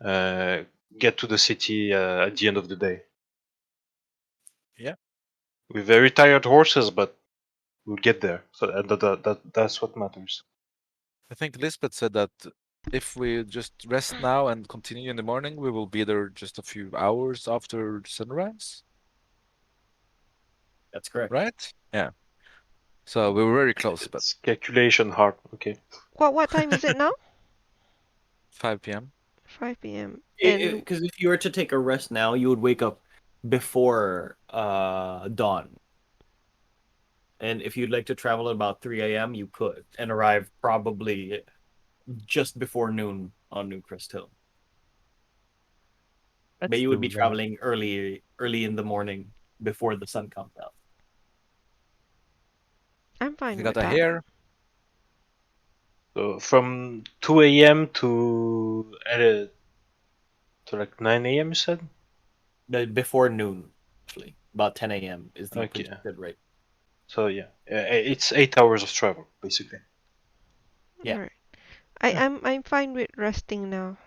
S3: uh, get to the city at the end of the day.
S2: Yeah.
S3: We're very tired horses, but we'll get there. So that's what matters.
S2: I think Lisbeth said that if we just rest now and continue in the morning, we will be there just a few hours after sunrise,
S1: That's correct.
S2: right? Yeah. So we were very close, but
S3: It's calculation hard. Okay.
S4: What time is it now?
S2: 5 p.m.
S4: 5 p.m. And
S1: Because if you were to take a rest now, you would wake up before dawn. And if you'd like to travel at about 3 a.m., you could, and arrive probably just before noon on New Crest Hill. But
S5: Let's
S1: you would
S5: do
S1: be
S5: that.
S1: traveling early in the morning before the sun comes out.
S4: I'm fine
S2: We
S4: with
S2: got a
S4: that.
S2: hair.
S3: So from 2 a.m. to like 9 a.m. You said?
S1: Before noon, actually. About 10 a.m. is the
S3: Okay.
S1: projected rate.
S3: So yeah, it's 8 hours of travel basically.
S1: Yeah.
S4: Alright. I'm fine with resting now.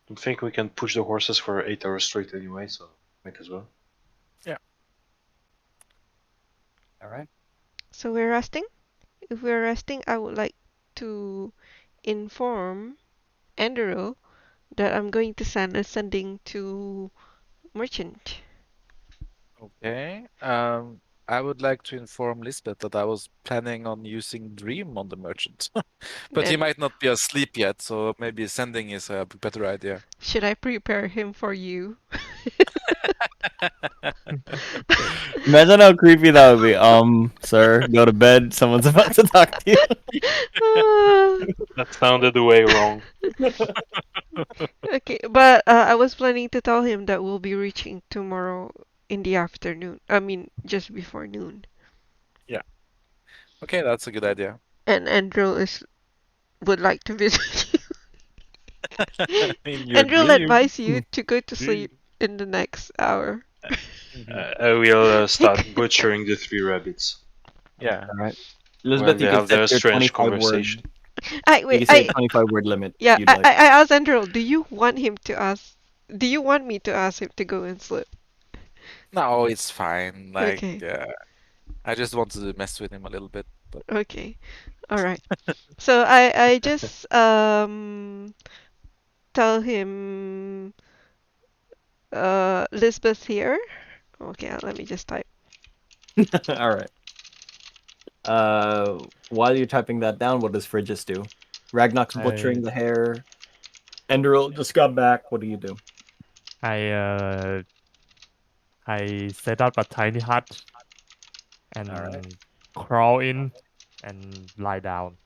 S3: I think we can push the horses for 8 hours straight anyway, so might as well.
S1: All right.
S4: So we're resting? If we're resting, I would like to inform Andrew that I'm going to send a sending to merchant.
S2: Okay. I would like to inform Lisbeth that I was planning on using Dream on the merchant. But he
S4: And
S2: might not be asleep yet, so maybe sending is a better idea.
S4: should I prepare him for you?
S1: Imagine how creepy that would be. Sir, go to bed. Someone's about to talk to you.
S3: That sounded way wrong.
S4: Okay, but I was planning to tell him that we'll be reaching tomorrow in the afternoon. I mean, just before noon.
S2: Okay, that's a good idea.
S4: And Andrew would like to visit you.
S2: I mean, your
S4: Andrew will
S2: dream.
S4: advise you to go to sleep in the next hour.
S3: I will start butchering the 3 rabbits
S2: Yeah.
S1: All right.
S3: when
S1: Elizabeth,
S3: they
S1: you can
S3: have
S1: set
S3: their
S1: your
S3: strange
S1: 25 word.
S3: conversation.
S1: You
S4: Wait,
S1: can set a 25 word limit
S4: yeah,
S1: if you'd like.
S4: I asked Andrew, do you want him to ask? Do you want me to ask him to go and sleep?
S2: No, it's fine. Like,
S4: Okay,
S2: I just wanted to mess with him a little bit, but
S4: okay, all right. So I just tell him Lisbeth here. Okay, let me just type.
S1: All right. While you're typing that down, what does Frigis do? Ragnar's butchering the hair. Enderil just got back. What do you do?
S5: I set up a tiny hut and
S1: Alright.
S5: crawl in and lie down.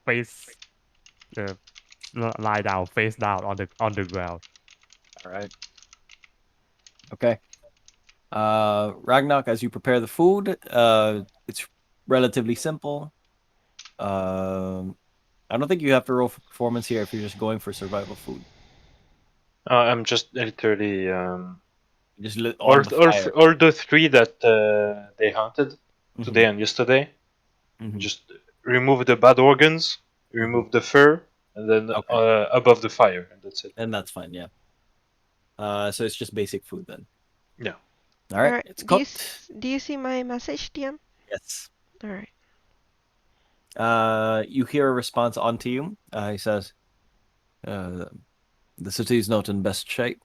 S5: Face lie down, face down on the ground.
S1: All right. Okay. Ragnoc, as you prepare the food, it's relatively simple. I don't think you have to roll for performance here if you're just going for survival food.
S3: I'm just literally
S1: You just on the fire.
S3: all the 3 that they hunted today and yesterday.
S1: Mhm.
S3: Just remove the bad organs, remove the fur, and then
S1: Okay.
S3: above the fire, and that's it.
S1: And that's fine, yeah. So it's just basic food then.
S3: Yeah.
S1: All right,
S4: Alright,
S1: it's
S4: do you
S1: cooked.
S4: do you see my message, DM?
S1: Yes.
S4: All right.
S1: You hear a response onto you. He says, "The city is not in best shape.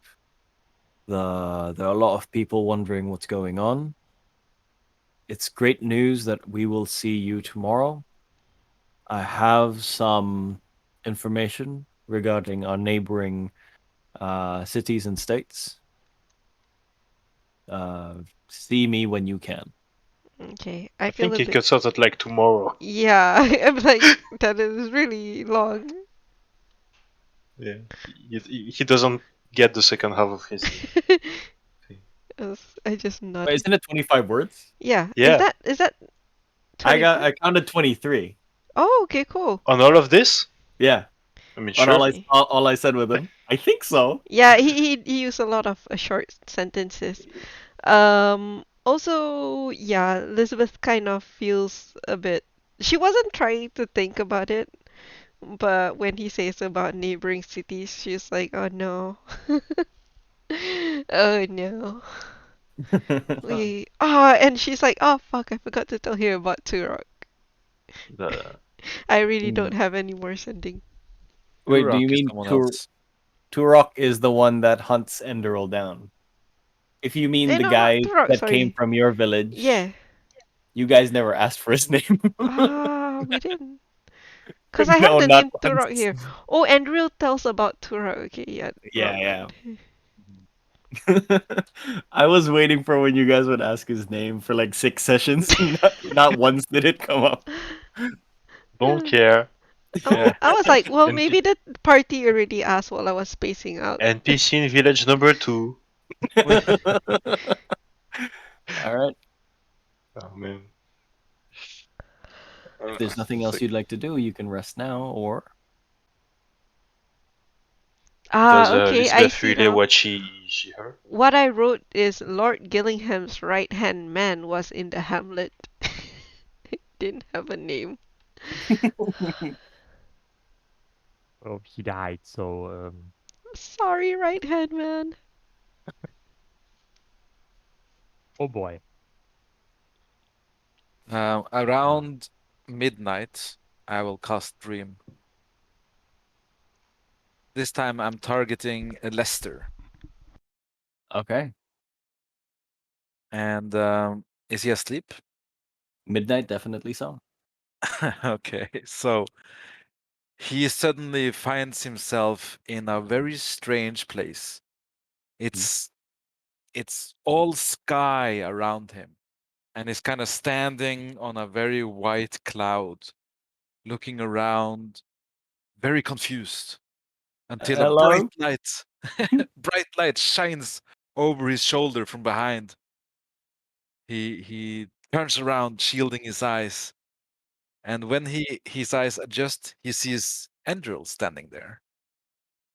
S1: There are a lot of people wondering what's going on. It's great news that we will see you tomorrow. I have some information regarding our neighboring cities and states. See me when you can."
S4: Okay,
S3: I
S4: I feel
S3: think
S4: a
S3: he
S4: bit.
S3: cuts out at like tomorrow.
S4: Yeah, I'm like that is really long.
S3: Yeah. He doesn't get the second half of his.
S4: I just
S1: Wait,
S4: nodded.
S1: isn't it 25 words?
S4: Yeah,
S3: Yeah.
S4: is that
S1: I
S4: 25?
S1: counted 23.
S4: Oh, okay, cool.
S3: On all of this?
S1: Yeah.
S3: I mean,
S1: On
S3: sure.
S4: Okay.
S1: all I said with him. I think so.
S4: Yeah, he used a lot of short sentences. Also, yeah, Elizabeth kind of feels a bit. She wasn't trying to think about it, but when he says about neighboring cities, she's like, oh no. Oh no. And she's like, oh fuck, I forgot to tell her about Turok.
S3: The,
S4: I really
S1: Hmm.
S4: don't have any more sending.
S1: Wait, do
S2: Urok
S1: you
S2: is
S1: mean
S2: someone else.
S1: Turok is the one that hunts Enderil down? If you mean
S4: Eh,
S1: the
S4: no, not
S1: guy
S4: Turok,
S1: that came
S4: sorry.
S1: from your village,
S4: Yeah.
S1: you guys never asked for his name.
S4: We didn't. Because I have
S1: No,
S4: the
S1: not
S4: name Turok
S1: once.
S4: here. Oh, Andrew tells about Turok. Okay, yeah,
S1: Yeah,
S4: wrong
S1: yeah.
S4: one.
S1: I was waiting for when you guys would ask his name for like 6 sessions. Not once did it come up.
S3: Don't care.
S4: I was like, well,
S3: NP
S4: maybe the party already asked while I was spacing out.
S3: NPC in village number 2.
S1: All right.
S3: Oh man.
S1: If there's nothing else you'd like to do, you can rest now, or
S3: Does
S4: Okay, I
S3: Elizabeth
S4: see
S3: relay
S4: now.
S3: what she heard?
S4: What I wrote is Lord Gillingham's right-hand man was in the hamlet. Didn't have a name.
S5: Well, he died, so
S4: Sorry, right-hand man.
S5: oh boy.
S2: Around midnight, I will cast Dream. This time I'm targeting Lester.
S1: okay.
S2: And is he asleep?
S1: Midnight, definitely so.
S2: Okay, so he suddenly finds himself in a very strange place. It's all sky around him, and he's kind of standing on a very white cloud, looking around, very confused, until a
S1: Hello.
S2: bright light shines over his shoulder from behind. He turns around, shielding his eyes, and when his eyes adjust, he sees Endril standing there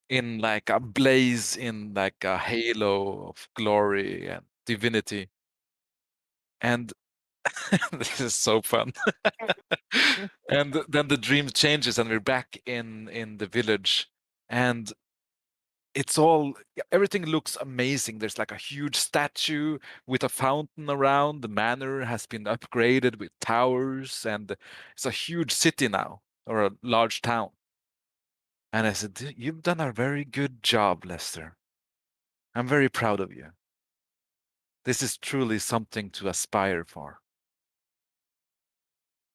S2: in like a blaze, in like a halo of glory and divinity. And this is so fun. And then the dream changes, and we're back in the village, and everything looks amazing. There's like a huge statue with a fountain around. The manor has been upgraded with towers, and it's a huge city now, or a large town. And I said, "You've done a very good job, Lester. I'm very proud of you. This is truly something to aspire for."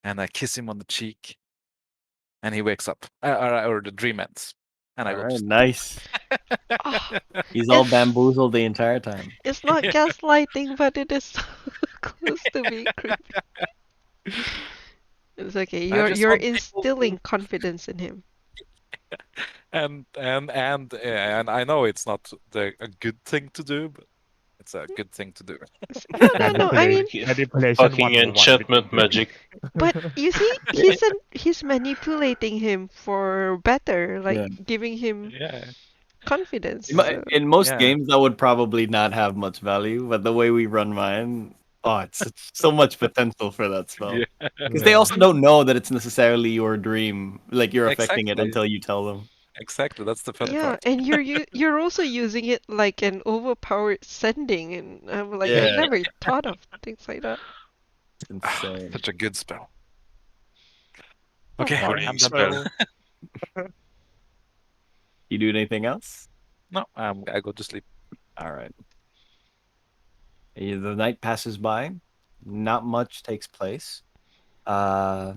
S2: And I kiss him on the cheek, and he wakes up, or the dream ends, and I
S1: All
S2: go to
S1: right,
S2: sleep.
S1: nice.
S4: Oh,
S1: He's all
S4: it's
S1: bamboozled the entire time.
S4: it's not gaslighting, but it is so close to being creepy. It's okay.
S2: I just
S4: You're
S2: want people
S4: instilling confidence in him.
S2: and I know it's not a good thing to do, but it's a good thing to do.
S4: No, no, no. I mean,
S5: Manipulation
S3: Fucking
S5: 101
S3: enchantment magic.
S4: but you see, he's manipulating him for better, like
S1: Yeah.
S4: giving him
S2: Yeah,
S4: confidence.
S1: In,
S4: So.
S1: in most
S2: yeah,
S1: games, that would probably not have much value, but the way we run mine, oh, it's so much potential for that spell.
S2: yeah,
S1: Because they
S5: Yeah.
S1: also don't know that it's necessarily your dream, like you're affecting it
S2: exactly,
S1: until you tell them.
S2: exactly. That's the fun
S4: Yeah,
S2: part.
S4: and you're also using it like an overpowered sending, and I'm like, I
S1: Yeah,
S4: never thought of things like that.
S1: it's insane.
S2: Such a good spell.
S4: Oh
S2: Okay,
S4: boy.
S3: Warning
S2: I'm done.
S3: spell.
S1: You do anything else?
S2: No, I go to sleep.
S1: All right. The night passes by. Not much takes place. Uh,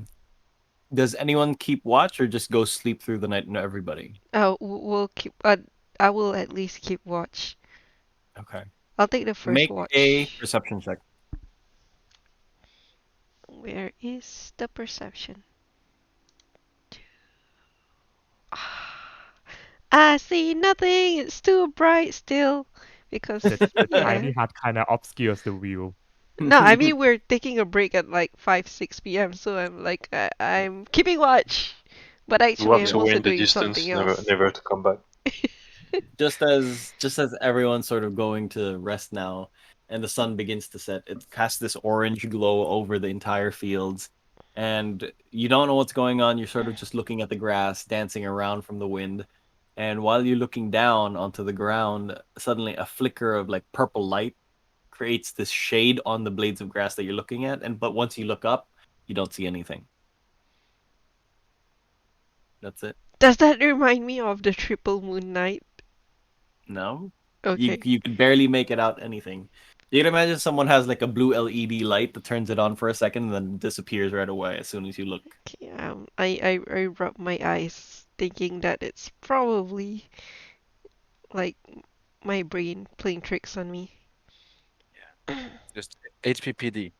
S1: does anyone keep watch or just go sleep through the night? No, everybody.
S4: We'll keep. I will at least keep watch.
S1: Okay.
S4: I'll take the first
S1: Make a
S4: watch.
S1: perception check.
S4: Where is the perception? I see nothing. It's too bright still. Because
S5: The
S4: yeah.
S5: tiny hut kind of obscures the view.
S4: No, I mean we're taking a break at like 5, 6 p.m. So I'm like I'm keeping watch, but actually
S3: Walks
S4: I'm
S3: away
S4: also
S3: in the
S4: doing something
S3: distance, never
S4: else.
S3: never to come back.
S1: just as everyone's sort of going to rest now and the sun begins to set, it casts this orange glow over the entire fields, and you don't know what's going on. You're sort of just looking at the grass dancing around from the wind, and while you're looking down onto the ground, suddenly a flicker of like purple light creates this shade on the blades of grass that you're looking at, and but once you look up, you don't see anything. That's it.
S4: Does that remind me of the triple moon night?
S1: No, you
S4: Okay.
S1: you could barely make it out anything. You can imagine someone has like a blue LED light that turns it on for a second and then disappears right away as soon as you look.
S4: Okay, I rub my eyes thinking that it's probably like my brain playing tricks on me.
S2: Just HPPD.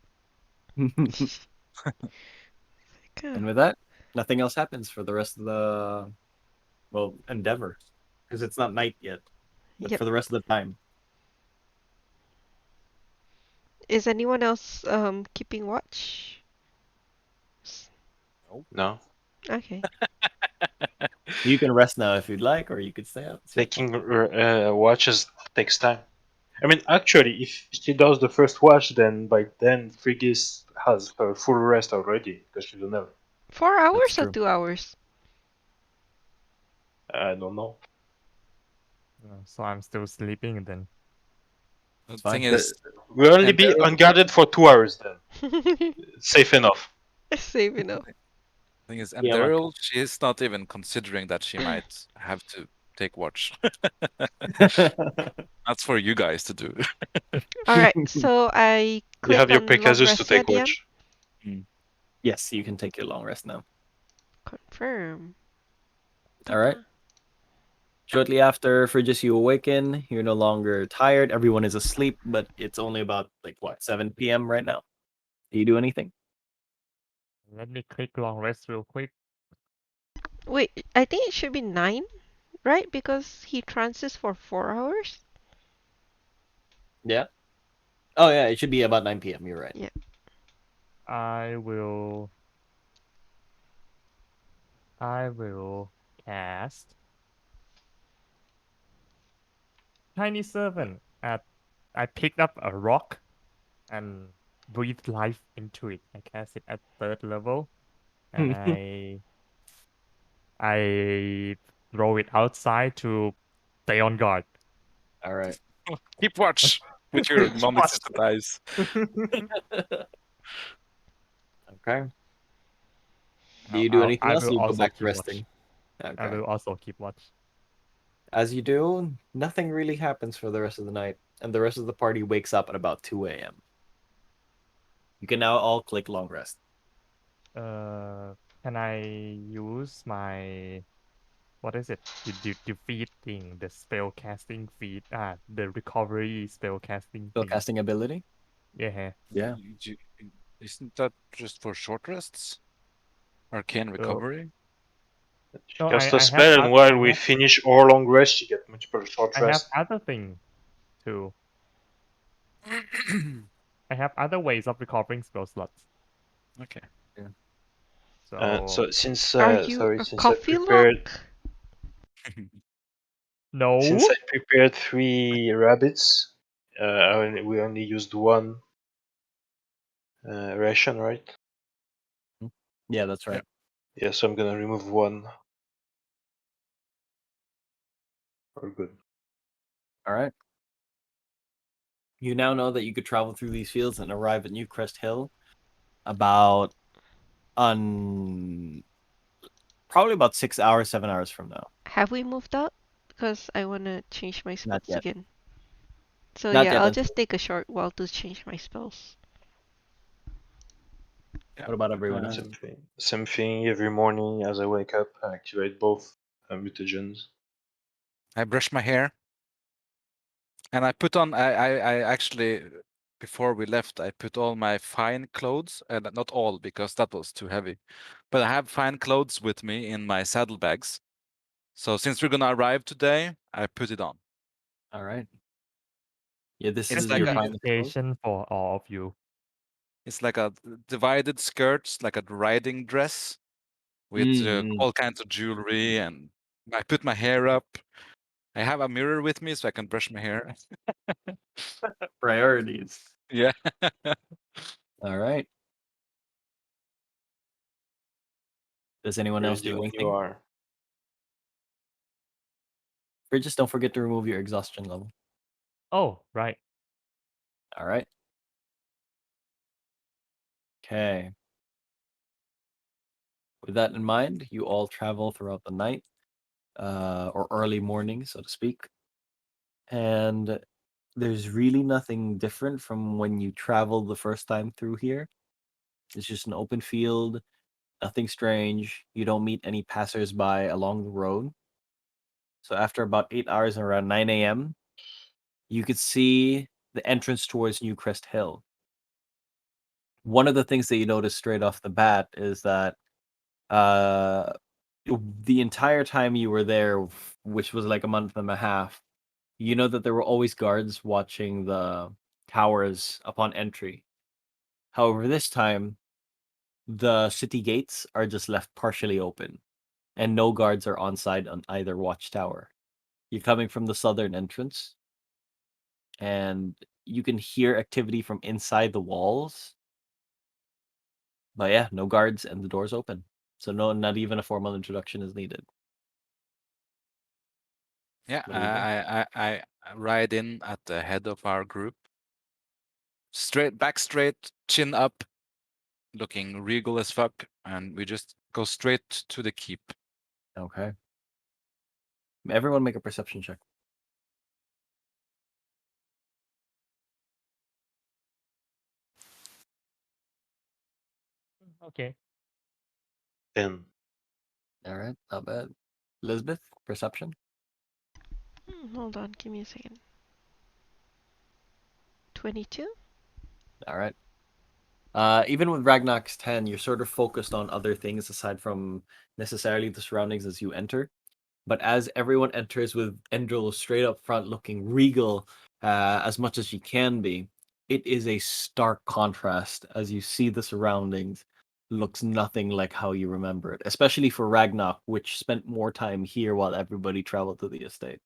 S1: And with that, nothing else happens for the rest of the endeavor, because it's not night yet. But
S4: Yep.
S1: for the rest of the time,
S4: Is anyone else keeping watch?
S3: No.
S4: Okay.
S1: you can rest now if you'd like, or you could stay out.
S3: Taking watches takes time. I mean, actually, if she does the first watch, then by then Frigis has her full rest already because she's an elf.
S4: 4
S1: That's
S4: hours or
S1: true.
S4: 2 hours?
S3: I don't know.
S5: So I'm still sleeping then.
S2: The
S1: fine.
S2: thing is,
S3: We'll only be
S2: Daryl-
S3: unguarded for 2 hours then. Safe enough.
S4: Save enough.
S2: and
S1: Yeah, like-
S2: Daryl, she is not even considering that she might have to take watch. That's for you guys to do.
S4: Alright, so I
S3: You
S4: click
S3: have your
S4: on long
S3: Pegasus to
S4: rest, yeah,
S3: take
S4: DM?
S3: watch.
S1: yes, you can take your long rest now.
S4: Confirm.
S1: All right. Shortly after Frigis, you awaken. You're no longer tired. Everyone is asleep, but it's only about 7 p.m. right now. Do you do anything?
S5: Let me click long rest real quick.
S4: Wait, I think it should be 9, right? Because he trances for 4 hours?
S1: Yeah. Oh yeah, it should be about 9 p.m. You're right.
S4: Yeah.
S5: I will cast Tiny Servant. I picked up a rock and breathed life into it. I cast it at 3rd level, and I throw it outside to stay on guard.
S1: All right.
S2: Keep watch with your non-existent eyes.
S1: Okay. Do you do anything
S5: I
S1: else?
S5: will
S1: You go
S5: also
S1: back to
S5: keep watch.
S1: resting.
S5: I
S1: Okay.
S5: will also keep watch.
S1: As you do, nothing really happens for the rest of the night, and the rest of the party wakes up at about 2 a.m. You can now all click long rest.
S5: Can I use my what is it? Defeat thing, the spell casting feat. The recovery spell casting
S1: Spell
S5: thing.
S1: casting ability?
S5: Yeah.
S1: Yeah.
S2: Isn't that just for short rests? Arcane recovery?
S3: She
S5: No,
S3: casts
S5: I
S3: a
S5: have
S3: spell, and while we finish our long rest, you get multiple short
S5: I have
S3: rests.
S5: other thing too. I have other ways of recovering spell slots.
S2: Okay.
S3: So since
S4: Are you
S3: sorry,
S4: a
S3: since I
S4: coffee
S3: prepared
S4: lock?
S5: No.
S3: since I prepared 3 rabbits, we only used 1 ration, right?
S1: Yeah, that's right.
S3: Yeah, so I'm gonna remove 1. We're good.
S1: All right. You now know that you could travel through these fields and arrive at New Crest Hill about probably about 6 hours, 7 hours from now.
S4: Have we moved out? Because I want to change my
S1: Not
S4: spells
S1: yet.
S4: again. So
S1: Not
S4: yeah,
S1: yet.
S4: I'll
S1: Until,
S4: just take a short while to change my spells.
S1: what about everyone else?
S3: Same thing every morning as I wake up. I activate both mutagens.
S2: I brush my hair, and I put on. I actually, before we left, I put all my fine clothes, and not all because that was too heavy, but I have fine clothes with me in my saddlebags. So since we're gonna arrive today, I put it on.
S1: All right. Yeah, this
S2: It's
S1: is
S2: like
S1: your
S2: a-
S1: finest clothes.
S5: Purification for all of you.
S2: It's like a divided skirts, like a riding dress with
S1: Mm.
S2: all kinds of jewelry, and I put my hair up. I have a mirror with me so I can brush my hair.
S1: Priorities.
S2: Yeah.
S1: All right. Does anyone else
S3: Ready
S1: do
S3: when
S1: anything?
S3: you are.
S1: Or just don't forget to remove your exhaustion level.
S5: Oh, right.
S1: All right. Okay. With that in mind, you all travel throughout the night, or early morning, so to speak. And there's really nothing different from when you traveled the first time through here. It's just an open field, nothing strange. You don't meet any passersby along the road. So after about 8 hours, around 9 a.m., you could see the entrance towards New Crest Hill. One of the things that you notice straight off the bat is that the entire time you were there, which was like a month and a half, you know that there were always guards watching the towers upon entry. However, this time, the city gates are just left partially open, and no guards are on site on either watchtower. You're coming from the southern entrance, and you can hear activity from inside the walls. But yeah, no guards and the door's open. So no, not even a formal introduction is needed.
S2: Yeah,
S1: What do you do?
S2: I ride in at the head of our group. Back straight, chin up, looking regal as fuck, and we just go straight to the keep.
S1: Okay. Everyone make a perception check.
S5: Okay.
S3: 10.
S1: All right, not bad. Elizabeth, perception.
S4: Hold on, give me a second. 22?
S1: All right. Even with Ragnar's 10, you're sort of focused on other things aside from necessarily the surroundings as you enter. But as everyone enters with Endril straight up front looking regal as much as she can be, it is a stark contrast as you see the surroundings looks nothing like how you remember it, especially for Ragnoc, which spent more time here while everybody traveled to the estate.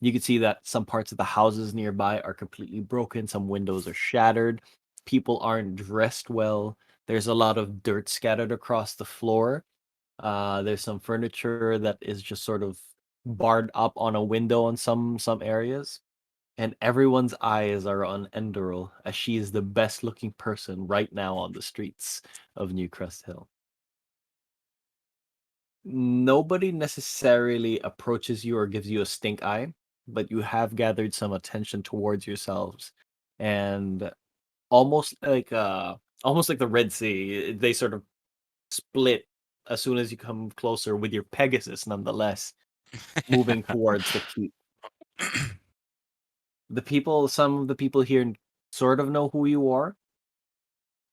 S1: You can see that some parts of the houses nearby are completely broken, some windows are shattered, people aren't dressed well, there's a lot of dirt scattered across the floor. There's some furniture that is just sort of barred up on a window on some areas, and everyone's eyes are on Enderil as she is the best looking person right now on the streets of New Crest Hill. Nobody necessarily approaches you or gives you a stink eye, but you have gathered some attention towards yourselves, and almost like the Red Sea, they sort of split as soon as you come closer with your Pegasus, nonetheless, moving towards the keep. Some of the people here sort of know who you are,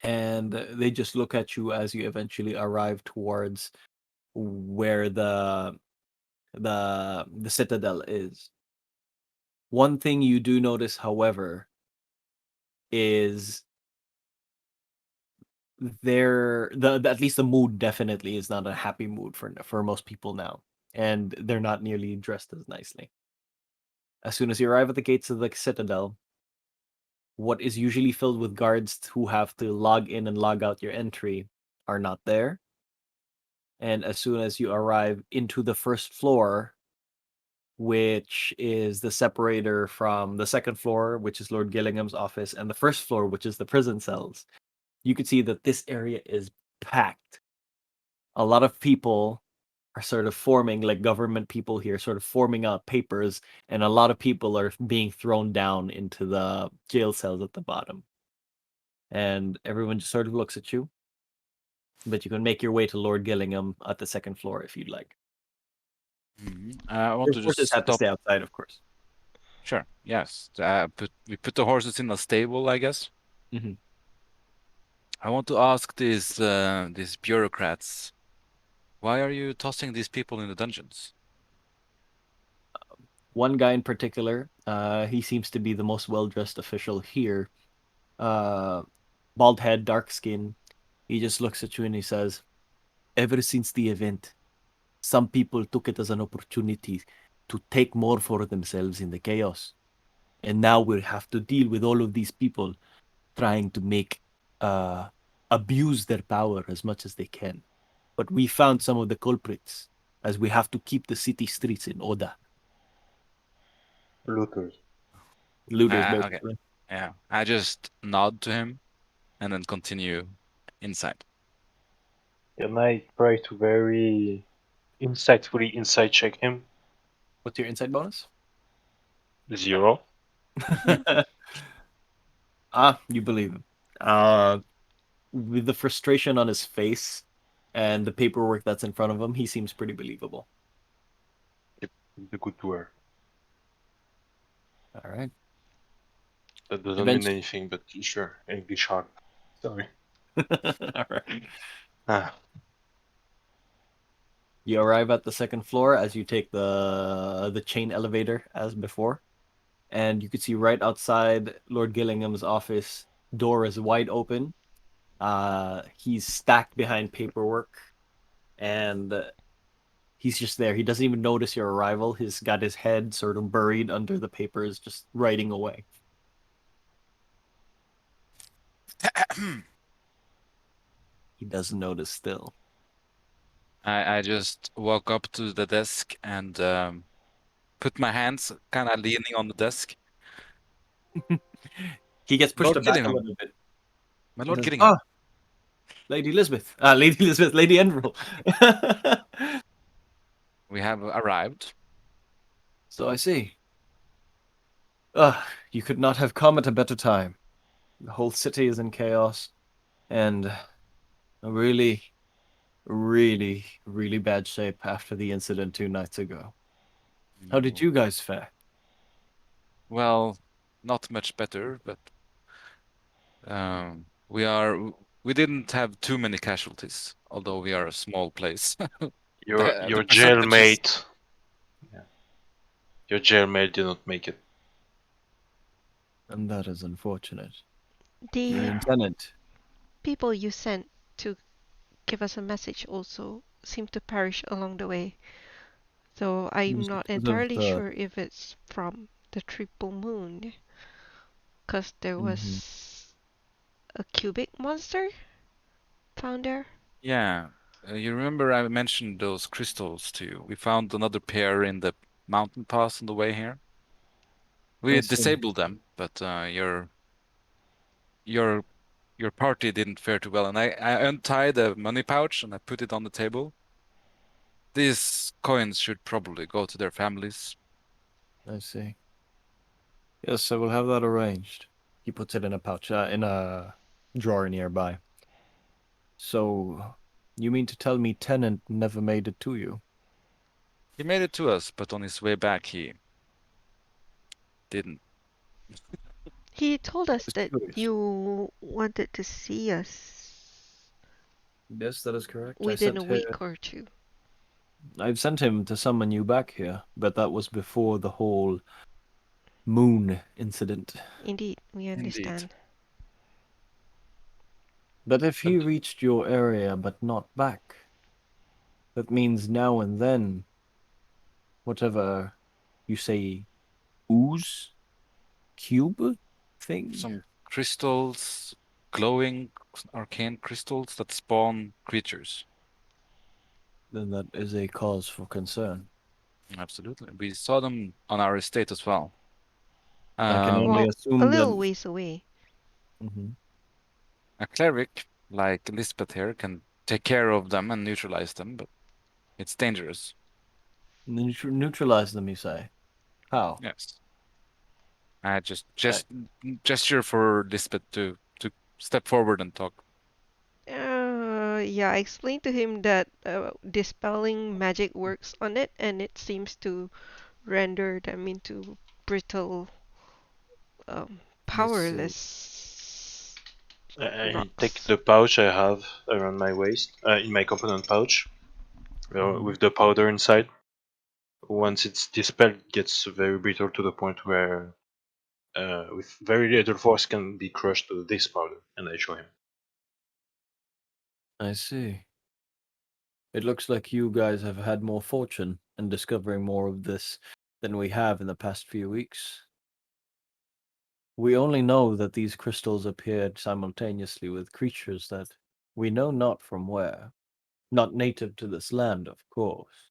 S1: and they just look at you as you eventually arrive towards where the citadel is. One thing you do notice, however, is at least the mood definitely is not a happy mood for most people now, and they're not nearly dressed as nicely. As soon as you arrive at the gates of the citadel, what is usually filled with guards who have to log in and log out your entry are not there. And as soon as you arrive into the first floor, which is the separator from the second floor, which is Lord Gillingham's office, and the first floor, which is the prison cells, you can see that this area is packed. A lot of people are sort of forming, like government people here, sort of forming out papers, and a lot of people are being thrown down into the jail cells at the bottom. And everyone just sort of looks at you. But you can make your way to Lord Gillingham at the second floor if you'd like.
S2: I want
S1: Your
S2: to just
S1: horses have to
S2: stop.
S1: stay outside, of course.
S2: Sure. Yes. We put the horses in a stable, I guess.
S1: Mhm.
S2: I want to ask these bureaucrats, why are you tossing these people in the dungeons?
S1: One guy in particular, he seems to be the most well-dressed official here. Bald head, dark skin. He just looks at you and he says, "Ever since the event, some people took it as an opportunity to take more for themselves in the chaos. And now we'll have to deal with all of these people trying to abuse their power as much as they can. But we found some of the culprits, as we have to keep the city streets in order."
S3: Looters.
S1: Looters,
S2: Okay.
S1: basically.
S2: Yeah. I just nod to him and then continue inside.
S3: Can I try to very insightfully insight check him?
S1: What's your insight bonus?
S3: 0.
S1: You believe him. With the frustration on his face and the paperwork that's in front of him, he seems pretty believable.
S3: The good to her.
S1: All right.
S3: That doesn't mean
S1: Eventually-
S3: anything, but sure, English hard. Sorry.
S1: All right.
S3: Ah,
S1: You arrive at the second floor as you take the chain elevator as before, and you can see right outside Lord Gillingham's office. Door is wide open. He's stacked behind paperwork, and he's just there. He doesn't even notice your arrival. He's got his head sort of buried under the papers, just writing away. He doesn't notice still.
S2: I just walk up to the desk and put my hands kind of leaning on the desk.
S1: He gets pushed
S2: Lord
S1: back a
S2: Gillingham.
S1: little bit.
S2: My
S1: He
S2: Lord
S1: says,
S2: Gillingham.
S1: "Ah, Lady Elizabeth. Lady Elizabeth, Lady Enveril."
S2: We have arrived.
S1: So I see. You could not have come at a better time. The whole city is in chaos, and a really, really, really bad shape after the incident 2 nights ago. How did you guys fare?
S2: Well, not much better, but we didn't have too many casualties, although we are a small place.
S3: your
S2: The percentages.
S3: jailmate. Yeah. Your jailmate did not make it.
S1: And that is unfortunate.
S4: The
S1: Lieutenant,
S4: people you sent to give us a message also seem to perish along the way. Though I'm
S1: was
S4: not
S1: because of
S4: entirely
S1: the
S4: sure if it's from the triple moon. Because there was a cubic monster found there.
S2: Yeah, you remember I mentioned those crystals to you. We found another pair in the mountain pass on the way here. We
S1: I see.
S2: disabled them, but your party didn't fare too well. And I untied a money pouch and I put it on the table. These coins should probably go to their families.
S1: I see. Yes, I will have that arranged. He puts it in a pouch, in a drawer nearby. So, you mean to tell me Tennant never made it to you?
S2: He made it to us, but on his way back he didn't.
S4: He told us
S1: It's
S4: that
S1: curious.
S4: you wanted to see us
S1: Yes, that is correct.
S4: within a week or two.
S1: I've sent him to summon you back here, but that was before the whole moon incident.
S4: Indeed, we understand.
S1: But if he reached your area but not back, that means now and then, whatever you say, ooze? Cube? Thing?
S2: Some crystals, glowing arcane crystals that spawn creatures.
S1: Then that is a cause for concern.
S2: Absolutely. We saw them on our estate as well.
S1: I can only
S4: Well, a
S1: assume
S4: little
S1: that.
S4: ways away.
S1: Mhm.
S2: A cleric like Lisbeth here can take care of them and neutralize them, but it's dangerous.
S1: Neutralize them, you say? How?
S2: Yes. I just gesture for Lisbeth to step forward and talk.
S4: Yeah, I explained to him that dispelling magic works on it, and it seems to render them into brittle,
S1: I see.
S4: powerless
S3: I take
S4: rocks.
S3: the pouch I have around my waist, in my component pouch,
S1: Mhm.
S3: with the powder inside. Once it's dispelled, it gets very brittle to the point where, with very little force, can be crushed to this powder. And I show him.
S1: I see. It looks like you guys have had more fortune in discovering more of this than we have in the past few weeks. We only know that these crystals appeared simultaneously with creatures that we know not from where, not native to this land, of course.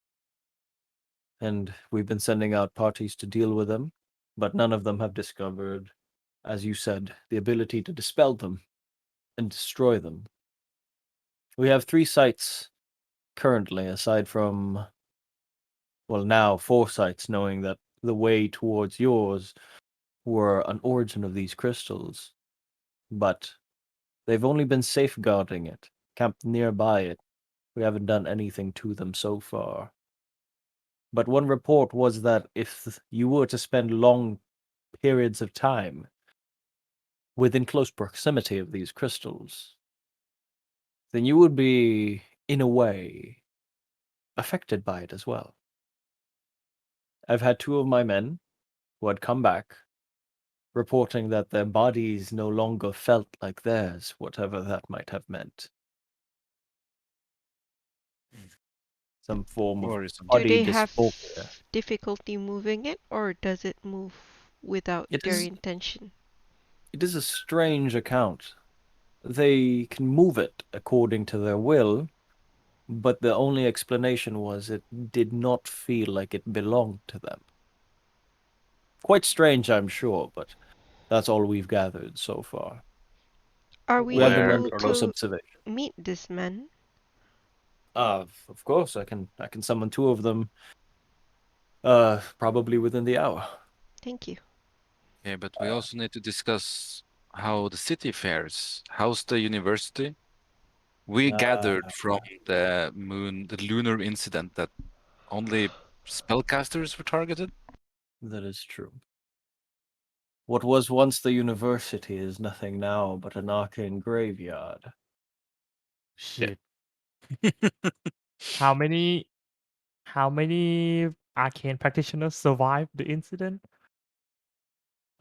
S1: And we've been sending out parties to deal with them, but none of them have discovered, as you said, the ability to dispel them and destroy them. We have 3 sites currently, aside from, well, now 4 sites, knowing that the way towards yours were an origin of these crystals. But they've only been safeguarding it, camped nearby it. We haven't done anything to them so far. But one report was that if you were to spend long periods of time within close proximity of these crystals, then you would be, in a way, affected by it as well. I've had 2 of my men who had come back reporting that their bodies no longer felt like theirs, whatever that might have meant. Some form of
S2: Worrisome.
S4: Do
S1: body
S4: they have
S1: dysphoria.
S4: difficulty moving it, or does it move without
S1: It
S4: their
S1: is-
S4: intention?
S1: It is a strange account. They can move it according to their will, but the only explanation was it did not feel like it belonged to them. Quite strange, I'm sure, but that's all we've gathered so far.
S4: Are we
S1: We have been
S3: Where
S1: under
S4: able
S3: are
S1: close
S4: to
S1: observation.
S4: meet this man?
S1: Of course, I can summon 2 of them. Probably within the hour.
S4: Thank you.
S2: Yeah, but we also need to discuss how the city fares. How's the university? We gathered from the lunar incident that only spellcasters were targeted.
S1: That is true. What was once the university is nothing now but an arcane graveyard.
S5: Shit. How many arcane practitioners survived the incident?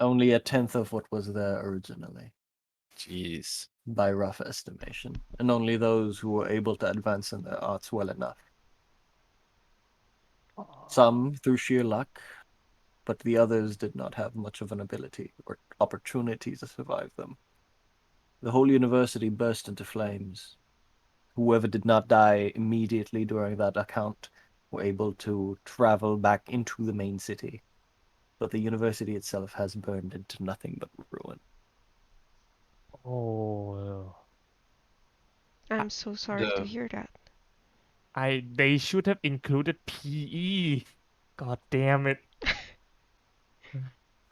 S1: Only a tenth of what was there originally,
S2: Jeez.
S1: by rough estimation, and only those who were able to advance in their arts well enough. Some through sheer luck, but the others did not have much of an ability or opportunity to survive them. The whole university burst into flames. Whoever did not die immediately during that account were able to travel back into the main city. But the university itself has burned into nothing but ruin.
S5: Oh,
S4: I'm so sorry to
S3: the
S4: hear that.
S5: they should have included PE. God damn it.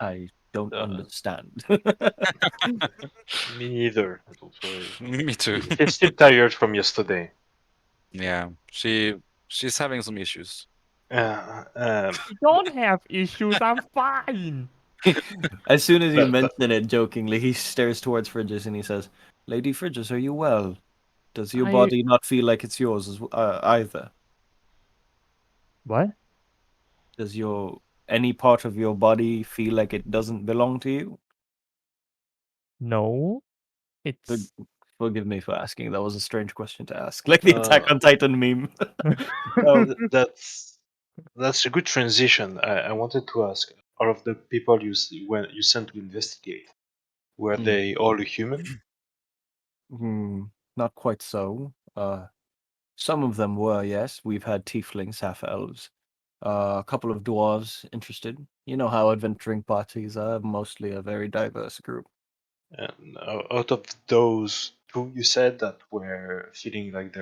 S1: I don't
S3: Uh,
S1: understand.
S3: me neither. Don't worry.
S2: Me too.
S3: She's still tired from yesterday.
S2: Yeah, she's having some issues.
S5: I don't have issues. I'm fine.
S1: As soon as you
S3: But-
S1: mention it jokingly, he stares towards Fridges and he says, "Lady Fridges, are you well? Does your
S5: I-
S1: body not feel like it's yours either?
S5: What?
S1: Does any part of your body feel like it doesn't belong to you?"
S5: No.
S1: For-
S5: It's
S1: Forgive me for asking. That was a strange question to ask. Like the Attack on Titan meme.
S3: that's a good transition. I wanted to ask: all of the people when you sent to investigate, were
S1: Hmm.
S3: they all human?
S1: Not quite so. Some of them were, yes. We've had tieflings, half elves. A couple of dwarves interested. You know how adventuring parties are, mostly a very diverse group.
S3: And out of those 2, you said that were feeling like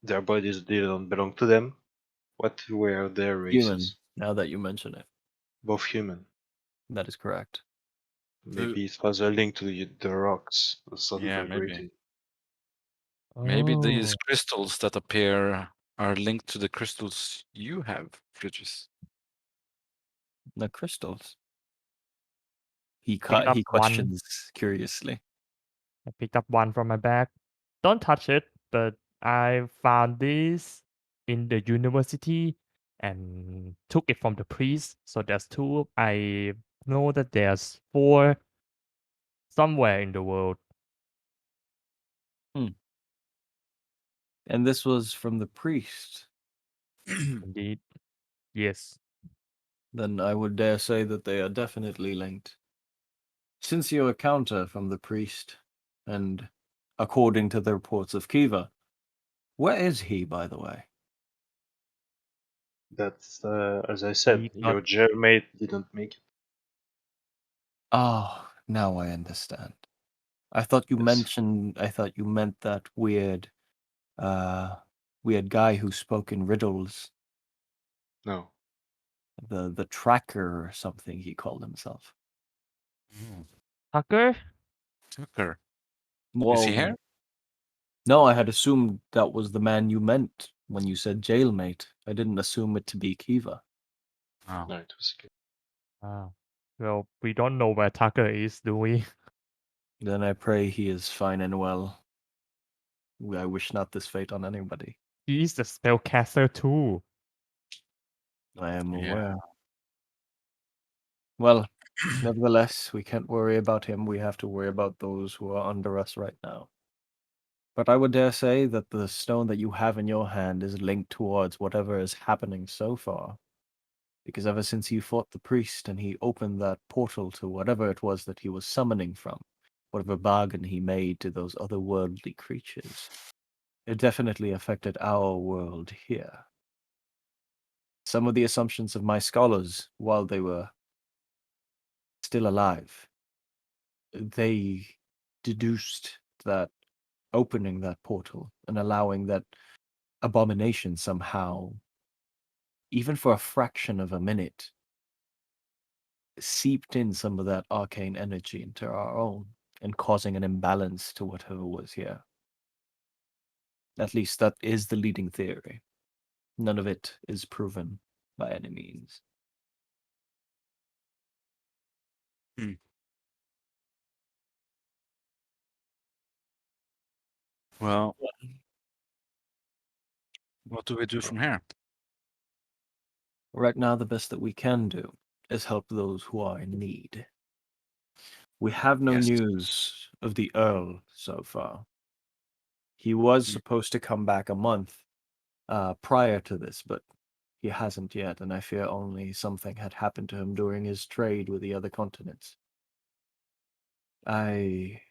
S3: their bodies didn't belong to them. What were their races?
S1: Human, now that you mention it.
S3: Both human.
S1: That is correct.
S3: Maybe it was a link to the rocks that started
S2: Yeah, maybe.
S3: vibrating.
S2: Maybe these
S5: Oh.
S2: crystals that appear are linked to the crystals you have, Fridges.
S1: The crystals. He
S5: Picked up
S1: he
S5: one.
S1: questions curiously.
S5: I picked up one from my bag. Don't touch it, but I found this in the university and took it from the priest. So there's 2. I know that there's 4 somewhere in the world.
S1: And this was from the priest.
S5: Indeed. Yes.
S1: Then I would dare say that they are definitely linked. Since your encounter from the priest, and according to the reports of Kiva, where is he, by the way?
S3: That's as I said,
S5: He
S3: your
S5: got
S3: jailmate didn't make it.
S1: Oh, now I understand. I thought you
S3: Yes.
S1: meant that weird guy who spoke in riddles.
S3: No.
S1: The tracker or something he called himself.
S5: Tucker.
S2: Tucker. Is
S1: Well,
S2: he here?
S1: no, I had assumed that was the man you meant when you said jailmate. I didn't assume it to be Kiva.
S2: Oh.
S3: No, it was good.
S5: Well, we don't know where Tucker is, do we?
S1: Then I pray he is fine and well. I wish not this fate on anybody.
S5: He's the spellcaster too.
S1: I am
S2: Yeah.
S1: aware. Well, nevertheless, we can't worry about him. We have to worry about those who are under us right now. But I would dare say that the stone that you have in your hand is linked towards whatever is happening so far. Because ever since you fought the priest and he opened that portal to whatever it was that he was summoning from, whatever bargain he made to those otherworldly creatures, it definitely affected our world here. Some of the assumptions of my scholars, while they were still alive, they deduced that opening that portal and allowing that abomination somehow, even for a fraction of a minute, seeped in some of that arcane energy into our own and causing an imbalance to whatever was here. At least that is the leading theory. None of it is proven by any means.
S2: Well, what do we do from here?
S1: Right now, the best that we can do is help those who are in need. We have no
S2: Yes.
S1: news of the Earl so far. He was
S2: Mm.
S1: supposed to come back a month prior to this, but he hasn't yet, and I fear only something had happened to him during his trade with the other continents. I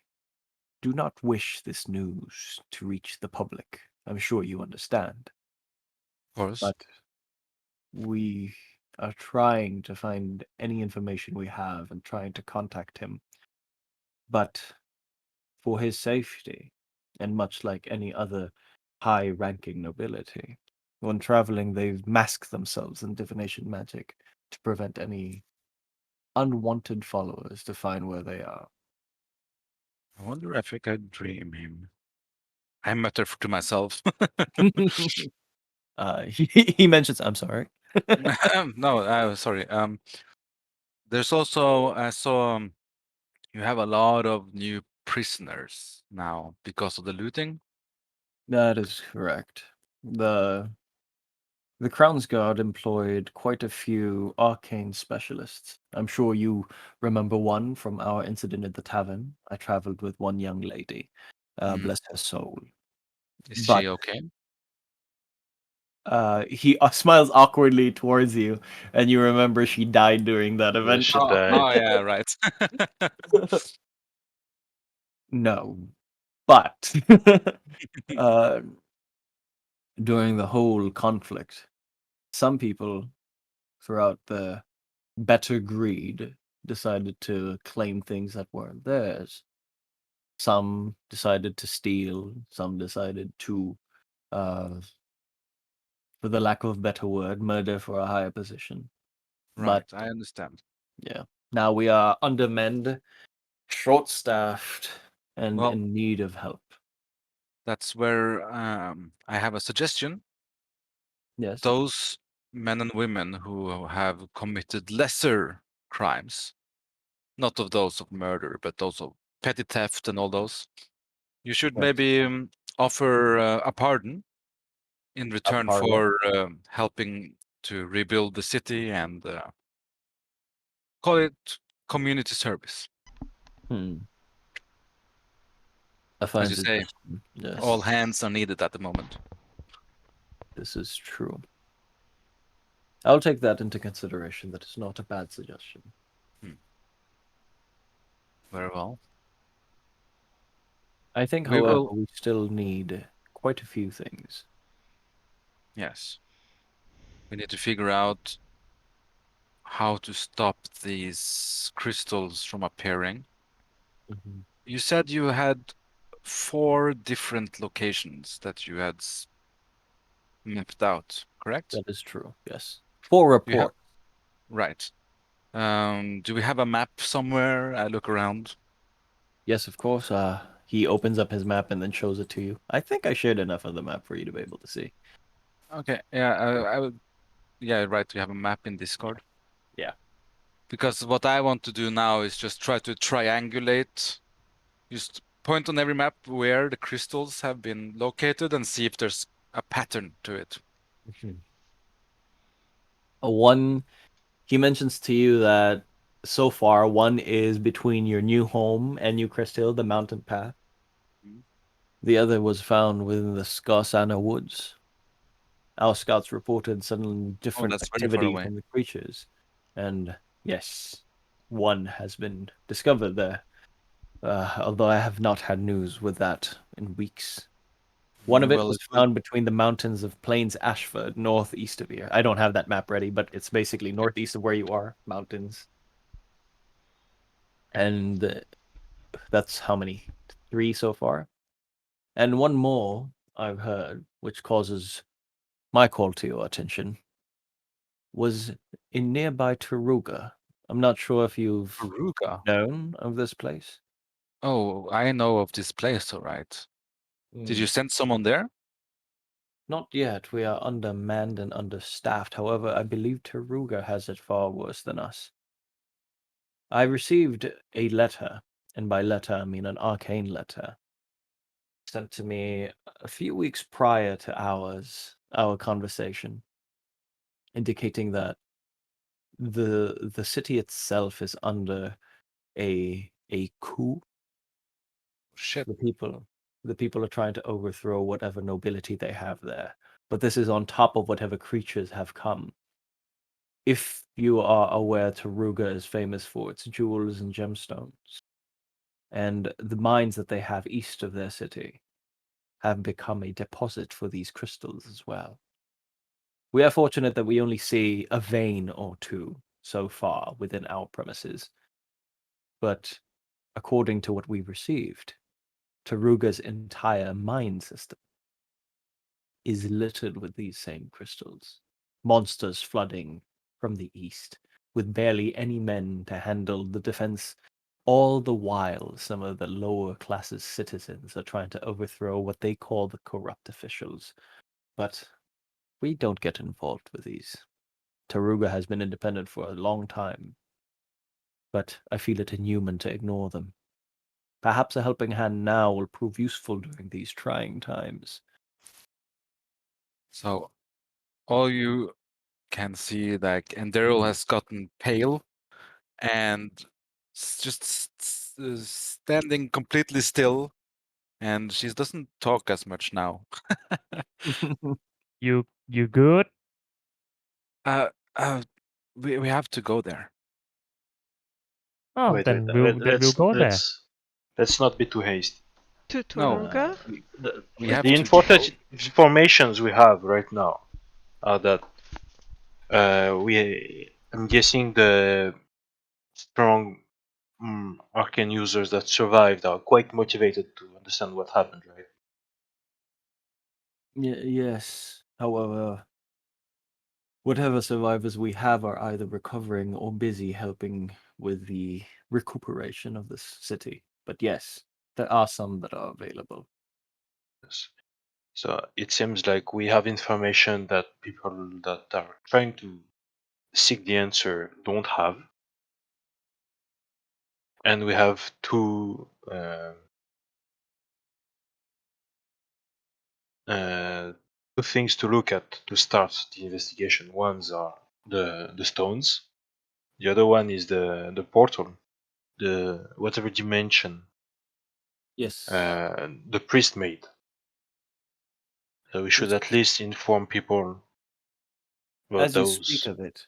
S1: do not wish this news to reach the public. I'm sure you understand.
S2: Of course.
S1: But we are trying to find any information we have and trying to contact him. But for his safety, and much like any other high ranking nobility, when traveling, they mask themselves in divination magic to prevent any unwanted followers to find where they are.
S2: I wonder if I could dream him. I mutter to myself.
S1: He mentions, I'm sorry.
S2: No, sorry. There's also I saw you have a lot of new prisoners now because of the looting.
S1: That is correct. The Crown's Guard employed quite a few arcane specialists. I'm sure you remember one from our incident at the tavern. I traveled with one young lady. Bless her soul.
S2: Is
S1: But
S2: she okay?
S1: he smiles awkwardly towards you, and you remember she died during that
S3: Yeah,
S1: event.
S3: she
S2: Oh,
S3: died.
S2: yeah, right.
S1: No, but uh, during the whole conflict, some people throughout the better greed decided to claim things that weren't theirs. Some decided to steal, some decided to, uh, for the lack of a better word, murder for a higher position.
S2: Right,
S1: But
S2: I understand.
S1: yeah, now we are undermanned, short staffed, and
S2: Well,
S1: in need of help.
S2: that's where I have a suggestion.
S1: Yes.
S2: Those men and women who have committed lesser crimes, not of those of murder, but those of petty theft and all those, you should
S1: Yes.
S2: maybe offer a pardon in return
S1: pardon?
S2: for helping to rebuild the city and call it community service.
S1: Hmm. A
S2: As
S1: fine
S2: you say,
S1: suggestion. Yes,
S2: all hands are needed at the moment.
S1: this is true. I'll take that into consideration. That is not a bad suggestion.
S2: Very well.
S1: I think,
S2: We
S1: however,
S2: will,
S1: we still need quite a few things.
S2: yes. We need to figure out how to stop these crystals from appearing. You said you had 4 different locations that you had mapped out, correct?
S1: That is true. Yes. For
S2: You have,
S1: report.
S2: right. Do we have a map somewhere? I look around.
S1: Yes, of course. He opens up his map and then shows it to you. I think I shared enough of the map for you to be able to see.
S2: Okay, yeah, I would, yeah, right. We have a map in Discord.
S1: Yeah.
S2: Because what I want to do now is just try to triangulate Just point on every map where the crystals have been located and see if there's a pattern to it.
S1: One, he mentions to you that so far one is between your new home and New Crest Hill, the mountain path. The other was found within the Skarsana woods. Our scouts reported sudden different
S2: that's very far
S1: activity
S2: away.
S1: from the creatures, and yes, one has been discovered there. Although I have not had news with that in weeks. One of it
S2: Well,
S1: was found between the mountains of Plains Ashford, northeast of here. I don't have that map ready, but it's basically northeast of where you are, mountains. And that's how many? 3 so far. And one more I've heard, which causes my call to your attention, was in nearby Taruga. I'm not sure if you've
S2: Aruga.
S1: known of this place.
S2: Oh, I know of this place, all right. Did you send someone there?
S1: Not yet. We are undermanned and understaffed. However, I believe Taruga has it far worse than us. I received a letter, and by letter I mean an arcane letter, sent to me a few weeks prior to our conversation, indicating that the city itself is under a coup.
S2: Shit.
S1: The people are trying to overthrow whatever nobility they have there. But this is on top of whatever creatures have come. If you are aware, Taruga is famous for its jewels and gemstones, and the mines that they have east of their city have become a deposit for these crystals as well. We are fortunate that we only see a vein or two so far within our premises, but according to what we received, Taruga's entire mine system is littered with these same crystals. Monsters flooding from the east, with barely any men to handle the defense. All the while, some of the lower classes citizens are trying to overthrow what they call the corrupt officials. But we don't get involved with these. Taruga has been independent for a long time, but I feel it inhuman to ignore them. Perhaps a helping hand now will prove useful during these trying times.
S2: So all you can see, like, and Daryl has gotten pale and standing completely still, and she doesn't talk as much now.
S5: You good?
S2: uh, uh, we have to go there.
S5: Oh,
S3: Wait,
S5: then we'll go there.
S3: let's not be too hasty.
S4: To
S2: No,
S4: Turuga?
S2: we have
S3: The
S2: to go.
S3: informations we have right now are that I'm guessing the strong arcane users that survived are quite motivated to understand what happened, right?
S1: Yes. However, whatever survivors we have are either recovering or busy helping with the recuperation of this city. But yes, there are some that are available.
S3: Yes. So it seems like we have information that people that are trying to seek the answer don't have, and we have two things to look at to start the investigation. One's are the stones. The other one is the portal, the whatever dimension
S1: Yes.
S3: the priest made. So we should at least inform people about
S1: As you speak
S3: those.
S1: of it,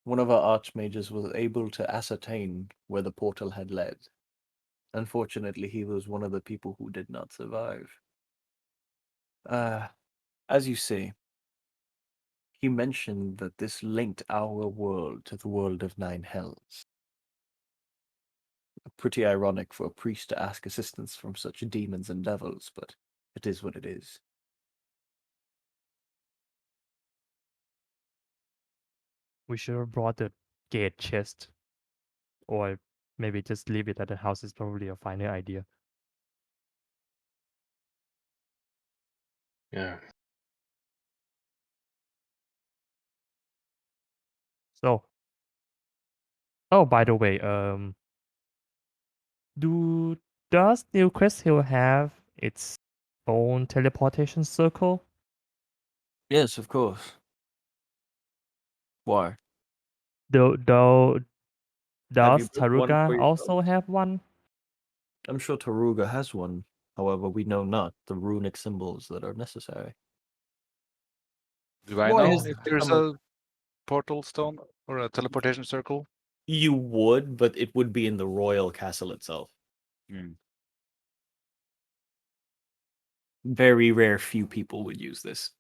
S1: one of our archmages was able to ascertain where the portal had led. Unfortunately, he was one of the people who did not survive. As you say, he mentioned that this linked our world to the world of Nine Hells. Pretty ironic for a priest to ask assistance from such demons and devils, but it is what it is.
S5: We should have brought the gate chest, or maybe just leave it at the house is probably a finer idea.
S3: Yeah.
S5: So, oh, by the way, Does New Crest Hill have its own teleportation circle?
S1: Yes, of course. Why?
S5: Do, do,
S1: Have you
S5: does
S1: built one
S5: Taruga
S1: for
S5: also
S1: yourselves?
S5: have one?
S1: I'm sure Taruga has one. However, we know not the runic symbols that are necessary.
S2: Do I
S1: Why
S2: know
S1: has
S2: if
S1: this
S2: there's
S1: become
S2: a portal stone or a teleportation circle?
S1: You would, but it would be in the royal castle itself.
S2: Hmm.
S1: Very rare few people would use this.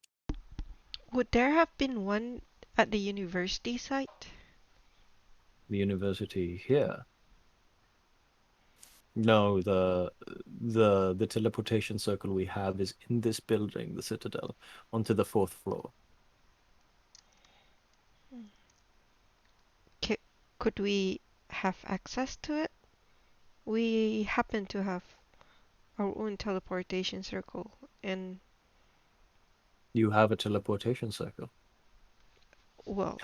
S4: Would there have been one at the university site?
S1: The university here. No, the teleportation circle we have is in this building, the Citadel, onto the 4th floor.
S4: Could we have access to it? We happen to have our own teleportation circle, and
S1: You have a teleportation circle.
S4: well,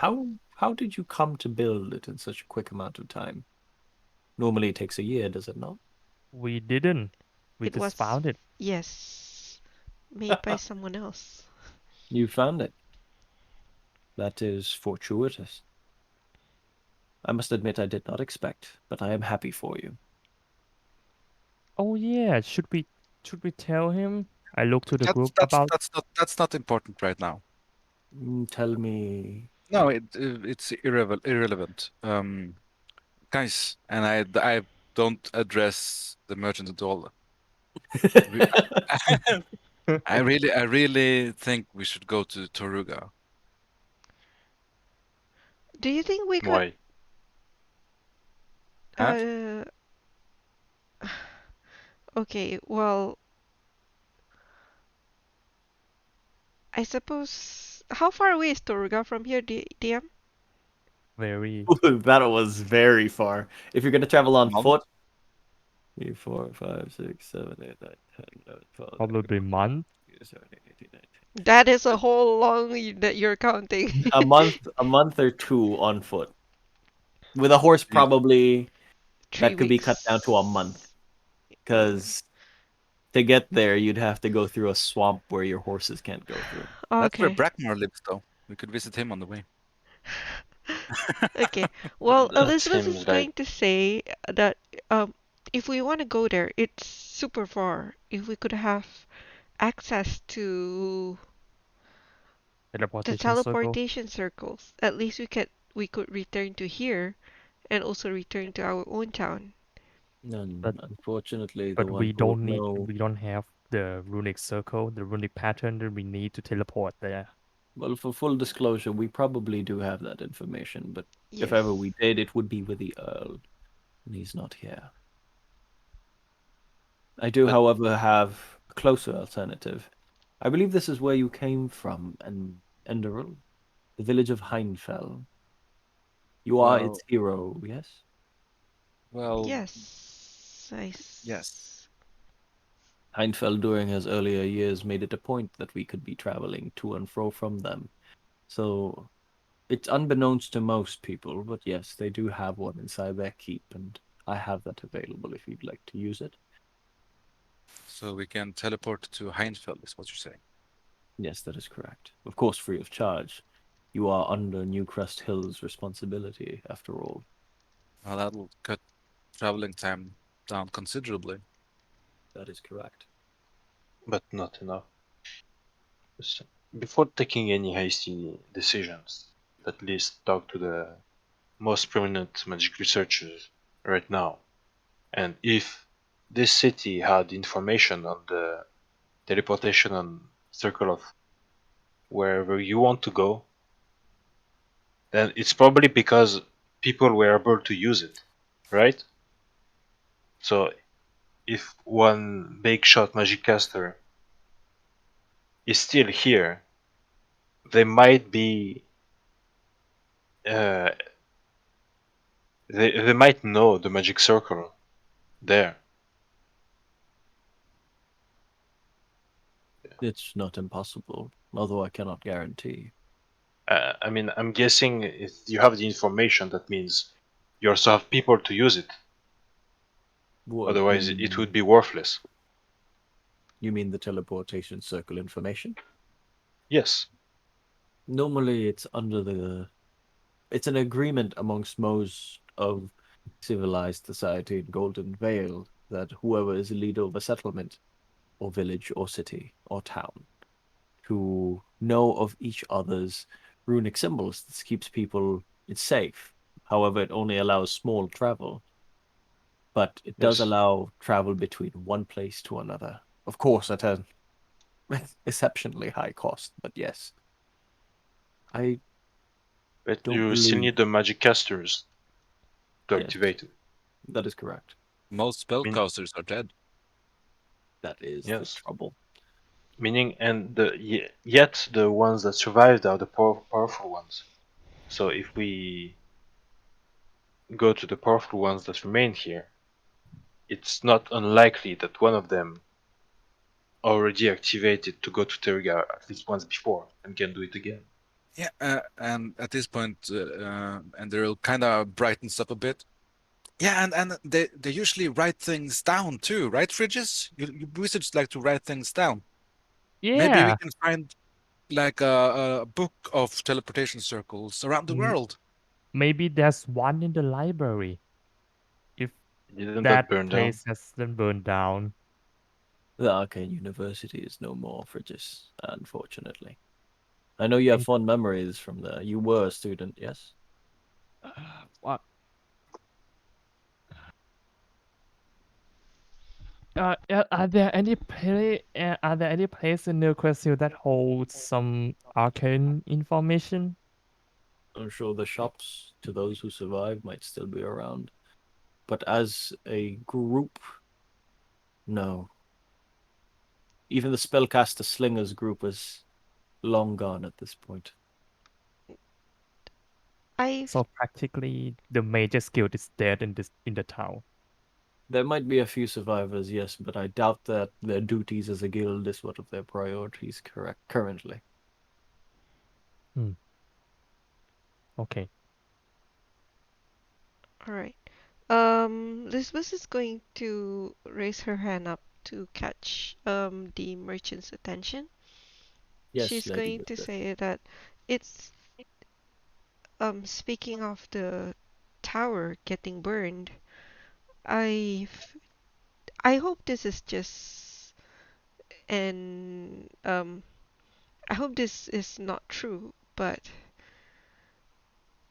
S1: How did you come to build it in such a quick amount of time? Normally it takes a year, does it not?
S5: We didn't. We
S4: it
S5: just
S4: was,
S5: found it.
S4: yes, made by someone else.
S1: You found it. That is fortuitous. I must admit I did not expect, but I am happy for you.
S5: Oh yeah, should we tell him? I looked to the
S2: That's
S5: group
S2: that's
S5: about
S2: that's not that's not important right now.
S1: Tell me.
S2: No, it's irrelevant. Guys, and I don't address the merchant at all. We- I really think we should go to Toruga.
S4: Do you think we could,
S3: Why?
S2: Huh?
S4: uh, okay, well, I suppose, how far away is Toruga from here, DM?
S5: very
S1: That was very far. If you're gonna travel on
S2: Month?
S1: foot, 3, 4, 5, 6, 7, 8, 9, 10, 11, 12, 13,
S5: probably
S1: 14,
S5: month.
S1: 15, 17, 18, 19.
S4: That is a whole long that you're counting.
S1: A month or two on foot. With a horse,
S2: Yeah.
S1: probably
S4: Three
S1: that could be cut down to a month.
S4: weeks.
S1: Because to get there, you'd have to go through a swamp where your horses can't go through.
S2: That's where
S4: Okay.
S2: Brackmore lives, though. We could visit him on the way.
S4: Okay. Well,
S3: That
S4: Elizabeth is
S3: seems like
S4: trying to say that if we want to go there, it's super far. If we could have access to the
S5: Teleportation circle.
S4: teleportation circles, at least we could return to here and also return to our own town.
S1: And
S5: But
S1: unfortunately, the
S5: but
S1: one
S5: we
S1: who would
S5: don't need
S1: know.
S5: we don't have the runic circle, the runic pattern that we need to teleport there.
S1: Well, for full disclosure, we probably do have that information, but if ever
S4: Yes.
S1: we did, it would be with the Earl, and he's not here. I do,
S2: But
S1: however, have a closer alternative. I believe this is where you came from, and Enderil, the village of Heinfell. You are its
S2: well,
S1: hero, yes?
S2: well,
S4: Yes.
S2: yes.
S1: Heinfell, during his earlier years, made it a point that we could be traveling to and fro from them. So it's unbeknownst to most people, but yes, they do have one inside their keep, and I have that available if you'd like to use it.
S2: So we can teleport to Heinfeld, is what you're saying.
S1: Yes, that is correct. Of course, free of charge. You are under Newcrest Hill's responsibility, after all.
S2: Well, that'll cut traveling time down considerably.
S1: That is correct.
S3: but not enough. So, before taking any hasty decisions, at least talk to the most prominent magic researchers right now. And if this city had information on the teleportation and circle of wherever you want to go, then it's probably because people were able to use it, right? So if one big shot magic caster is still here, they might be uh, they might know the magic circle there.
S1: It's not impossible, although I cannot guarantee.
S3: I mean, I'm guessing if you have the information, that means you also have people to use it. Otherwise, it would be worthless.
S1: You mean the teleportation circle information?
S3: Yes.
S1: Normally, it's it's an agreement amongst most of civilized society in Goldenvale that whoever is the leader of a settlement, or village, or city, or town, to know of each other's runic symbols. This keeps people safe. However, it only allows small travel, but it does
S3: Yes.
S1: allow travel between one place to another. Of course, at an exceptionally high cost, but yes. I
S3: But
S1: don't
S3: you still
S1: believe.
S3: need the magic casters to
S1: Yes,
S3: activate it.
S1: that is correct.
S2: Most spellcasters are dead.
S1: That is the
S3: Yes.
S1: trouble.
S3: Meaning, and yet the ones that survived are the powerful ones. So if we go to the powerful ones that remain here, it's not unlikely that one of them already activated to go to Terriga at least once before and can do it again.
S2: Yeah, and at this point, and they'll kind of brightens up a bit. Yeah, and they usually write things down too, right, Fridges? You wizards like to write things down. Maybe we
S5: Yeah,
S2: can find like a book of teleportation circles around the
S5: m-
S2: world.
S5: maybe there's one in the library. If
S3: Didn't that
S5: that
S3: burn down?
S5: place has been burned down.
S1: The Arcane University is no more, Frigis, unfortunately. I know you have
S5: And,
S1: fond memories from there. You were a student, yes?
S5: what? Are there any are there any place in the Question that holds some arcane information?
S1: I'm sure the shops, to those who survive, might still be around. But as a group, no. Even the spellcaster slingers group is long gone at this point.
S4: I've
S5: So practically, the major skill is dead in the town.
S1: There might be a few survivors, yes, but I doubt that their duties as a guild is one of their priorities currently.
S5: Hmm. Okay.
S4: all right. Lisbeth is going to raise her hand up to catch the merchant's attention.
S1: Yes,
S4: She's
S1: Lady
S4: going to
S1: Elizabeth.
S4: say that it's speaking of the tower getting burned. I I hope this is just and I hope this is not true, but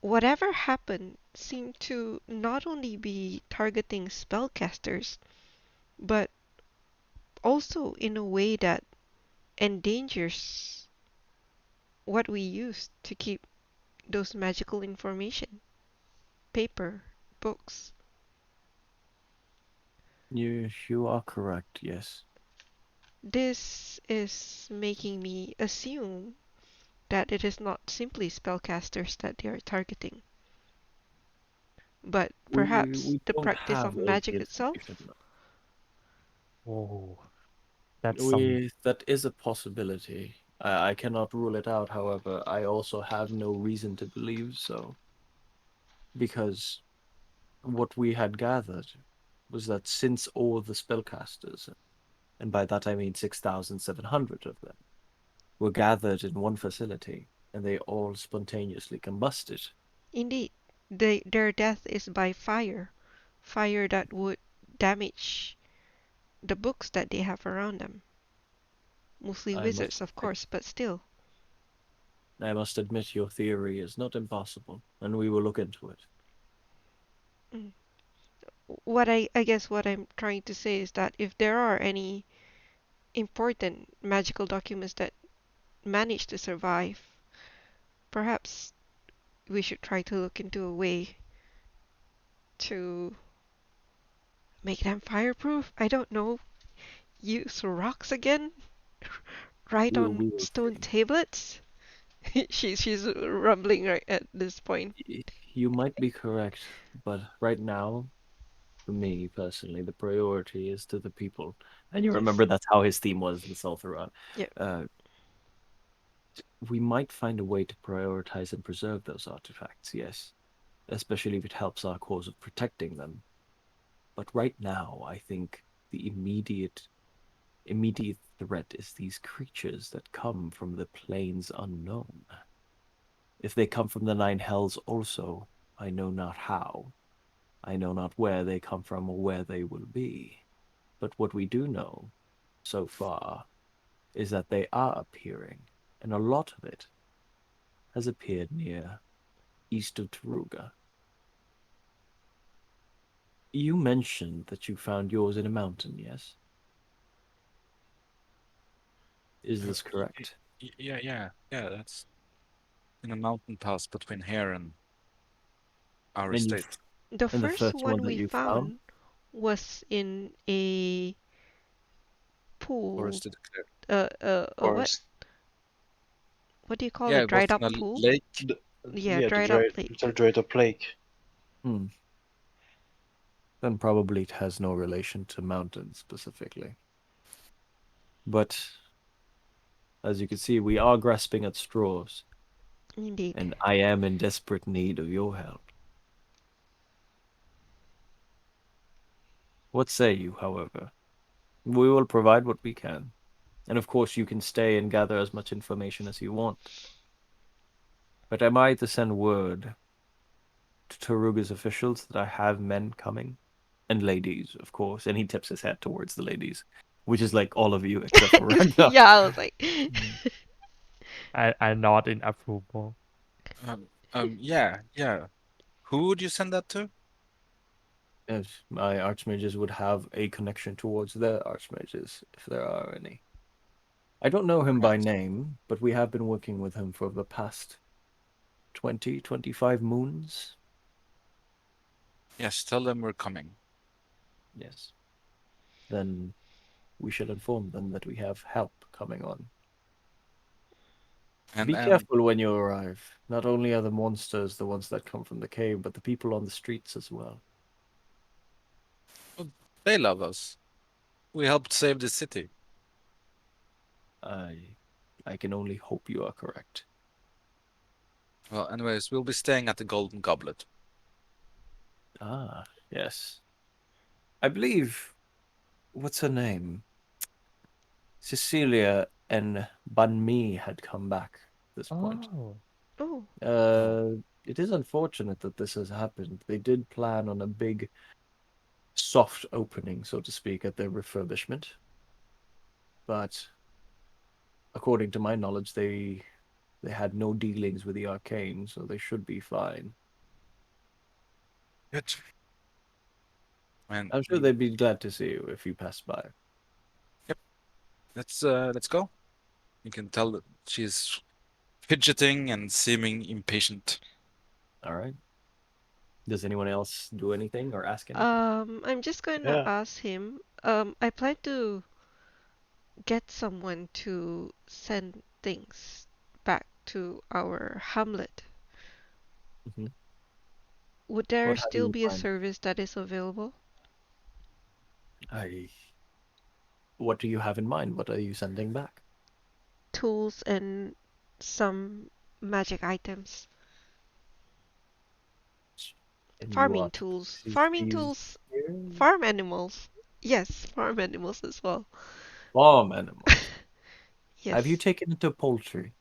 S4: whatever happened seemed to not only be targeting spellcasters, but also in a way that endangers what we use to keep those magical information, paper, books.
S1: You are correct, yes.
S4: This is making me assume that it is not simply spellcasters that they are targeting, but perhaps
S1: We
S4: the
S1: don't
S4: practice
S1: have
S4: of
S1: all the
S4: magic itself.
S1: information.
S5: Oh, that's some.
S1: That is a possibility. I cannot rule it out, however, I also have no reason to believe so. Because what we had gathered was that since all the spellcasters, and by that I mean 6,700 of them, were gathered in one facility, and they all spontaneously combusted.
S4: Indeed, their death is by fire, fire that would damage the books that they have around them. Mostly
S1: I must
S4: wizards, of
S1: admit,
S4: course, but still.
S1: I must admit your theory is not impossible, and we will look into it.
S4: Mm. I guess what I'm trying to say is that if there are any important magical documents that manage to survive, perhaps we should try to look into a way to make them fireproof. I don't know. Use rocks again? Write on
S1: We will
S4: stone
S1: see.
S4: tablets? She's rumbling right at this point.
S1: You might be correct, but right now, for me personally, the priority is to the people. And you
S4: Yes.
S1: remember that's how his theme was in Sulthuran.
S4: Yeah.
S1: Uh, we might find a way to prioritize and preserve those artifacts, yes, especially if it helps our cause of protecting them. But right now, I think the immediate threat is these creatures that come from the plains unknown. If they come from the nine hells also, I know not how. I know not where they come from or where they will be. But what we do know, so far, is that they are appearing, and a lot of it has appeared near east of Taruga. You mentioned that you found yours in a mountain, yes? Is this correct?
S2: Yeah. That's in a mountain pass between here and our
S1: And you,
S2: estate.
S4: The
S1: and the
S4: first
S1: first one
S4: one
S1: that
S4: we
S1: you found?
S4: found was in a pool.
S2: Forest to declare.
S4: What?
S3: Forest.
S4: What do you call
S2: Yeah,
S4: it?
S2: it was
S4: Dried up
S2: in a
S4: pool?
S2: lake.
S4: Yeah,
S3: Yeah,
S4: dried up lake.
S3: the dried up lake.
S1: Hmm. Then probably it has no relation to mountains specifically. But as you can see, we are grasping at straws,
S4: Indeed.
S1: and I am in desperate need of your help. What say you, however? We will provide what we can. And of course, you can stay and gather as much information as you want. But am I to send word to Taruga's officials that I have men coming? And ladies, of course. And he tips his hat towards the ladies, which is like all of you except for Ragnoc.
S4: Yeah, I was like,
S5: I nod in approval.
S2: Yeah. Who would you send that to?
S1: If my archmages would have a connection towards their archmages, if there are any. I don't know him by
S2: Right.
S1: name, but we have been working with him for the past 20, 25 moons.
S2: Yes, tell them we're coming.
S1: Yes. Then we should inform them that we have help coming on. Be
S2: And
S1: careful when you arrive. Not only are the monsters the ones that come from the cave, but the people on the streets as well.
S2: they love us. We helped save the city.
S1: I can only hope you are correct.
S2: Well, anyways, we'll be staying at the Golden Goblet.
S1: Ah, yes. I believe, what's her name? Cecilia and Banmi had come back at this point.
S5: Oh,
S4: oh,
S1: It is unfortunate that this has happened. They did plan on a big soft opening, so to speak, at their refurbishment. But according to my knowledge, they had no dealings with the arcane, so they should be fine.
S2: Good. And
S1: I'm sure they'd be glad to see you if you pass by.
S2: let's go. You can tell that she's fidgeting and seeming impatient.
S1: All right. Does anyone else do anything or ask anything?
S4: I'm just gonna
S3: Yeah.
S4: ask him. I plan to get someone to send things back to our hamlet.
S1: Mm-hmm.
S4: Would there
S1: What have you
S4: still
S1: in
S4: be a
S1: mind?
S4: service that is available?
S1: What do you have in mind? What are you sending back?
S4: Tools and some magic items.
S1: And you
S4: Farming
S1: are to
S4: tools.
S1: purchase
S4: Farming
S1: these
S4: tools.
S1: here?
S4: Farm animals. Yes, farm animals as well.
S1: Farm animals. Have you
S4: Yes.
S1: taken it to poultry?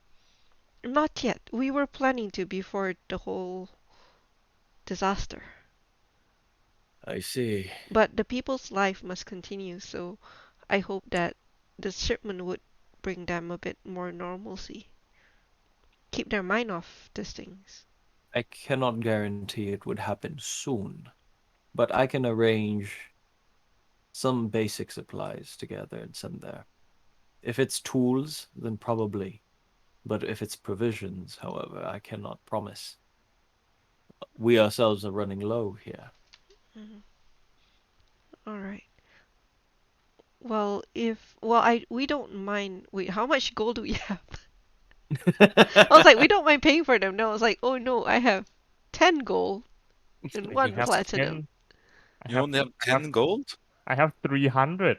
S4: Not yet. We were planning to before the whole disaster.
S1: I see.
S4: But the people's life must continue, so I hope that the shipment would bring them a bit more normalcy. Keep their mind off these things.
S1: I cannot guarantee it would happen soon, but I can arrange some basic supplies together and send there. If it's tools, then probably. But if it's provisions, however, I cannot promise. We ourselves are running low here.
S4: Mhm. All right. Well, if well, I we don't mind. Wait, how much gold do we have? I was like, we don't mind paying for them. No, I was like, oh no, I have 10 gold and
S5: you
S4: one
S5: have
S4: platinum.
S5: 10. I
S2: You
S5: have
S2: only have
S5: I have
S2: 10 gold?
S5: I have 300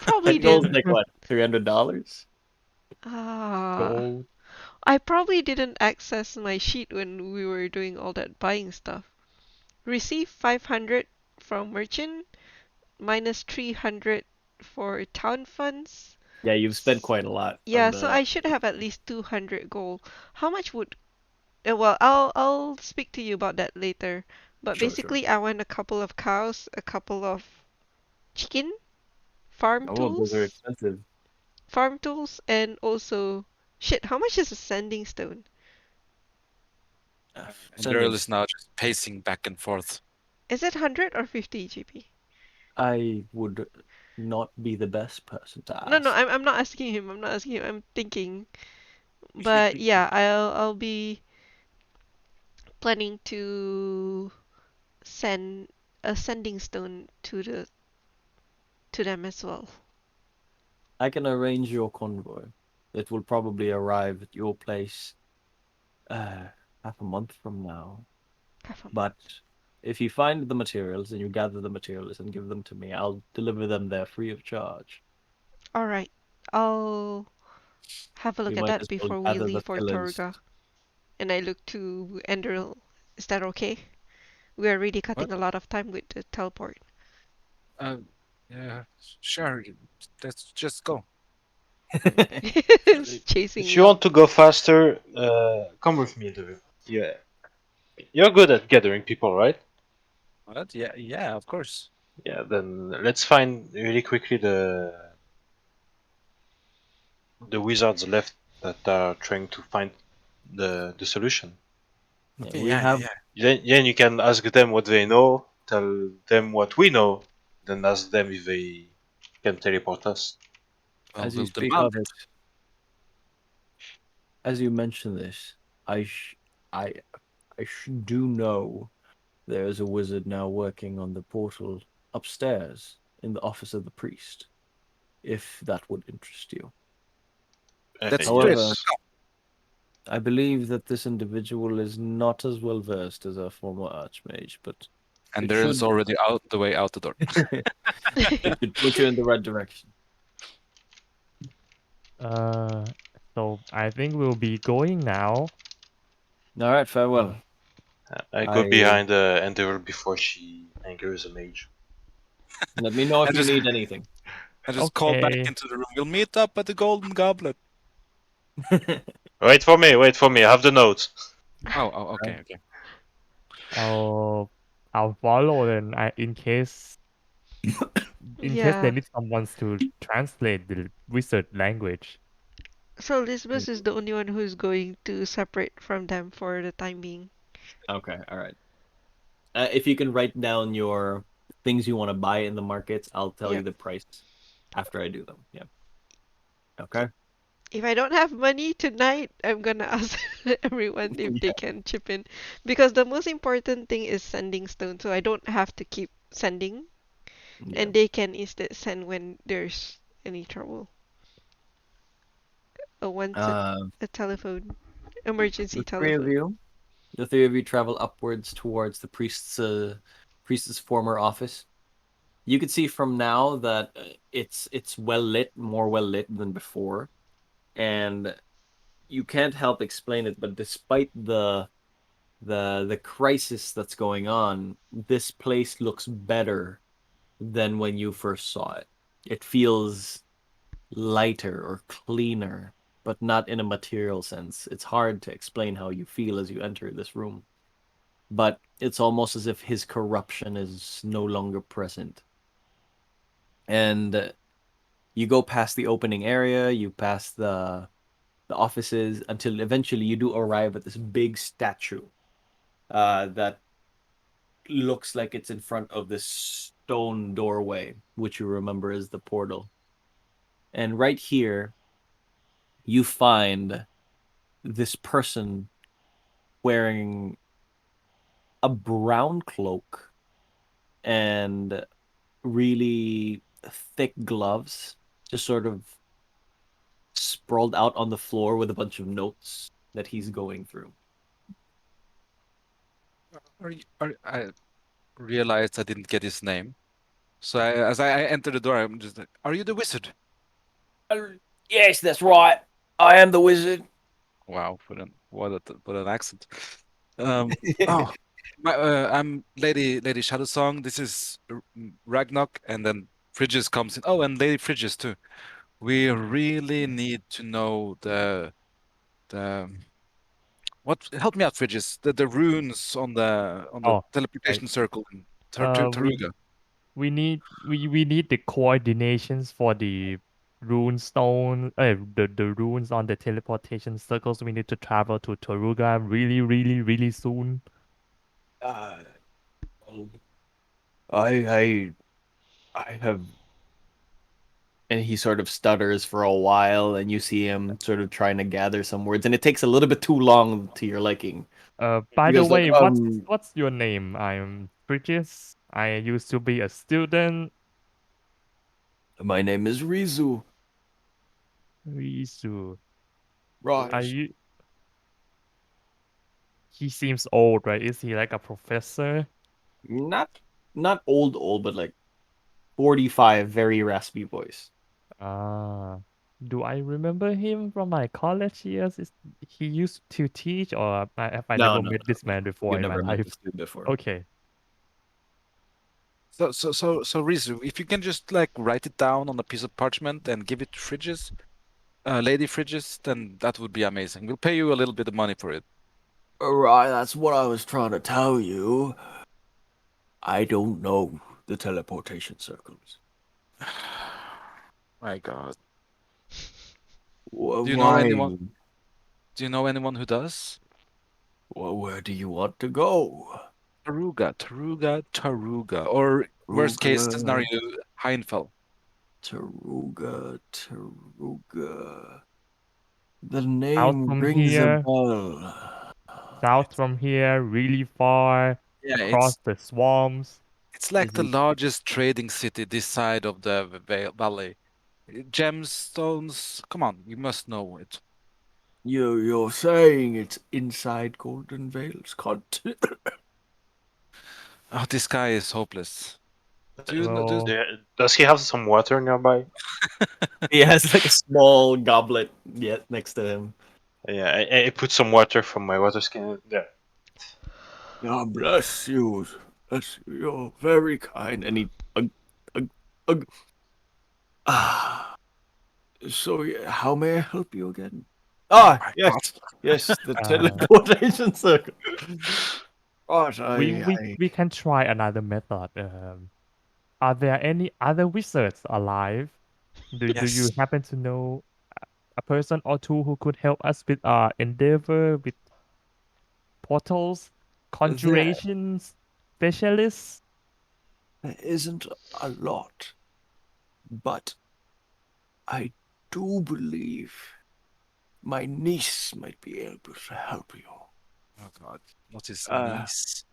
S4: Probably
S1: 10 gold's
S4: didn't.
S1: like what? $300?
S4: Ah,
S5: gold.
S4: I probably didn't access my sheet when we were doing all that buying stuff. Receive 500 from merchant, minus 300 for town funds.
S1: Yeah, you've spent quite a lot
S4: Yeah,
S1: on
S4: so
S1: the.
S4: I should have at least 200 gold. How much would well, I'll speak to you about that later. But
S1: Sure, sure.
S4: basically, I want a couple of cows, a couple of chicken, farm
S1: Oh, those are
S4: tools,
S1: expensive.
S4: and also shit. How much is a sanding stone?
S2: And the girl
S1: Sending.
S2: is now just pacing back and forth.
S4: Is it 100 or 50 GP?
S1: I would not be the best person to
S4: No, no,
S1: ask.
S4: I'm not asking him. I'm not asking him. I'm thinking. But yeah, I'll be planning to send a sending stone to them as well.
S1: I can arrange your convoy. It will probably arrive at your place half a month from now.
S4: Half a month.
S1: But if you find the materials and you gather the materials and give them to me, I'll deliver them there free of charge.
S4: All right. I'll have a
S1: We
S4: look at
S1: might
S4: that
S1: as well
S4: before we
S1: gather the
S4: leave for
S1: pillars.
S4: Torga. And I look to Enderil. Is that okay? We are really cutting
S2: What?
S4: a lot of time with the teleport.
S2: Yeah, sure. Let's just go.
S4: It's chasing
S3: If
S4: me
S3: you
S4: out.
S3: want to go faster, come with me, Drew. Yeah, you're good at gathering people, right?
S2: What? Yeah, of course.
S3: Yeah, then let's find really quickly the wizards left that are trying to find the solution.
S1: Yeah,
S2: Okay,
S1: we have
S3: Then you can ask them what they know, tell them what we know, then ask them if they can teleport us.
S2: Well,
S1: as you
S2: we'll
S1: speak
S2: demand
S1: of it, as you mention this, I sh- I do know there's a wizard now working on the portal upstairs in the office of the priest, if that would interest you.
S2: Let's do it.
S1: However,
S3: Yes.
S1: I believe that this individual is not as well versed as our former archmage, but
S2: And
S1: it
S2: there is
S1: should
S2: already out the way out the door.
S1: it should put you in the right direction.
S5: So I think we'll be going now.
S1: All right, farewell.
S3: I go
S1: I
S3: behind Endeavor before she angers a mage.
S1: let me know if
S2: And
S1: you
S2: just
S1: need anything.
S2: and just call back
S5: Okay.
S2: into the room. We'll meet up at the Golden Goblet.
S3: Wait for me, I have the note.
S2: Okay.
S5: I'll follow then. In case they
S4: Yeah.
S5: need someone to translate the wizard language.
S4: So Lisbeth is the only one who's going to separate from them for the time being.
S1: Okay, all right. If you can write down your things you want to buy in the markets, I'll tell you
S4: Yep.
S1: the price after I do them. Yeah. Okay.
S4: If I don't have money tonight, I'm gonna ask everyone if
S1: Yeah.
S4: they can chip in. Because the most important thing is sending stone, so I don't have to keep sending.
S1: Yeah.
S4: And they can instead send when there's any trouble. Once
S1: Uh,
S4: a telephone, emergency
S1: the three of
S4: telephone.
S1: you, the three of you travel upwards towards the priest's former office. You can see from now that it's well lit, more well lit than before, and you can't help explain it. But despite the crisis that's going on, this place looks better than when you first saw it. It feels lighter or cleaner, but not in a material sense. It's hard to explain how you feel as you enter this room. But it's almost as if his corruption is no longer present. And you go past the opening area, you pass the offices until eventually you do arrive at this big statue that looks like it's in front of this stone doorway, which you remember is the portal. And right here, you find this person wearing a brown cloak and really thick gloves, just sort of sprawled out on the floor with a bunch of notes that he's going through.
S2: I realized I didn't get his name. So as I enter the door, I'm just like, "Are you the wizard?"
S1: Yes, that's right. I am the wizard.
S2: Wow, what an accent. Um, oh, I'm Lady Shadowsong. This is Ragnoc, and then Fridges comes in. Oh, and Lady Fridges too. We really need to know the what. Help me out, Fridges. The runes on the
S5: Oh, right.
S2: teleportation circle in
S5: Uh, we
S2: Taruga.
S5: we need the coordinations for the rune stone. The runes on the teleportation circles. We need to travel to Toruga really soon.
S1: Uh, I I have, and he sort of stutters for a while, and you see him sort of trying to gather some words, and it takes a little bit too long to your liking.
S5: By
S1: He
S5: the
S1: goes like,
S5: way, what's your name? I'm Bridges. I used to be a student.
S1: my name is Rizu.
S5: Risu. Are
S1: Right.
S5: you? He seems old, right? Is he like a professor?
S1: Not not old, but like 45, very raspy voice.
S5: Ah, do I remember him from my college years? Is he used to teach, or have I
S1: No,
S5: never
S1: no,
S5: met
S1: no.
S5: this man before
S1: You've
S5: in my
S1: never met
S5: life?
S1: this dude before.
S5: Okay.
S2: So Rizu, if you can just like write it down on a piece of parchment and give it to Fridges, Lady Fridges, then that would be amazing. We'll pay you a little bit of money for it.
S1: Right, that's what I was trying to tell you. I don't know the teleportation circles.
S2: My God. Do you know
S1: Why?
S2: anyone? Do you know anyone who does?
S1: Well, where do you want to go?
S2: Taruga. Or worst case
S1: Taruga,
S2: scenario, Heinfeld.
S1: Taruga. The
S5: South
S1: name
S5: from
S1: rings a
S5: here,
S1: bell.
S5: south from here, really far
S2: Yeah,
S5: across the swamps.
S2: it's like
S5: Is
S2: the
S5: it?
S2: largest trading city this side of the valley. Gemstones, come on, you must know it.
S1: You're saying it's inside Goldenvale's continent?
S2: Oh, this guy is hopeless. Do you know?
S5: Well,
S3: Yeah, does he have some water nearby?
S1: He has like a small goblet yet next to him.
S3: Yeah, I put some water from my water skin there.
S1: God bless you. Bless you. You're very kind. And he. Ugh, ugh. Ah. So, how may I help you again?
S2: Oh
S1: Ah,
S2: my
S1: yes.
S2: God.
S1: Yes, the
S5: uh,
S1: teleportation circle. Right,
S5: we can try another method. Are there any other wizards alive? Do you
S2: Yes.
S5: happen to know a person or two who could help us with our endeavor with portals,
S1: there,
S5: conjurations, specialists?
S1: there isn't a lot, but I do believe my niece might be able to help you.
S2: Oh God. What is
S1: Uh,
S2: niece?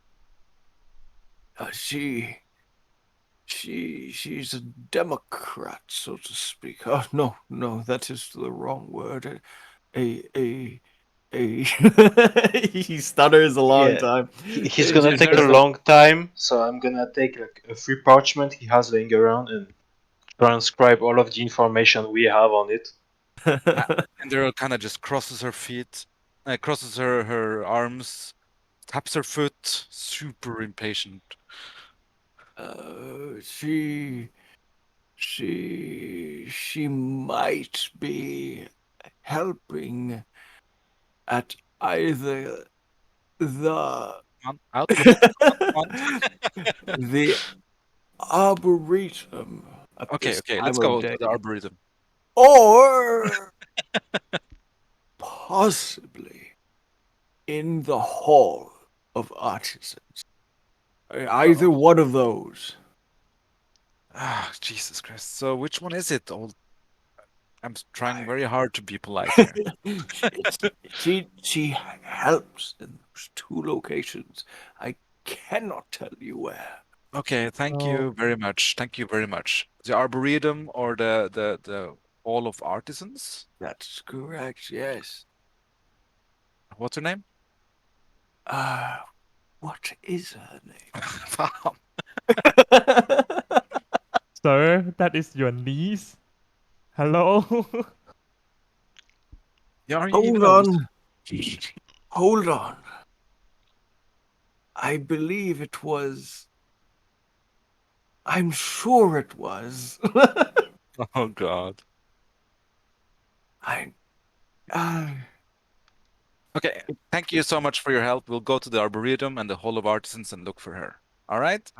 S1: she's a Democrat, so to speak. Oh no, that is the wrong word. A he stutters a long
S3: Yeah,
S1: time.
S3: he's gonna
S2: There,
S3: take a
S2: there's
S3: long time, so I'm gonna take like a free parchment he has laying around and transcribe all of the information we have on it.
S2: uh, and there kind of just crosses her feet, crosses her arms, taps her foot, super impatient.
S1: She she might be helping at either the
S2: Come on, out with it. Come on,
S1: the arboretum at this
S2: Okay, let's
S1: time of
S2: go to
S1: day,
S2: the arboretum.
S1: or possibly in the hall of artisans. Either
S2: Oh,
S1: one of those.
S2: ah, Jesus Christ. So which one is it? Oh, trying
S1: I-
S2: very hard to be polite here.
S1: It's- she helps in those two locations. I cannot tell you where.
S2: Okay, thank
S5: Oh,
S2: you very much. Thank you very much. The arboretum or the hall of artisans?
S1: That's correct. Yes.
S2: What's her name?
S1: Uh, what is her
S2: Wow.
S1: name?
S5: sir, that is your niece? Hello?
S2: Yeah, are you even
S1: Hold
S2: a
S1: on. Hold on. I believe it was. I'm sure it was.
S2: Oh God.
S1: I. Uh,
S2: Okay, thank you so much for your help. We'll go to the Arboretum and the Hall of Artisans and look for her. All right?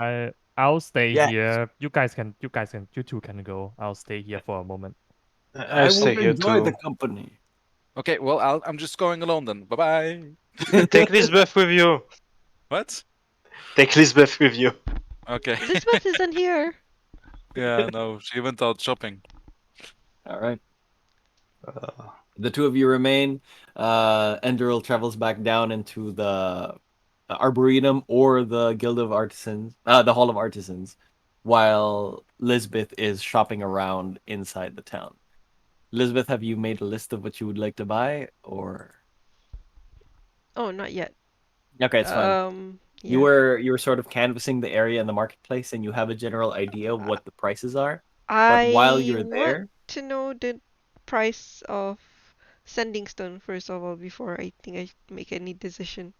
S5: I'll stay
S1: Yes.
S5: here. You two can go. I'll stay here for a moment.
S3: I'll
S1: I
S3: stay
S1: would
S3: here
S1: enjoy the
S3: too.
S1: company.
S2: Okay, well, I'm just going alone then. Bye-bye.
S3: Take Lisbeth with you.
S2: What?
S3: Take Lisbeth with you.
S2: Okay.
S4: Lisbeth isn't here.
S2: Yeah, no, she went out shopping.
S1: All right.
S3: Uh,
S1: The two of you remain. Enderil travels back down into the Arboretum or the Guild of Artisans, the Hall of Artisans, while Lisbeth is shopping around inside the town. Lisbeth, have you made a list of what you would like to buy, or
S4: Oh, not yet.
S1: okay, it's fine. You
S4: Yeah.
S1: were sort of canvassing the area in the marketplace, and you have a general idea of what the prices are. But while
S4: I
S1: you're
S4: want
S1: there,
S4: to know the price of sending stone first of all before I think I make any decision.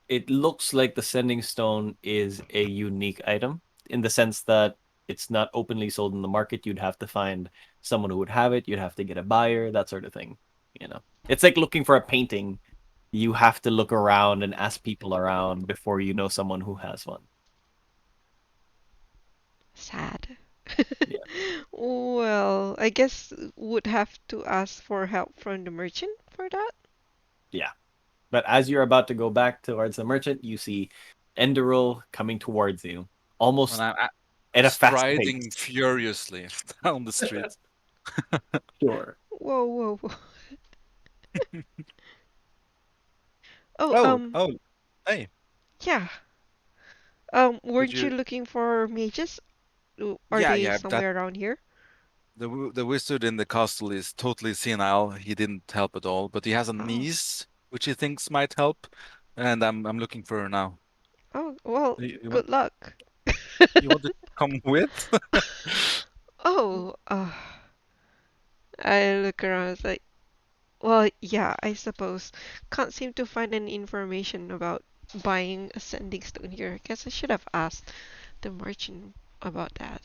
S1: it looks like the sending stone is a unique item in the sense that it's not openly sold in the market. You'd have to find someone who would have it. You'd have to get a buyer, that sort of thing. You know, it's like looking for a painting. You have to look around and ask people around before you know someone who has one.
S4: Sad.
S1: Yeah.
S4: Well, I guess would have to ask for help from the merchant for that.
S1: Yeah. But as you're about to go back towards the merchant, you see Enderil coming towards you,
S2: And
S1: almost
S2: I'm
S1: at a fast
S2: striding
S1: pace.
S2: furiously down the street.
S1: Sure.
S4: Whoa, whoa, whoa. Oh,
S2: Oh, hey,
S4: yeah.
S2: did
S4: Weren't you
S2: you?
S4: looking for mages? Are
S2: Yeah,
S4: they
S2: yeah. That
S4: somewhere around here?
S2: the wizard in the castle is totally senile. He didn't help at all, but he has a
S4: Oh,
S2: niece which he thinks might help, and I'm looking for her now.
S4: oh, well,
S2: You want
S4: good luck.
S2: you want to come with?
S4: Oh, I look around, it's like, well, yeah, I suppose. Can't seem to find any information about buying a sending stone here. Guess I should have asked the merchant about that.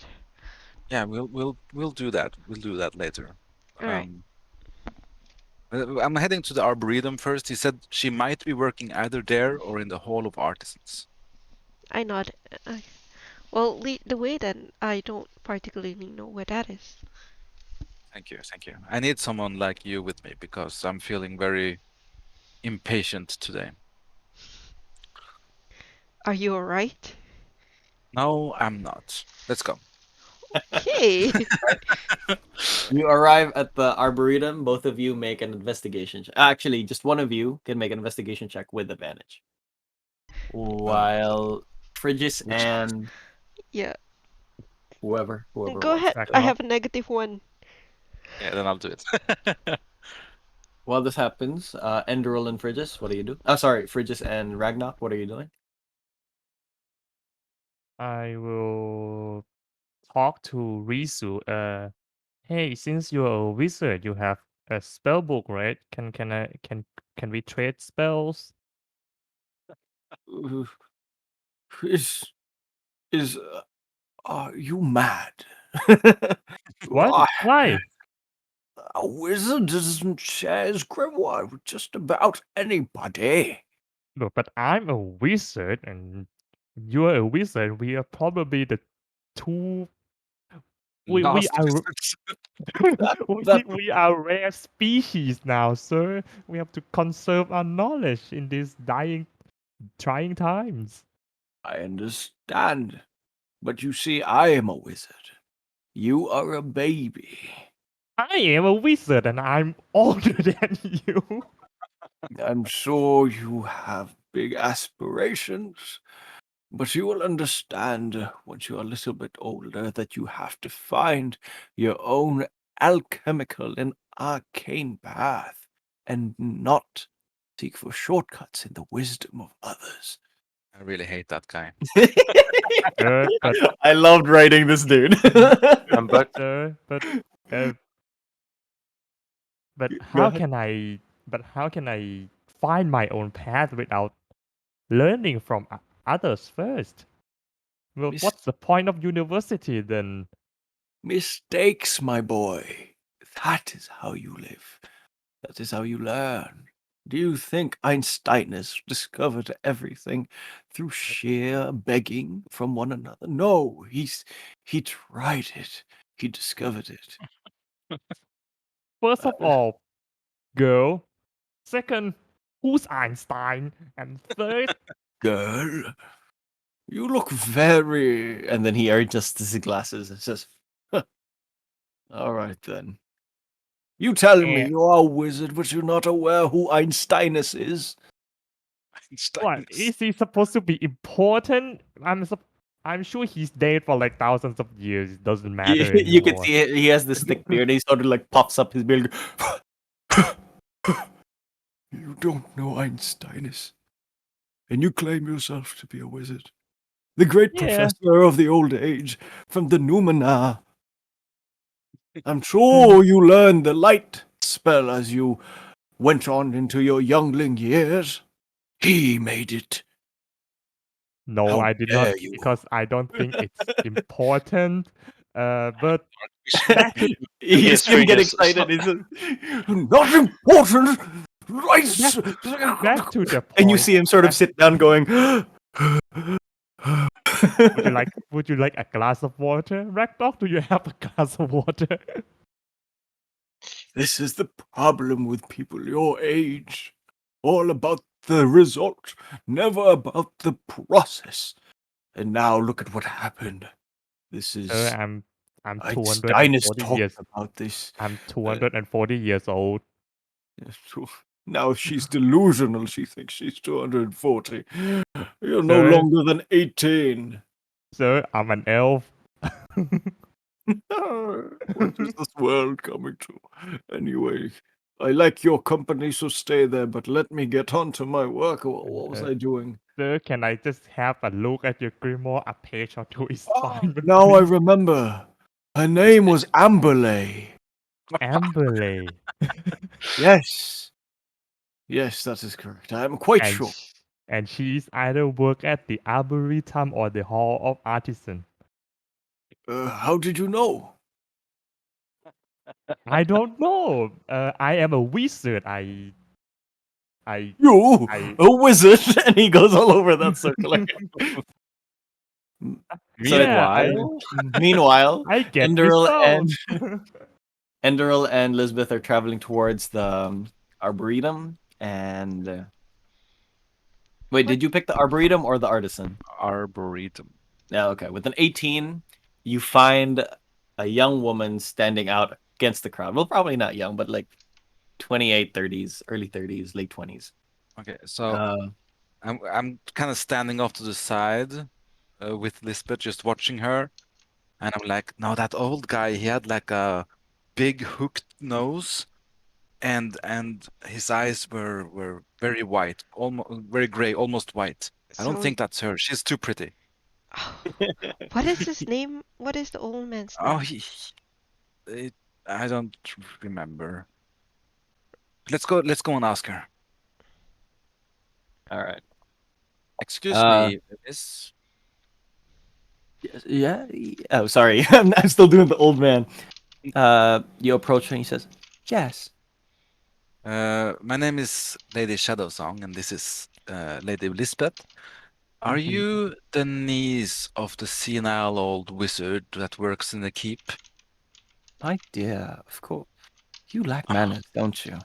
S2: Yeah, we'll do that. We'll do that later.
S4: All right,
S2: Um, I'm heading to the Arboretum first. He said she might be working either there or in the Hall of Artisans.
S4: I nod. Well, lead the way then. I don't particularly know where that is.
S2: Thank you, thank you. I need someone like you with me because I'm feeling very impatient today.
S4: Are you alright?
S2: No, I'm not. Let's go.
S4: Okay.
S1: You arrive at the Arboretum. Both of you make an investigation check. Actually, just one of you can make an investigation check with advantage.
S2: Oh,
S1: While Frigis
S2: which
S1: and
S4: Yeah.
S1: whoever
S4: Go
S1: wants
S4: ahead.
S1: to
S4: I
S1: go.
S5: Ragnoc.
S4: have a -1.
S2: yeah, then I'll do it.
S1: While this happens, Enderil and Frigis, what do you do? Oh, sorry, Frigis and Ragnoc, what are you doing?
S5: I will talk to Risu. Hey, since you're a wizard, you have a spell book, right? Can we trade spells?
S1: Uh, Is is are you mad?
S5: What?
S1: Why?
S5: Why?
S1: A wizard doesn't share his grimoire with just about anybody.
S5: Look, but I'm a wizard and you're a wizard. We are probably the two. We
S2: Last
S5: are
S2: wizards.
S1: That
S5: we are rare species now, sir. We have to conserve our knowledge in these trying times.
S1: I understand, but you see, I am a wizard. You are a baby.
S5: I am a wizard and I'm older than you.
S1: I'm sure you have big aspirations, but you will understand once you're a little bit older that you have to find your own alchemical and arcane path and not seek for shortcuts in the wisdom of others.
S2: I really hate that guy.
S5: But
S1: I loved writing this dude.
S3: I'm back.
S5: but uh, but
S1: Go
S5: how
S1: ahead.
S5: can I find my own path without learning from others first. Well,
S1: Mis-
S5: what's the point of university then?
S1: Mistakes, my boy. That is how you live. That is how you learn. Do you think Einstein has discovered everything through sheer begging from one another? No, he tried it. He discovered it.
S5: First of all, girl. Second, who's Einstein? And third,
S1: Girl, you look very. And then he adjusts his glasses and says, "Huh, all right then. You tell me
S5: Eh.
S1: you are a wizard, but you're not aware who Einsteinus is."
S5: what is he supposed to be important? I'm sure he's dead for like thousands of years. It doesn't matter
S1: You can
S5: anymore.
S1: see he has this thick beard. And he sort of like puffs up his beard. You don't know Einsteinus, and you claim yourself to be a wizard. The great
S5: Yeah.
S1: professor of the old age from the Numina. I'm sure you learned the light spell as you went on into your youngling years. He made it.
S5: No,
S1: How
S5: I did
S1: dare
S5: not
S1: you.
S5: because I don't think it's important. But back to
S1: You
S3: His
S1: see him get
S3: fingers
S1: excited. He's not important. Right.
S5: back to the point.
S1: And you see him sort of sit down going,
S5: Would you like a glass of water? Ragdoc, do you have a glass of water?
S1: This is the problem with people your age. All about the result, never about the process. And now look at what happened. This is
S5: I'm
S1: Einstein is
S5: 240
S1: talking
S5: years.
S1: about this.
S5: I'm 240 years old.
S1: Now she's delusional. She thinks she's 240. You're no
S5: Sir.
S1: longer than 18.
S5: Sir, I'm an elf.
S1: What is this world coming to? Anyway, I like your company, so stay there, but let me get on to my work. What was I doing?
S5: Sir, can I just have a look at your grimoire? A page or two is fine. But
S1: Now I
S5: please.
S1: remember. Her name was Amberley.
S5: Amberley.
S1: Yes. Yes, that is correct. I am quite
S5: and,
S1: sure.
S5: and she's either work at the Arboretum or the Hall of Artisan.
S1: How did you know?
S5: I don't know. I am a wizard. I
S1: You,
S5: I-
S1: a wizard, and he goes all over that circle. Meanwhile,
S5: I get
S1: Enderil
S5: results.
S1: Enderil and Lisbeth are traveling towards the Arboretum. And wait, did you pick the Arboretum or the Artisan?
S2: Arboretum.
S1: Yeah, okay. With an 18, you find a young woman standing out against the crowd. Well, probably not young, but like 28, 30s, early 30s, late 20s.
S2: Okay, so I'm kind of standing off to the side with Lisbeth, just watching her, and I'm like, no, that old guy, he had like a big hooked nose, and his eyes were very white, almost very gray, almost white. I don't
S4: So,
S2: think that's her. She's too pretty.
S4: what is his name? What is the old man's
S2: Oh,
S4: name?
S2: I don't remember. Let's go and ask her.
S1: All right.
S2: Excuse me, miss.
S1: Yeah. Oh, sorry. I'm still doing the old man. You approach her and he says, "Yes."
S2: My name is Lady Shadowsong, and this is Lady Lisbeth. Are
S1: Mhm.
S2: you the niece of the senile old wizard that works in the keep?
S1: My dear, of course. You lack manners, don't you?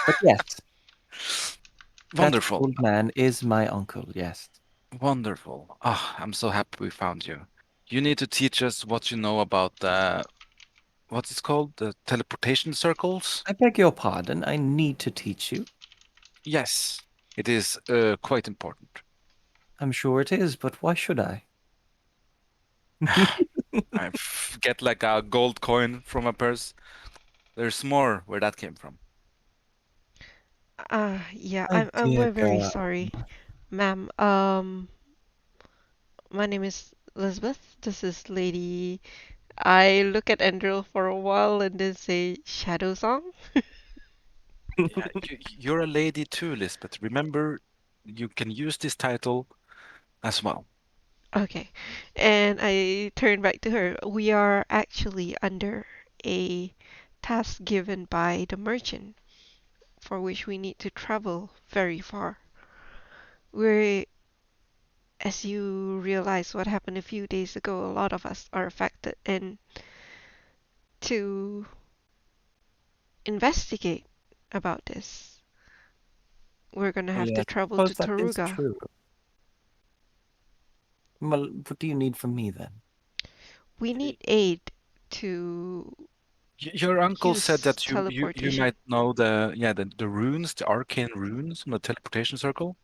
S1: But yes, that
S2: Wonderful.
S1: old man is my uncle. Yes.
S2: Wonderful. Ah, I'm so happy we found you. You need to teach us what you know about what's it called? The teleportation circles?
S1: I beg your pardon. I need to teach you.
S2: Yes, it is quite important.
S1: I'm sure it is, but why should I?
S2: Get like a gold coin from a purse. There's more where that came from.
S4: Yeah,
S1: My
S4: I'm
S1: dear
S4: very
S1: girl.
S4: sorry, ma'am. My name is Elizabeth. This is Lady. I look at Andrew for a while and then say Shadow Song.
S2: Yeah, you're a lady too, Lisbeth. Remember you can use this title as well.
S4: Okay. And I turn back to her. We are actually under a task given by the merchant for which we need to travel very far. We're, as you realize what happened a few days ago, a lot of us are affected, and to investigate about this, we're gonna have to
S1: Yes, I
S4: travel to
S1: suppose that is
S4: Taruga.
S1: true. Well, what do you need from me then?
S4: We need aid to
S2: Your uncle said
S4: use
S2: that you
S4: teleportation.
S2: might know the runes, the arcane runes on the teleportation circle.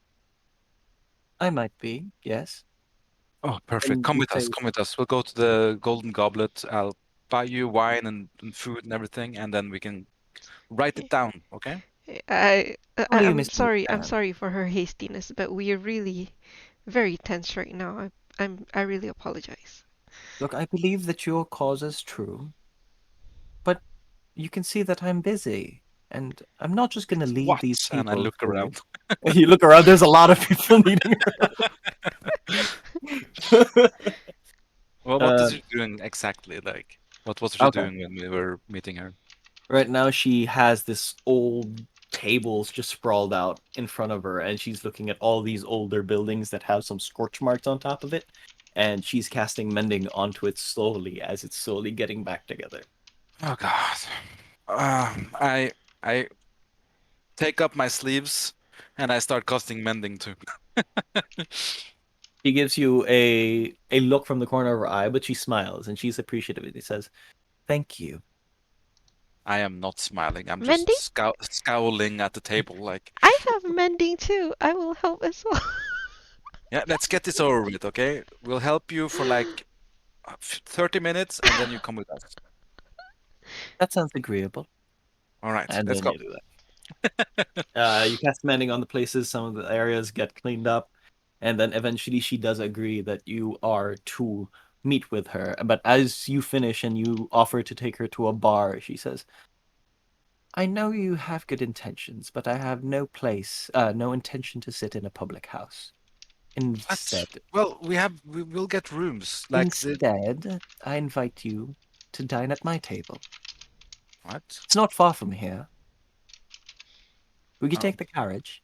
S1: I might be, yes.
S2: Oh, perfect.
S1: And
S2: Come
S1: you
S2: with us.
S1: say,
S2: Come with us. We'll go to the Golden Goblet. I'll buy you wine and food and everything, and then we can write it down. Okay?
S1: how do you
S4: I'm
S1: misunderstand?
S4: sorry for her hastiness, but we are really very tense right now. I really apologize.
S1: Look, I believe that your cause is true, but you can see that I'm busy, and I'm not just going to leave
S2: What?
S1: these
S2: And I
S1: people
S2: look
S1: for.
S2: around.
S1: You look around, there's a lot of people needing her.
S2: Well, what is
S1: uh,
S2: she doing exactly? Like, what was she
S1: okay.
S2: doing when we were meeting her?
S1: Right now, she has this old tables just sprawled out in front of her, and she's looking at all these older buildings that have some scorch marks on top of it, and she's casting mending onto it slowly as it's slowly getting back together.
S2: Oh God. I take up my sleeves and I start casting mending too.
S1: She gives you a look from the corner of her eye, but she smiles and she's appreciative. She says, "Thank you."
S2: I am not smiling. I'm just
S4: Mending?
S2: scowling at the table like,
S4: I have mending too. I will help as well.
S2: yeah, let's get this over with, okay? We'll help you for like 30 minutes and then you come with us.
S1: That sounds agreeable.
S2: All right,
S1: And
S2: let's
S1: then
S2: go.
S1: you do that. You cast mending on the places. Some of the areas get cleaned up, and then eventually she does agree that you are to meet with her. But as you finish and you offer to take her to a bar, she says, "I know you have good intentions, but I have no intention to sit in a public house.
S2: What?
S1: Instead,
S2: Well, we will get rooms. Like the
S1: instead, I invite you to dine at my table.
S2: what?
S1: It's not far from here. We could
S2: Oh,
S1: take the carriage."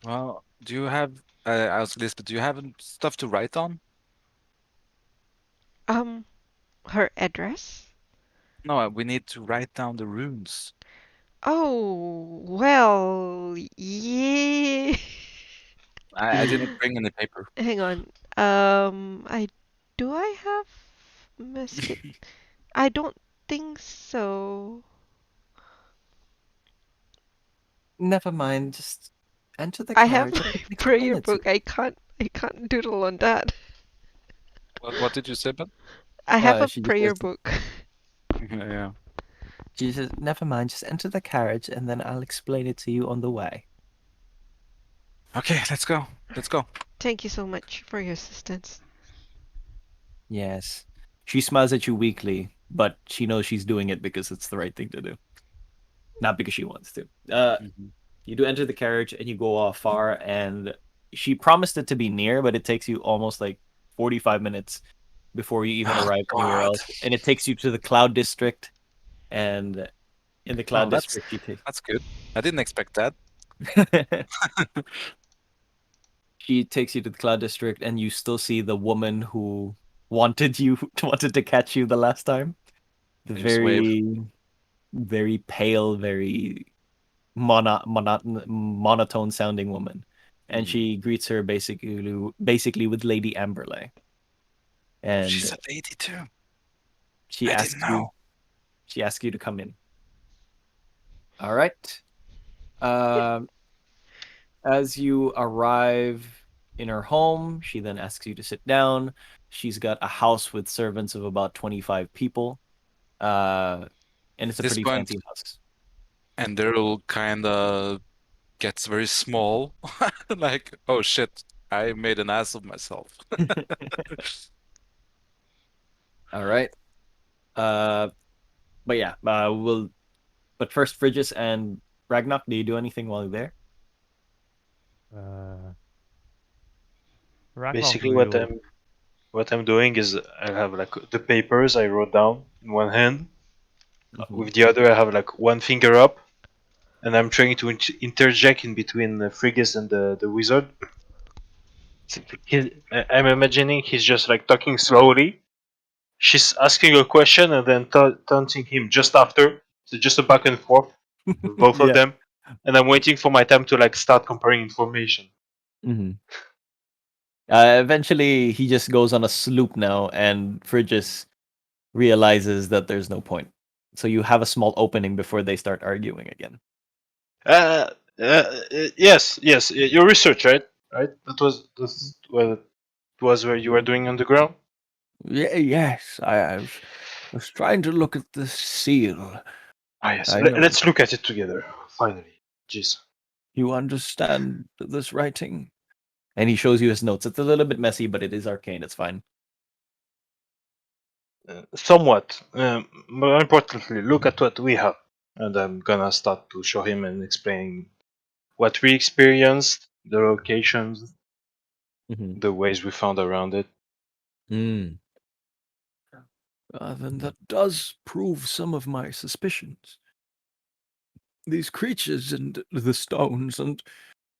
S2: well, do you have I was Lisbeth, do you have stuff to write on?
S4: Um, her address?
S2: No, we need to write down the runes.
S4: Oh, well, yeah.
S2: I didn't bring any paper.
S4: Hang on. I do I have mesquite? I don't think so.
S1: Never mind, just enter the
S4: I have
S1: carriage and
S4: my
S1: I'll explain
S4: prayer
S1: it to
S4: book. I can't doodle on that.
S2: What did you say, Ben?
S4: I
S1: you.
S4: have a
S1: She just
S4: prayer
S1: says,
S4: book.
S2: Yeah.
S1: never mind, just enter the carriage and then I'll explain it to you on the way.
S2: Okay, let's go. Let's go.
S4: Thank you so much for your assistance.
S1: Yes. She smiles at you weakly, but she knows she's doing it because it's the right thing to do, not because she wants to.
S2: Mhm.
S1: You do enter the carriage and you go off far, and she promised it to be near, but it takes you almost like 45 minutes before you even
S2: Oh
S1: arrive anywhere
S2: God.
S1: else. And it takes you to the Cloud District, and in the
S2: Oh,
S1: Cloud District, you take.
S2: that's good. I didn't expect that.
S1: She takes you to the Cloud District, and you still see the woman who wanted to catch you the last time. The
S2: I just wave.
S1: very, very pale, very monotone sounding woman, and
S2: Mhm.
S1: she greets her basically with Lady Amberley,
S2: Oh, she's
S1: and
S2: a lady too.
S1: she
S2: I
S1: asks
S2: didn't
S1: you
S2: know.
S1: she asks you to come in. All right. Um, as you arrive in her home, she then asks you to sit down. She's got a house with servants of about 25 people, uh, and it's a
S2: This
S1: pretty
S2: point,
S1: fancy house.
S2: and Daryl kind of gets very small. Like, oh shit, I made an ass of myself.
S1: All right. Uh, but yeah, but first, Frigis and Ragnoc, do you do anything while you're there?
S5: Ragnoc,
S3: Basically,
S5: do you?
S3: what I'm doing is I have like the papers I wrote down in one hand.
S1: Mhm.
S3: With the other, I have like one finger up, and I'm trying to interject in between the Frigus and the wizard. I'm imagining he's just like talking slowly. She's asking a question and then taunting him just after. So just a back and forth with both of
S1: Yeah.
S3: them. And I'm waiting for my time to like start comparing information.
S1: Mhm. Eventually, he just goes on a sloop now, and Frigis realizes that there's no point. So you have a small opening before they start arguing again.
S3: Yes, your research, right? Right. That's what it was where you were doing underground.
S1: Yes, I was trying to look at the seal.
S3: Ah, yes.
S1: I know
S3: Let's look at it together. Finally. Jeez.
S1: you understand this writing. And he shows you his notes. It's a little bit messy, but it is arcane. It's fine.
S3: Somewhat. More importantly, look at what we have. And I'm gonna start to show him and explain what we experienced, the locations,
S1: Mm-hmm.
S3: the ways we found around it.
S1: Mm. Then that does prove some of my suspicions. These creatures and the stones and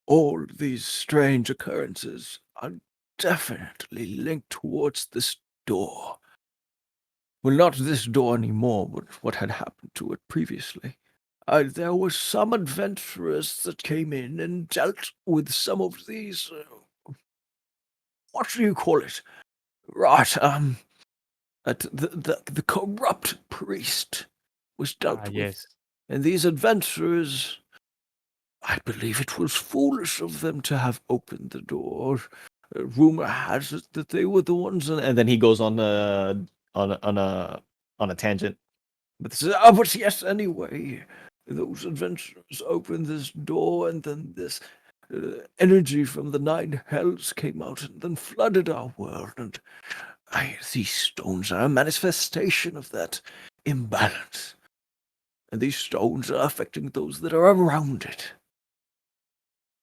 S1: all these strange occurrences are definitely linked towards this door. Well, not this door anymore, but what had happened to it previously. There were some adventurers that came in and dealt with some of these. What do you call it? Right, the corrupt priest was dealt with.
S5: Yes.
S1: And these adventurers, I believe it was foolish of them to have opened the door. Rumor has it that they were the ones, and then he goes on a tangent. But but yes, anyway, those adventurers opened this door, and then this energy from the nine hells came out and then flooded our world. And these stones are a manifestation of that imbalance. And these stones are affecting those that are around it.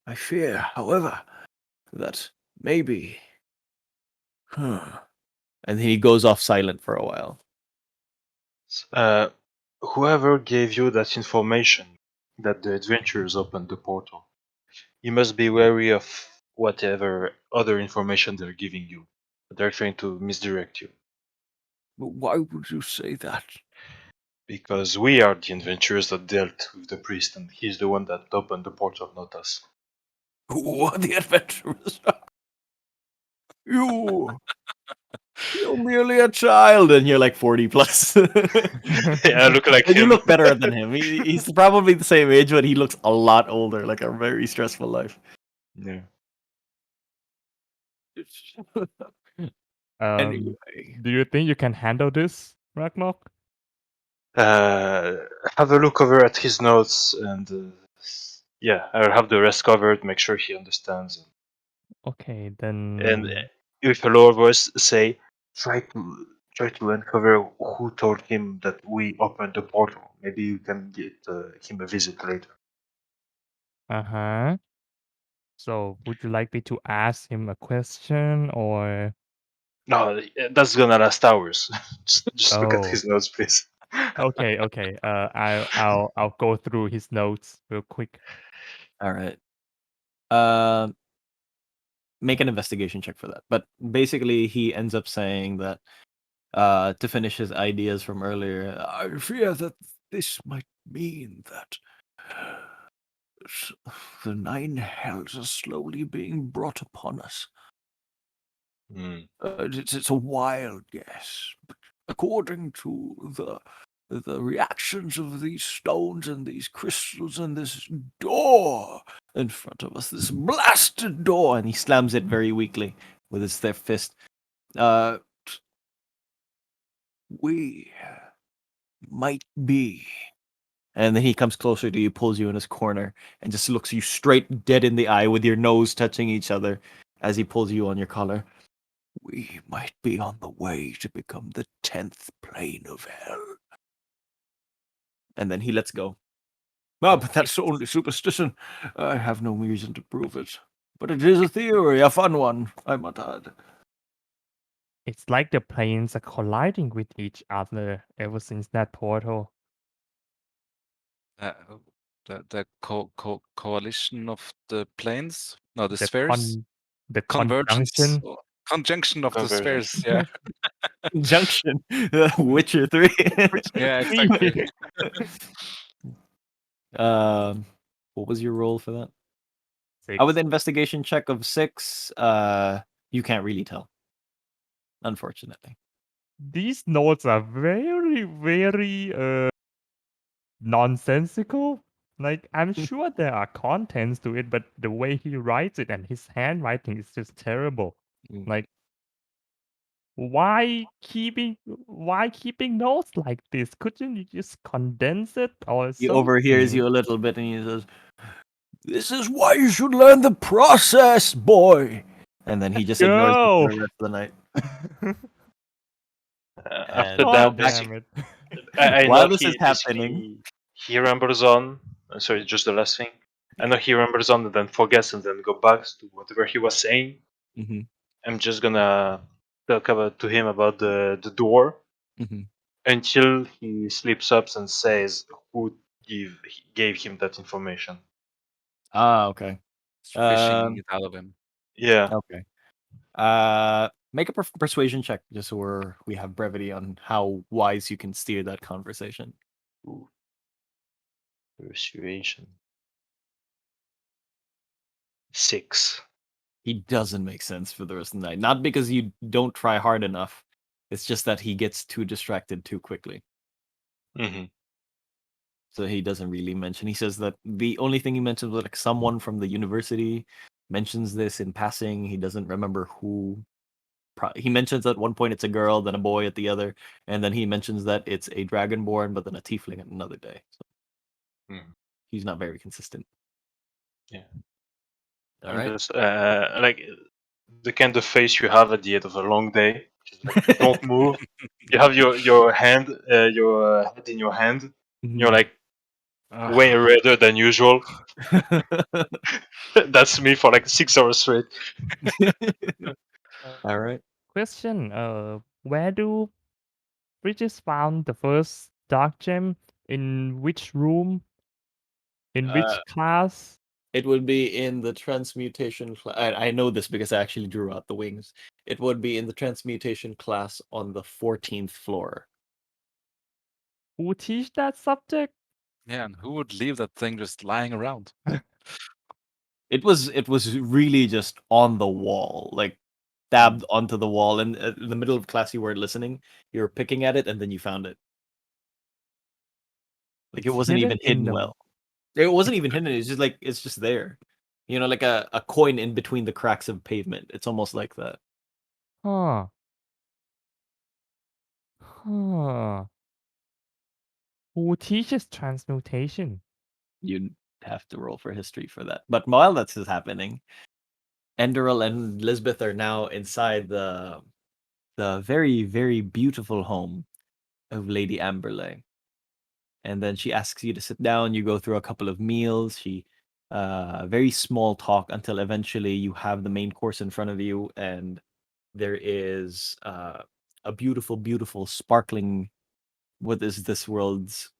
S1: I fear, however, that maybe. And then he goes off silent for a while.
S3: Whoever gave you that information that the adventurers opened the portal, you must be wary of whatever other information they're giving you. They're trying to misdirect you.
S1: But why would you say that?
S3: Because we are the adventurers that dealt with the priest, and he's the one that opened the portal, not us.
S1: Who are the adventurers? You. You're merely a child, and you're like 40 plus.
S3: Yeah, I look like
S1: And you
S3: him.
S1: look better than him. He's probably the same age, but he looks a lot older, like a very stressful life.
S3: Yeah.
S1: Anyway,
S5: Do you think you can handle this, Ragnoc?
S3: Uh, have a look over at his notes, and yeah, I'll have the rest covered. Make sure he understands.
S5: Okay,
S3: And
S5: then.
S3: with a lower voice, say, try to uncover who told him that we opened the portal. Maybe you can get him a visit later.
S5: Uh-huh. So, would you like me to ask him a question or?
S3: No, that's gonna last hours. just look at
S5: Oh,
S3: his notes, please.
S5: okay, okay. I'll go through his notes real quick.
S1: all right. Um, make an investigation check for that. But basically, he ends up saying that to finish his ideas from earlier, I fear that this might mean that the nine hells are slowly being brought upon us.
S3: Hmm.
S1: It's a wild guess, but according to the reactions of these stones and these crystals and this door in front of us, this blasted door, and he slams it very weakly with his thick fist. Uh, we might be. And then he comes closer to you, pulls you in his corner, and just looks you straight dead in the eye with your nose touching each other as he pulls you on your collar. We might be on the way to become the 10th plane of hell. And then he lets go. Oh, but that's only superstition. I have no reason to prove it. But it is a theory, a fun one, I muttered.
S5: It's like the planes are colliding with each other ever since that portal.
S2: Uh, the coalition of the planes? No, the
S5: The
S2: spheres?
S5: the
S2: Convergence.
S5: conjunction.
S2: Conjunction of the
S3: Convergence.
S2: spheres, yeah.
S1: Junction. Witcher 3.
S2: Yeah, exactly.
S1: What was your roll for that?
S5: Six.
S1: With the investigation check of 6, you can't really tell. Unfortunately.
S5: These notes are very, very nonsensical. Like, I'm sure there are contents to it, but the way he writes it and his handwriting is just terrible.
S1: Mm.
S5: Like, why keeping notes like this? Couldn't you just condense it or
S1: He
S5: something?
S1: overhears you a little bit and he says, "This is why you should learn the process, boy." And then he just ignores you
S5: Go!
S1: for the rest of the night.
S3: After
S1: And
S5: God
S3: that,
S5: damn it.
S3: I know
S1: while this is
S3: he
S1: happening,
S3: basically he remembers on. Sorry, just the last thing. I know he remembers on and then forgets and then go back to whatever he was saying.
S1: Mhm,
S3: I'm just gonna talk to him about the door
S1: mhm.
S3: until he slips up and says who gave him that information.
S1: Okay.
S2: Fishing it out of him.
S3: Yeah.
S1: Okay. Make a persuasion check just so we have brevity on how wise you can steer that conversation.
S3: Ooh. Persuasion. 6.
S1: He doesn't make sense for the rest of the night. Not because you don't try hard enough. It's just that he gets too distracted too quickly.
S3: Mm-hmm.
S1: So he doesn't really mention. He says that the only thing he mentions was like someone from the university mentions this in passing. He doesn't remember who. He mentions at one point it's a girl, then a boy at the other, and then he mentions that it's a dragonborn, but then a tiefling at another day. So he's not very consistent.
S3: Yeah.
S1: All right.
S3: Just, like the kind of face you have at the end of a long day. Just like, don't move. You have your hand, your head in your hand. You're like way redder than usual. That's me for like 6 hours straight.
S1: All right.
S5: Question, where do Bridges found the first dark gem? In which room? In which class?
S1: It would be in the transmutation class. I know this because I actually drew out the wings. It would be in the transmutation class on the 14th floor.
S5: Who teach that subject?
S2: Yeah, and who would leave that thing just lying around?
S1: It was really just on the wall, like stabbed onto the wall, and in the middle of class you weren't listening. You were picking at it, and then you found it. Like it
S5: It's
S1: wasn't even
S5: in
S1: hidden
S5: the
S1: well. It wasn't even hidden. It's just like it's just there. You know, like a coin in between the cracks of pavement. It's almost like that.
S5: Huh. Huh. Who teaches transmutation?
S1: You'd have to roll for history for that. But while that's happening, Enderal and Lisbeth are now inside the very, very beautiful home of Lady Amberley. And then she asks you to sit down. You go through a couple of meals. She very small talk until eventually you have the main course in front of you, and there is a beautiful, beautiful, sparkling. What is this world's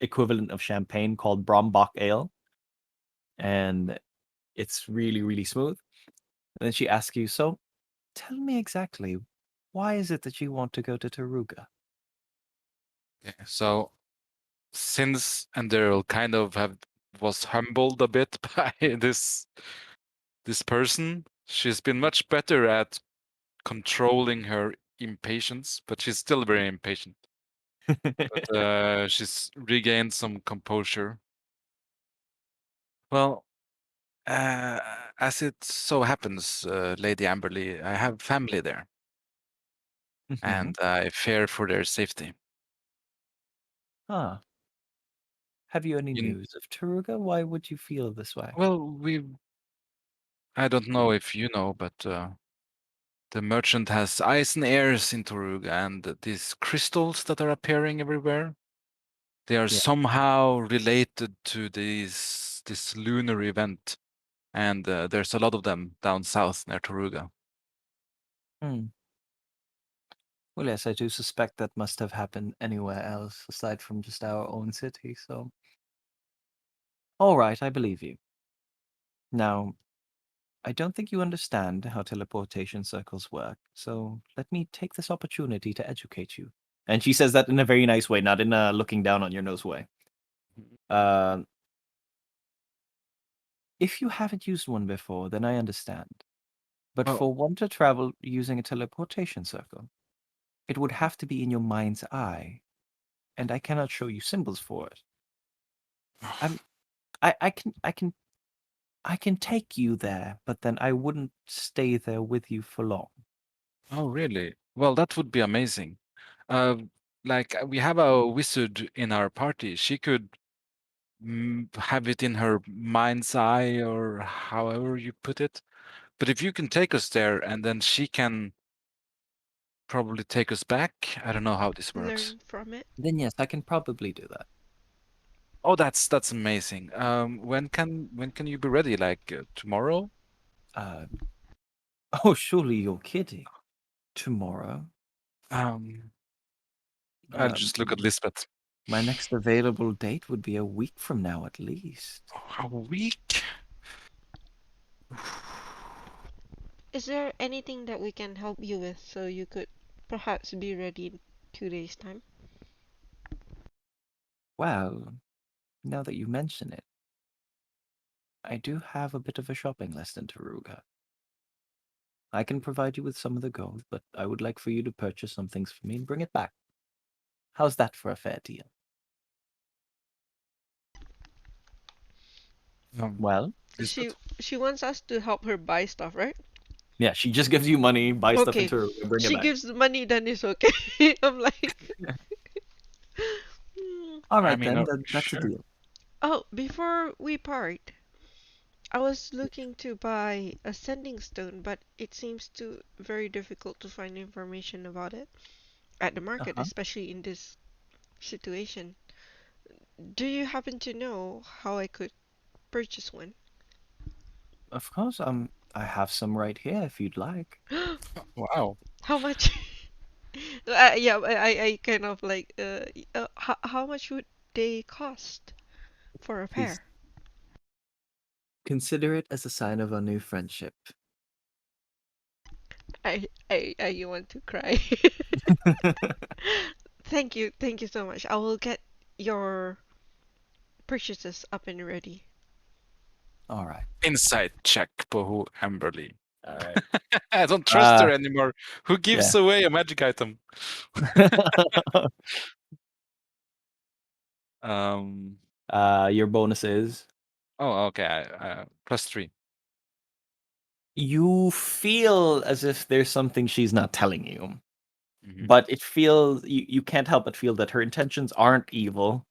S1: equivalent of champagne called Brombach Ale, and it's really, really smooth. And then she asks you, "So, tell me exactly, why is it that you want to go to Taruga?"
S2: Yeah, so since Enderil kind of was humbled a bit by this person, she's been much better at controlling her impatience, but she's still very impatient. But she's regained some composure. Well, as it so happens, Lady Amberley, I have family there, and I fear for their safety.
S1: Huh. Have you any
S2: You-
S1: news of Taruga? Why would you feel this way?
S2: Well, I don't know if you know, but the merchant has eyes and ears in Torug, and these crystals that are appearing everywhere, they are
S1: Yeah.
S2: somehow related to this lunar event. and there's a lot of them down south near Taruga.
S1: Hmm. Well, yes, I do suspect that must have happened anywhere else aside from just our own city, so. All right, I believe you. Now, I don't think you understand how teleportation circles work, so let me take this opportunity to educate you. And she says that in a very nice way, not in a looking down on your nose way. Uh, if you haven't used one before, then I understand. But
S2: Oh.
S1: for one to travel using a teleportation circle, it would have to be in your mind's eye, and I cannot show you symbols for it. I can take you there, but then I wouldn't stay there with you for long.
S2: Oh, really? Well, that would be amazing. Uh, we have a wizard in our party. She could have it in her mind's eye, or however you put it. But if you can take us there, and then she can probably take us back. I don't know how this works.
S4: Learn from it.
S1: Then yes, I can probably do that.
S2: Oh, that's amazing. When can you be ready? Like tomorrow?
S1: Uh, oh, surely you're kidding. Tomorrow?
S2: I'll just look at
S1: Um,
S2: Lisbeth.
S1: my next available date would be a week from now at least.
S2: A week?
S4: Is there anything that we can help you with so you could perhaps be ready in 2 days' time?
S1: Well, now that you mention it, I do have a bit of a shopping list in Taruga. I can provide you with some of the gold, but I would like for you to purchase some things for me and bring it back. How's that for a fair deal? Well,
S4: She
S2: Lisbeth?
S4: she wants us to help her buy stuff, right?
S1: yeah, she just gives you money, buy stuff in
S4: Okay.
S1: Taruga, and bring it
S4: She
S1: back.
S4: gives the money, then it's okay. I'm like,
S1: All
S2: I
S1: right,
S2: mean,
S1: then, that's a
S2: sure.
S1: deal.
S4: oh, before we part, I was looking to buy a sending stone, but it seems too very difficult to find information about it at the market,
S1: Uh-huh.
S4: especially in this situation. Do you happen to know how I could purchase one?
S1: Of course, I have some right here if you'd like.
S2: Wow.
S4: How much? Yeah, I kind of like how much would they cost for a
S1: Please
S4: pair?
S1: consider it as a sign of our new friendship.
S4: I want to cry. Thank you so much. I will get your purchases up and ready.
S1: All right.
S2: Insight check, Pohu Amberly.
S1: All right.
S2: I don't trust
S1: Uh,
S2: her anymore. Who gives
S1: yeah.
S2: away a magic item? Um.
S1: Your bonus is
S2: Oh, okay. +3.
S1: you feel as if there's something she's not telling you,
S2: Mhm.
S1: but it feels you can't help but feel that her intentions aren't evil,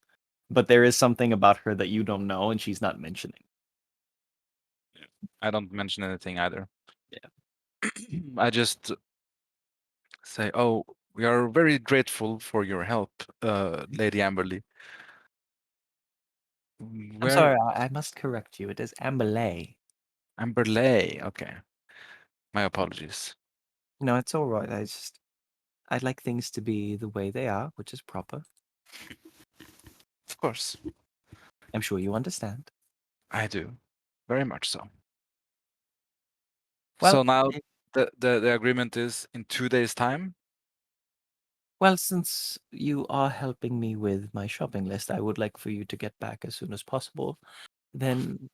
S1: but there is something about her that you don't know and she's not mentioning.
S2: I don't mention anything either.
S1: Yeah.
S2: I just say, "Oh, we are very grateful for your help, Lady Amberly."
S1: I'm
S2: Where
S1: sorry, I must correct you. It is Amberlay.
S2: Amberlay? Okay, my apologies.
S1: No, it's all right. I'd like things to be the way they are, which is proper.
S2: Of course,
S1: I'm sure you understand.
S2: I do, very much so. So
S1: Well,
S2: now the agreement is in 2 days' time.
S1: well, since you are helping me with my shopping list, I would like for you to get back as soon as possible. Then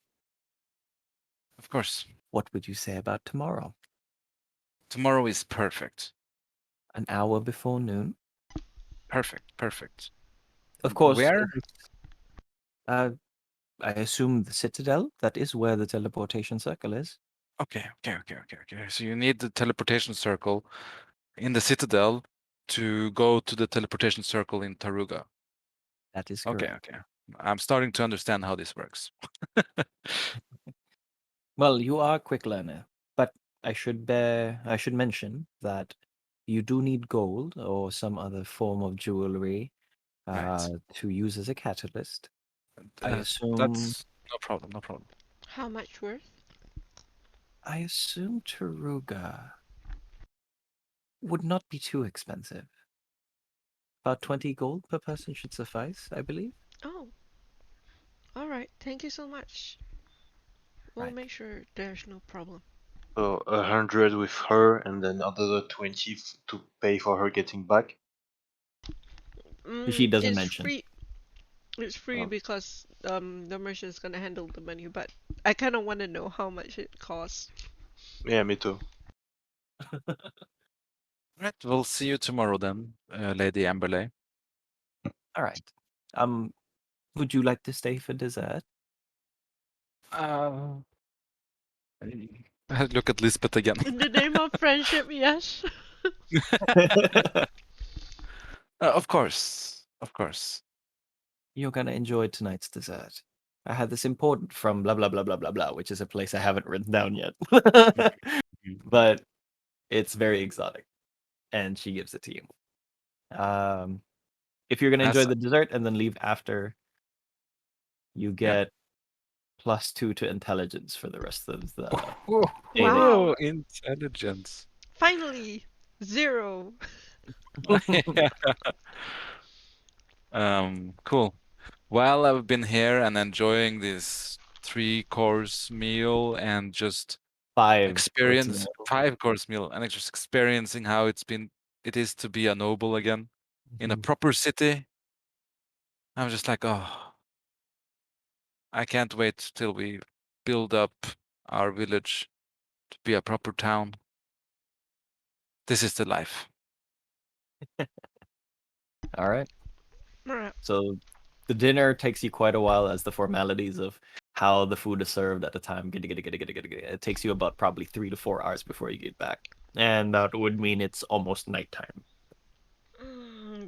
S2: Of course,
S1: what would you say about tomorrow?
S2: tomorrow is perfect.
S1: An hour before noon?
S2: Perfect, perfect.
S1: Of course,
S2: Where?
S1: uh, I assume the Citadel. That is where the teleportation circle is.
S2: Okay. So you need the teleportation circle in the Citadel to go to the teleportation circle in Taruga.
S1: That is
S2: Okay,
S1: correct.
S2: okay. I'm starting to understand how this works.
S1: Well, you are a quick learner, but I should mention that you do need gold or some other form of jewelry
S2: Right.
S1: to use as a catalyst. I
S2: Uh,
S1: assume
S2: that's no problem, no problem.
S4: How much worth?
S1: I assume Taruga would not be too expensive. About 20 gold per person should suffice, I believe.
S4: Oh, all right. Thank you so much. We'll
S1: Right.
S4: make sure there's no problem.
S3: So 100 with her, and then another 20 to pay for her getting back.
S1: She doesn't
S4: It's
S1: mention.
S4: free. It's free
S3: Oh.
S4: because the merchant's gonna handle the money, but I kind of want to know how much it costs.
S3: Yeah, me too.
S2: Right, we'll see you tomorrow then, Lady Amberley.
S1: All right. Would you like to stay for dessert?
S2: Uh, look at Lisbeth again.
S4: In the name of friendship, yes.
S2: Of course, of course.
S1: You're gonna enjoy tonight's dessert. I had this important from blah blah blah blah blah blah, which is a place I haven't written down yet. But it's very exotic. And she gives it to you. If you're gonna enjoy
S2: As-
S1: the dessert and then leave after, you get +2 to intelligence for the rest of the day that
S4: Wow.
S2: Oh, intelligence.
S4: Finally, 0.
S2: Cool. While I've been here and enjoying this 3-course meal and just
S1: 5
S2: experience 5-course meal and just experiencing how it is to be a noble again in a proper city, I'm just like, oh, I can't wait till we build up our village to be a proper town. This is the life.
S1: All right.
S4: Alright.
S1: So the dinner takes you quite a while as the formalities of how the food is served at the time. It takes you about probably 3 to 4 hours before you get back. And that would mean it's almost nighttime.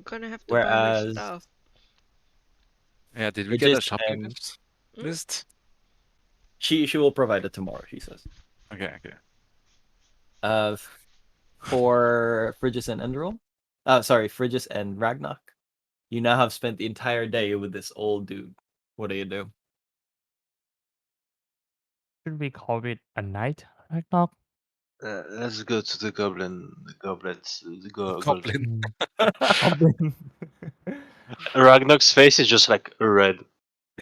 S4: Gonna have to buy my
S1: Whereas
S4: stuff.
S2: Yeah, did we get a
S1: Regis
S2: shopping
S1: and
S2: list?
S4: Hmm?
S2: List?
S1: she will provide it tomorrow, she says.
S2: Okay, okay.
S1: For Frigis and Enderal, Frigis and Ragnoc, you now have spent the entire day with this old dude. What do you do?
S5: Should we call it a night, Ragnoc?
S3: Let's go to the goblets, golden.
S2: Goblin.
S5: Goblin.
S3: Ragnar's face is just like red.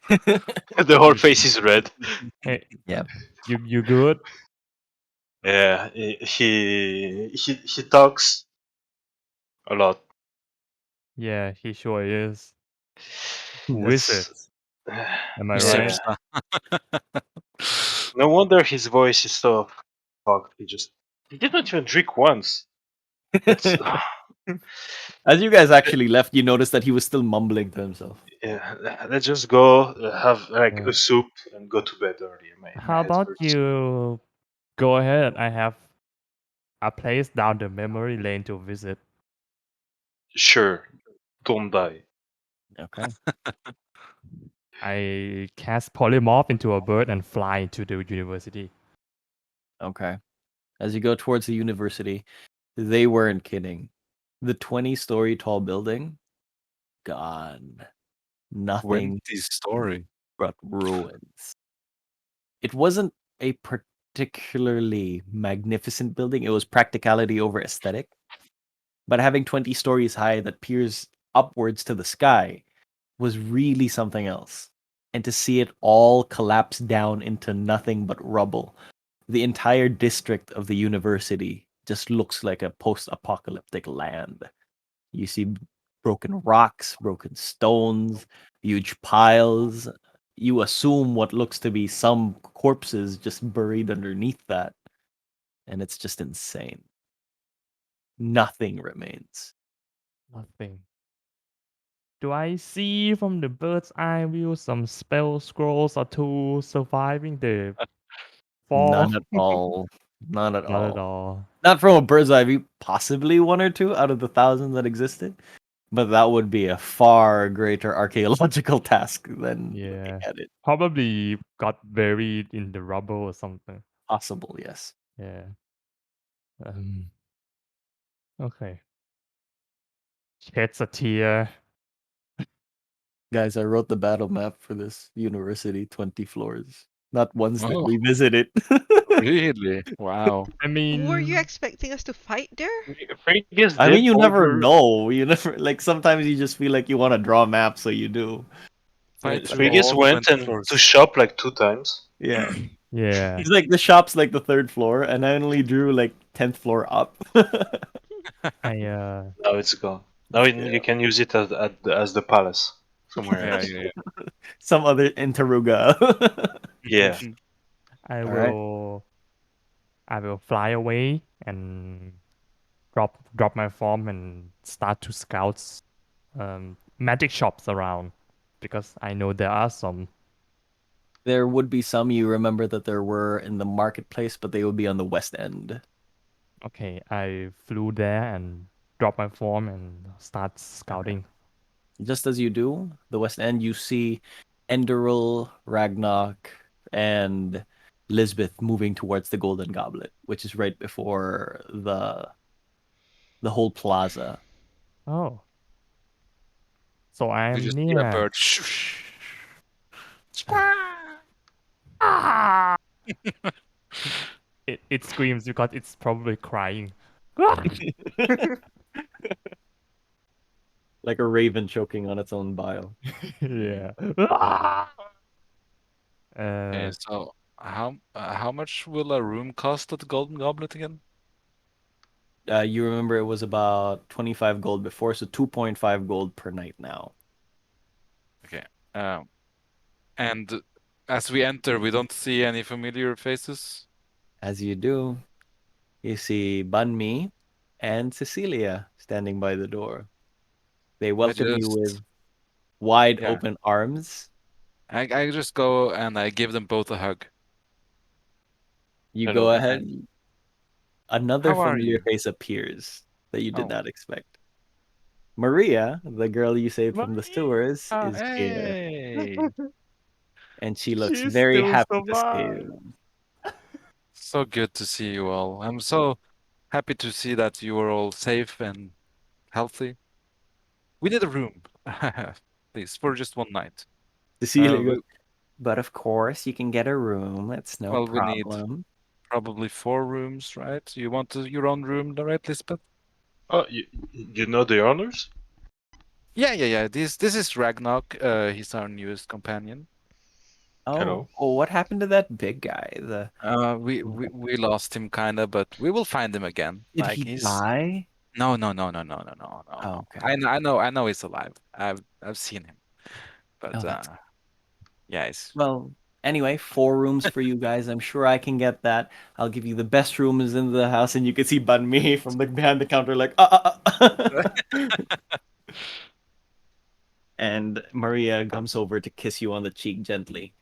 S3: The whole face is red.
S5: Hey,
S1: Yeah.
S5: you good?
S3: Yeah, he talks a lot.
S5: Yeah, he sure is. Who is it?
S3: That's
S5: Am I
S3: yeah.
S5: right?
S3: No wonder his voice is so fucked. He didn't even drink once. It's
S1: As you guys actually left, you noticed that he was still mumbling to himself.
S3: yeah. Let's just go have like
S5: Yeah.
S3: a soup and go to bed early. My
S5: How
S3: head
S5: about
S3: hurts.
S5: you go ahead? I have a place down the memory lane to visit.
S3: Sure, don't die.
S1: Okay.
S5: I cast polymorph into a bird and fly into the university.
S1: Okay. As you go towards the university, they weren't kidding. The 20-story tall building, gone. Nothing
S2: 20 story.
S1: but ruins. It wasn't a particularly magnificent building. It was practicality over aesthetic. But having 20 stories high that peers upwards to the sky was really something else. And to see it all collapse down into nothing but rubble. The entire district of the university just looks like a post-apocalyptic land. You see broken rocks, broken stones, huge piles. You assume what looks to be some corpses just buried underneath that. And it's just insane. Nothing remains.
S5: Nothing. Do I see from the bird's eye view some spell scrolls or tools surviving the fall?
S1: None at all. None at
S5: Not at
S1: all.
S5: all.
S1: Not from a bird's eye view, possibly one or two out of the thousands that existed. But that would be a far greater archaeological task than looking
S5: Yeah.
S1: at it.
S5: Probably got buried in the rubble or something.
S1: Possible, yes.
S5: Yeah. Okay. Sheds a tear.
S1: Guys, I wrote the battle map for this university, 20 floors. not ones that
S2: Oh.
S1: we visited.
S2: Really? Wow.
S5: I mean,
S4: Were you expecting us to fight there?
S3: Vegas
S1: I mean,
S3: did
S1: you never
S3: over.
S1: know. You never like. Sometimes you just feel like you want to draw a map, so you do.
S2: Fight through
S3: Vegas
S2: all
S3: went
S2: 20
S3: and
S2: floors.
S3: to shop like 2 times.
S1: Yeah.
S5: yeah.
S1: It's like the shop's like the third floor, and I only drew like 10th floor up.
S5: I
S3: Now it's gone. Now
S1: Yeah.
S3: you can use it as the palace somewhere
S2: Yeah,
S3: else.
S2: yeah,
S1: Some other Interruga.
S3: Yeah.
S2: yeah.
S5: I
S1: All right.
S5: will fly away and drop my form and start to scout magic shops around because I know there are some.
S1: There would be some you remember that there were in the marketplace, but they would be on the west end.
S5: Okay, I flew there and dropped my form and start scouting.
S1: Just as you do, the west end, you see Enderil, Ragnoc, and Lisbeth moving towards the Golden Goblet, which is right before the whole plaza.
S5: Oh, so I
S2: We
S5: am
S2: just hear a
S5: near.
S2: bird.
S5: Ah! It screams because it's probably crying.
S1: Like a raven choking on its own bile.
S5: yeah.
S2: Okay, so how much will a room cost at the Golden Goblet again?
S1: You remember it was about 25 gold before, so 2.5 gold per night now.
S2: Okay. And as we enter, we don't see any familiar faces.
S1: As you do, you see Bun Mi and Cecilia standing by the door. They
S2: I
S1: welcome you
S2: just,
S1: with wide
S2: yeah,
S1: open arms.
S2: I just go and I give them both a hug.
S1: You go
S3: Hello.
S1: ahead. Another
S2: How are
S1: familiar
S2: you?
S1: face appears that you did
S2: Oh,
S1: not expect. Maria, the girl you saved from the sewers,
S5: Maria!
S1: is here,
S2: hey,
S1: and she looks
S5: She
S1: very
S5: still
S1: happy to see
S5: survived.
S1: you.
S2: so good to see you all. I'm so happy to see that you are all safe and healthy. We need a room, please, for just one night.
S1: Cecilia
S2: We,
S1: goes, but of course you can get a room. It's no
S2: well, we need
S1: problem.
S2: probably 4 rooms, right? You want your own room, right, Lisbeth?
S3: Oh, you know the owners?
S2: Yeah. This is Ragnoc. He's our newest companion.
S1: Oh,
S3: Hello.
S1: oh, what happened to that big guy?
S2: We lost him kinda, but we will find him again.
S1: Did
S2: Like
S1: he
S2: he's
S1: die?
S2: no.
S1: Oh, okay.
S2: I know he's alive. I've seen him, but
S1: Oh, that's
S2: yeah, he's
S1: well. Anyway, 4 rooms for you guys. I'm sure I can get that. I'll give you the best rooms in the house, and you can see Bun Mi from the behind the counter, like And Maria comes over to kiss you on the cheek gently,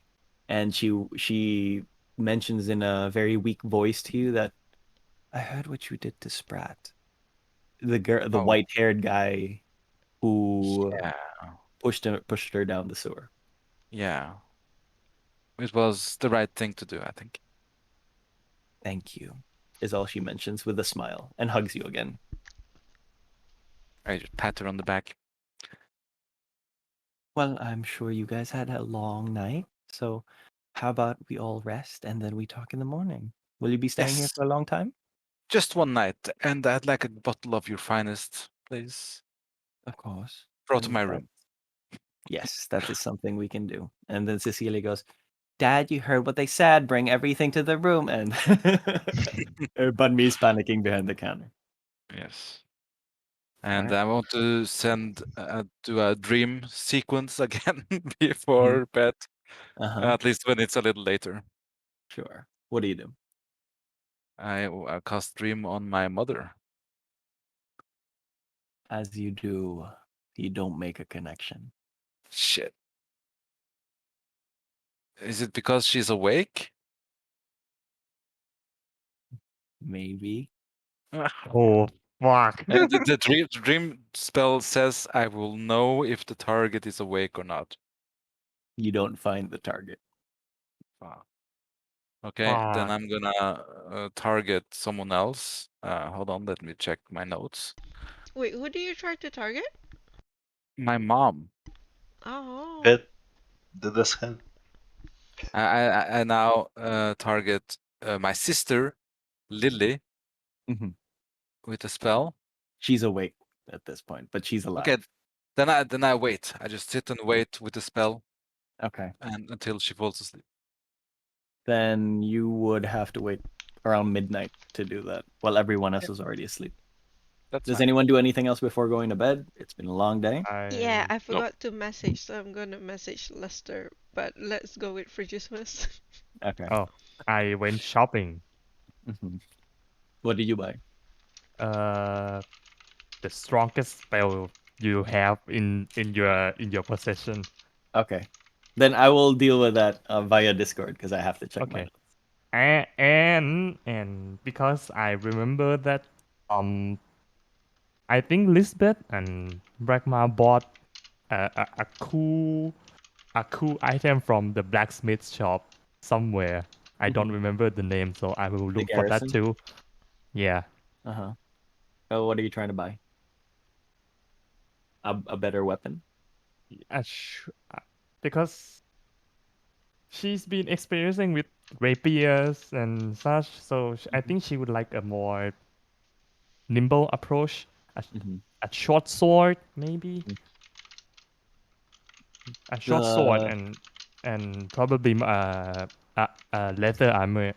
S1: and she mentions in a very weak voice to you that I heard what you did to Sprat, the
S2: oh
S1: white-haired guy who
S2: yeah
S1: pushed her down the sewer.
S2: yeah. It was the right thing to do, I think.
S1: Thank you, is all she mentions with a smile and hugs you again.
S2: I just pat her on the back.
S1: Well, I'm sure you guys had a long night, so how about we all rest and then we talk in the morning? Will you be staying here
S2: Yes,
S1: for a long time?
S2: just one night, and I'd like a bottle of your finest, please.
S1: Of course.
S2: Brought to
S1: And
S2: my
S1: that,
S2: room.
S1: yes, that is something we can do. And then Cecilia goes, Dad, you heard what they said. Bring everything to the room. And Bun Mi is panicking behind the counter.
S2: Yes.
S1: All
S2: And
S1: right.
S2: I want to send do a dream sequence again
S1: Mhm.
S2: before bed,
S1: Uh-huh.
S2: at least when it's a little later.
S1: Sure. What do you do?
S2: I cast dream on my mother.
S1: As you do, you don't make a connection.
S2: Shit. Is it because she's awake?
S1: Maybe.
S5: Oh, fuck.
S2: And the dream spell says I will know if the target is awake or not.
S1: You don't find the target.
S2: Wow. Okay, then
S5: Fuck.
S2: I'm gonna target someone else. Hold on, let me check my notes.
S4: Wait, who do you try to target?
S2: My mom.
S4: Oh.
S3: That does help.
S2: I now target my sister, Lily,
S1: Mhm.
S2: with a spell.
S1: She's awake at this point, but she's alive.
S2: Okay, then I wait. I just sit and wait with the spell
S1: Okay.
S2: and until she falls asleep.
S1: Then you would have to wait around midnight to do that, while everyone else is already asleep.
S2: That's
S1: Does
S2: fine.
S1: anyone do anything else before going to bed? It's been a long day.
S4: Yeah, I
S2: Nope.
S4: forgot to message, so I'm gonna message Lester. But let's go with Frigismus.
S1: Okay.
S5: Oh, I went shopping.
S1: Mhm. What did you buy?
S5: The strongest spell you have in your possession.
S1: Okay. Then I will deal with that via Discord because I have to check my
S5: Okay.
S1: notes.
S5: And because I remember that I think Lisbeth and Ragma bought a cool item from the blacksmith shop somewhere. I don't
S1: Mhm.
S5: remember the name, so I will
S1: The
S5: look for that
S1: garrison.
S5: too. Yeah.
S1: Uh-huh. Oh, what are you trying to buy? A better weapon?
S5: Uh, sh- uh, because she's been experiencing with rapiers and such, so I
S1: Mhm.
S5: think she would like a more nimble approach.
S1: Mhm.
S5: A short sword, maybe
S1: Mhm.
S5: a short sword,
S1: The
S5: and probably leather armor.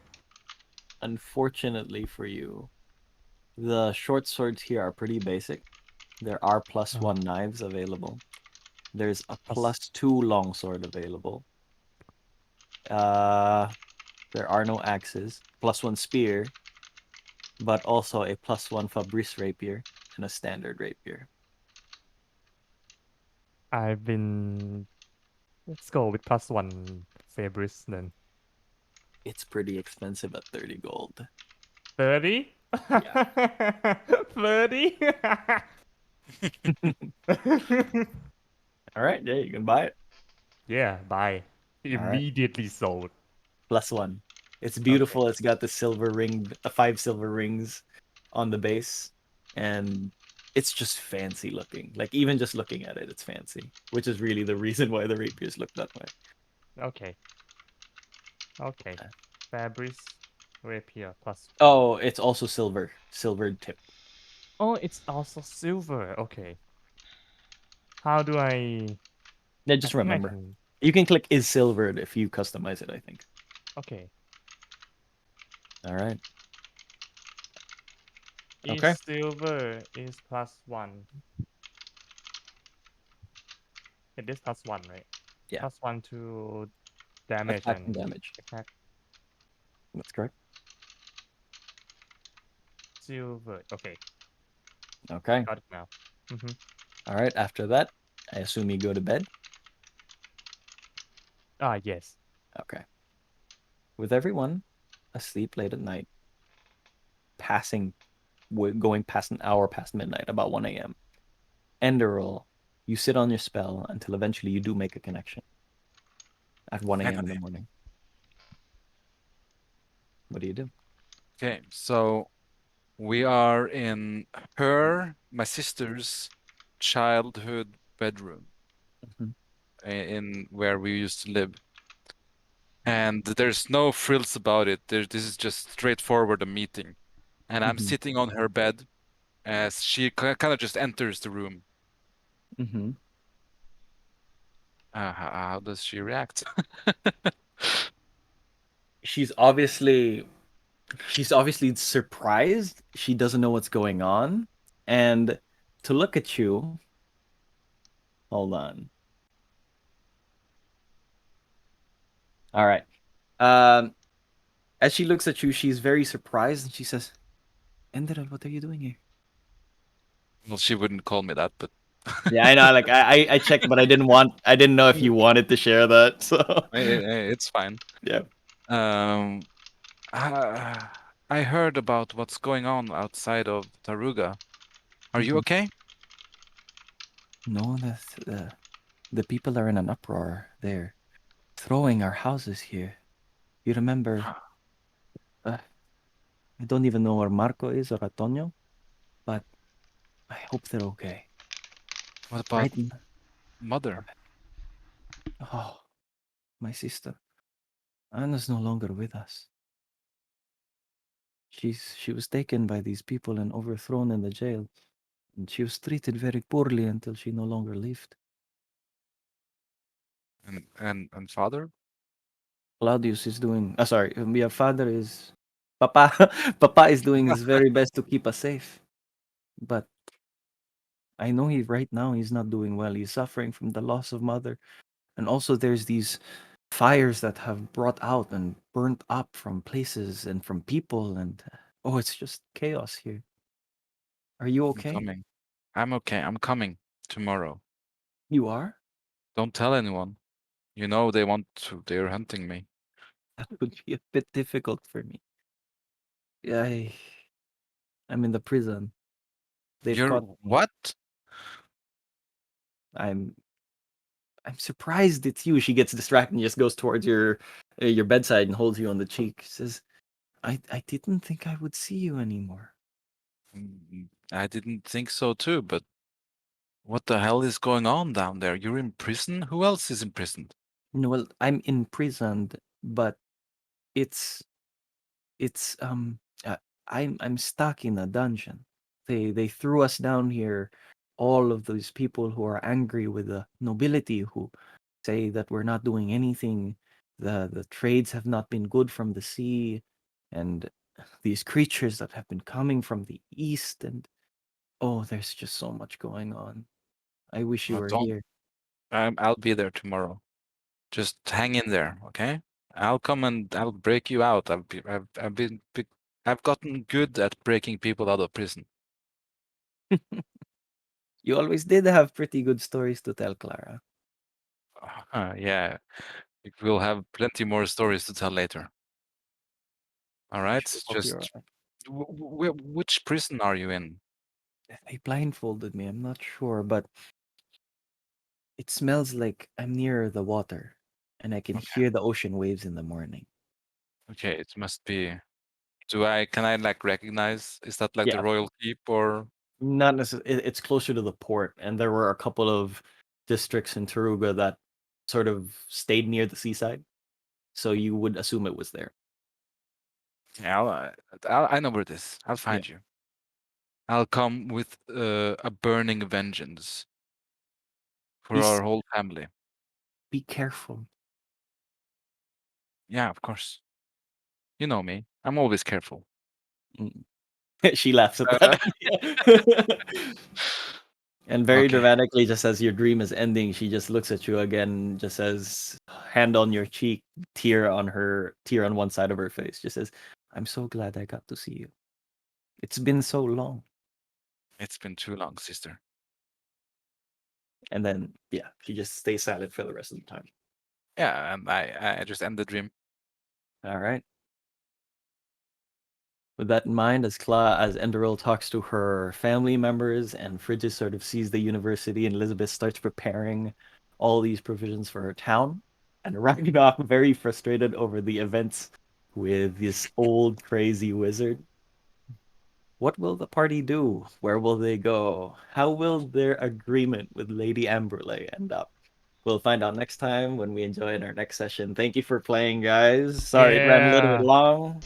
S1: Unfortunately for you, the short swords here are pretty basic. There are plus
S5: Uh,
S1: one knives available. There's a
S5: plus,
S1: plus two longsword available. Uh, there are no axes. Plus one spear, but also a plus one Fabrice rapier and a standard rapier.
S5: I've been. Let's go with plus one Fabris then.
S1: It's pretty expensive at 30 gold.
S5: 30?
S1: Yeah.
S5: 30?
S1: All right, yeah, you can buy it.
S5: Yeah, buy.
S1: All right,
S5: Immediately sold.
S1: plus one. It's
S5: Okay.
S1: beautiful. It's got the silver ring, five silver rings on the base, and it's just fancy looking. Like even just looking at it, it's fancy, which is really the reason why the rapiers look that way.
S5: Okay. Okay.
S1: Uh,
S5: Fabris rapier plus one.
S1: Oh, it's also silver tip.
S5: Oh, it's also silver. Okay. How do I?
S1: Yeah,
S5: I
S1: just
S5: think I
S1: remember.
S5: can.
S1: You can click is silvered if you customize it, I think.
S5: Okay.
S1: All right.
S5: Is
S1: Okay.
S5: silver is plus one. It is plus one, right?
S1: Yeah.
S5: Plus one to damage
S1: Attack and
S5: and
S1: damage.
S5: attack.
S1: That's correct.
S5: Silver. Okay.
S1: Okay.
S5: Got it now. Mm-hmm.
S1: All right. After that, I assume you go to bed.
S5: Ah, yes.
S1: Okay. With everyone asleep late at night, passing, going past an hour past midnight, about 1 a.m. Enderal, you sit on your spell until eventually you do make a connection at 1 a.m. in the morning. What do you do?
S2: Okay, so we are in my sister's childhood bedroom
S1: Mhm.
S2: in where we used to live. And there's no frills about it. This is just straightforward a meeting. And I'm
S1: Mhm.
S2: sitting on her bed as she kind of just enters the room.
S1: Mhm.
S2: How does she react?
S1: She's obviously she's obviously surprised. She doesn't know what's going on. And to look at you, hold on. All right. Um, as she looks at you, she's very surprised and she says, Enderal, what are you doing here?
S2: Well, she wouldn't call me that, but
S1: Yeah, I know. Like I checked, but I didn't know if you wanted to share that. So
S2: it's fine.
S1: yeah.
S2: Um, I heard about what's going on outside of Taruga. Are you
S1: Mhm.
S2: okay?
S1: No, the people are in an uproar. They're throwing our houses here. You remember? Uh, I don't even know where Marco is or Antonio, but I hope they're okay.
S2: What about
S1: Right?
S2: mother?
S1: Oh, my sister. Anna's no longer with us. She was taken by these people and overthrown in the jail. And she was treated very poorly until she no longer lived.
S2: And father?
S1: Claudius is doing. Sorry, your father is. Papa, Papa is doing his very best to keep us safe. But I know right now he's not doing well. He's suffering from the loss of mother, and also there's these fires that have brought out and burnt up from places and from people, and oh, it's just chaos here. Are you
S2: I'm
S1: okay?
S2: coming. I'm okay. I'm coming tomorrow.
S1: You are?
S2: Don't tell anyone. You know they want to. They're hunting me.
S1: That would be a bit difficult for me. I'm in the prison. They've
S2: You're
S1: caught.
S2: what?
S1: I'm surprised it's you. She gets distracted and just goes towards your bedside and holds you on the cheek. She says, I didn't think I would see you anymore.
S2: I didn't think so too, but what the hell is going on down there? You're in prison? Who else is imprisoned?
S1: No, well, I'm imprisoned, but it's it's I'm stuck in a dungeon. They threw us down here, all of those people who are angry with the nobility who say that we're not doing anything. The trades have not been good from the sea, and these creatures that have been coming from the east, and oh, there's just so much going on. I wish you
S2: Oh,
S1: were
S2: don't.
S1: here.
S2: I'll be there tomorrow. Just hang in there, okay? I'll come and I'll break you out. I've gotten good at breaking people out of prison.
S1: You always did have pretty good stories to tell, Clara.
S2: Yeah, we'll have plenty more stories to tell later. All right,
S1: Sure hope you're
S2: just
S1: all
S2: which prison are you in?
S1: right. They blindfolded me. I'm not sure, but it smells like I'm near the water, and I can
S2: Okay,
S1: hear the ocean waves in the morning.
S2: okay, it must be. Can I like recognize? Is that like the
S1: Yeah,
S2: Royal Keep or?
S1: not necessarily. It's closer to the port, and there were a couple of districts in Taruga that sort of stayed near the seaside, so you would assume it was there.
S2: Yeah, I know where it is. I'll
S1: Yeah,
S2: find you. I'll come with a burning vengeance for
S1: please
S2: our whole family.
S1: be careful.
S2: Yeah, of course. You know me. I'm always careful.
S1: Mm. She laughs at
S2: Uh,
S1: that idea. And very
S2: okay,
S1: dramatically, just as your dream is ending, she just looks at you again, just says, hand on your cheek, tear on one side of her face, just says, I'm so glad I got to see you. It's been so long.
S2: it's been too long, sister.
S1: And then, yeah, she just stays silent for the rest of the time.
S2: Yeah, and I just end the dream.
S1: All right. With that in mind, as Enderil talks to her family members and Frigis sort of sees the university and Elizabeth starts preparing all these provisions for her town, and Ragnoc, very frustrated over the events with this old crazy wizard. What will the party do? Where will they go? How will their agreement with Lady Amberley end up? We'll find out next time when we enjoy in our next session. Thank you for playing, guys. Sorry it ran a little bit
S5: Yeah,
S1: long.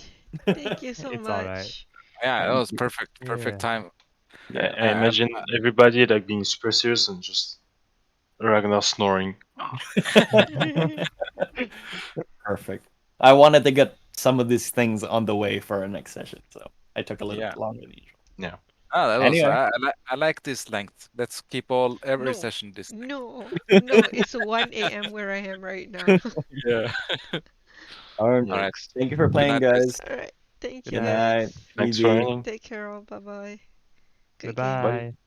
S4: Thank you so
S5: it's all right.
S4: much.
S2: Yeah, that
S1: And
S2: was perfect. Perfect
S5: Yeah.
S2: time.
S1: yeah,
S3: I
S2: I,
S3: imagine everybody like being super serious and just Ragnar snoring.
S1: perfect. I wanted to get some of these things on the way for our next session, so I took a little
S2: yeah.
S1: bit longer than usual.
S3: Yeah.
S2: That was.
S1: Anyway,
S2: I like this length. Let's keep every
S4: No,
S2: session this length.
S4: no, it's 1 a.m. where I am right now.
S2: Yeah.
S1: all right.
S2: All right.
S3: Yikes.
S1: Thank you for
S2: Good
S1: playing,
S2: night, guys.
S1: guys.
S4: All right. Thank
S5: Good
S4: you
S1: Good
S5: night.
S1: night.
S4: guys.
S3: Thanks for
S1: Easy.
S3: running.
S4: Take care all. Bye bye.
S5: Bye
S4: Good game.
S3: Bye.
S5: bye.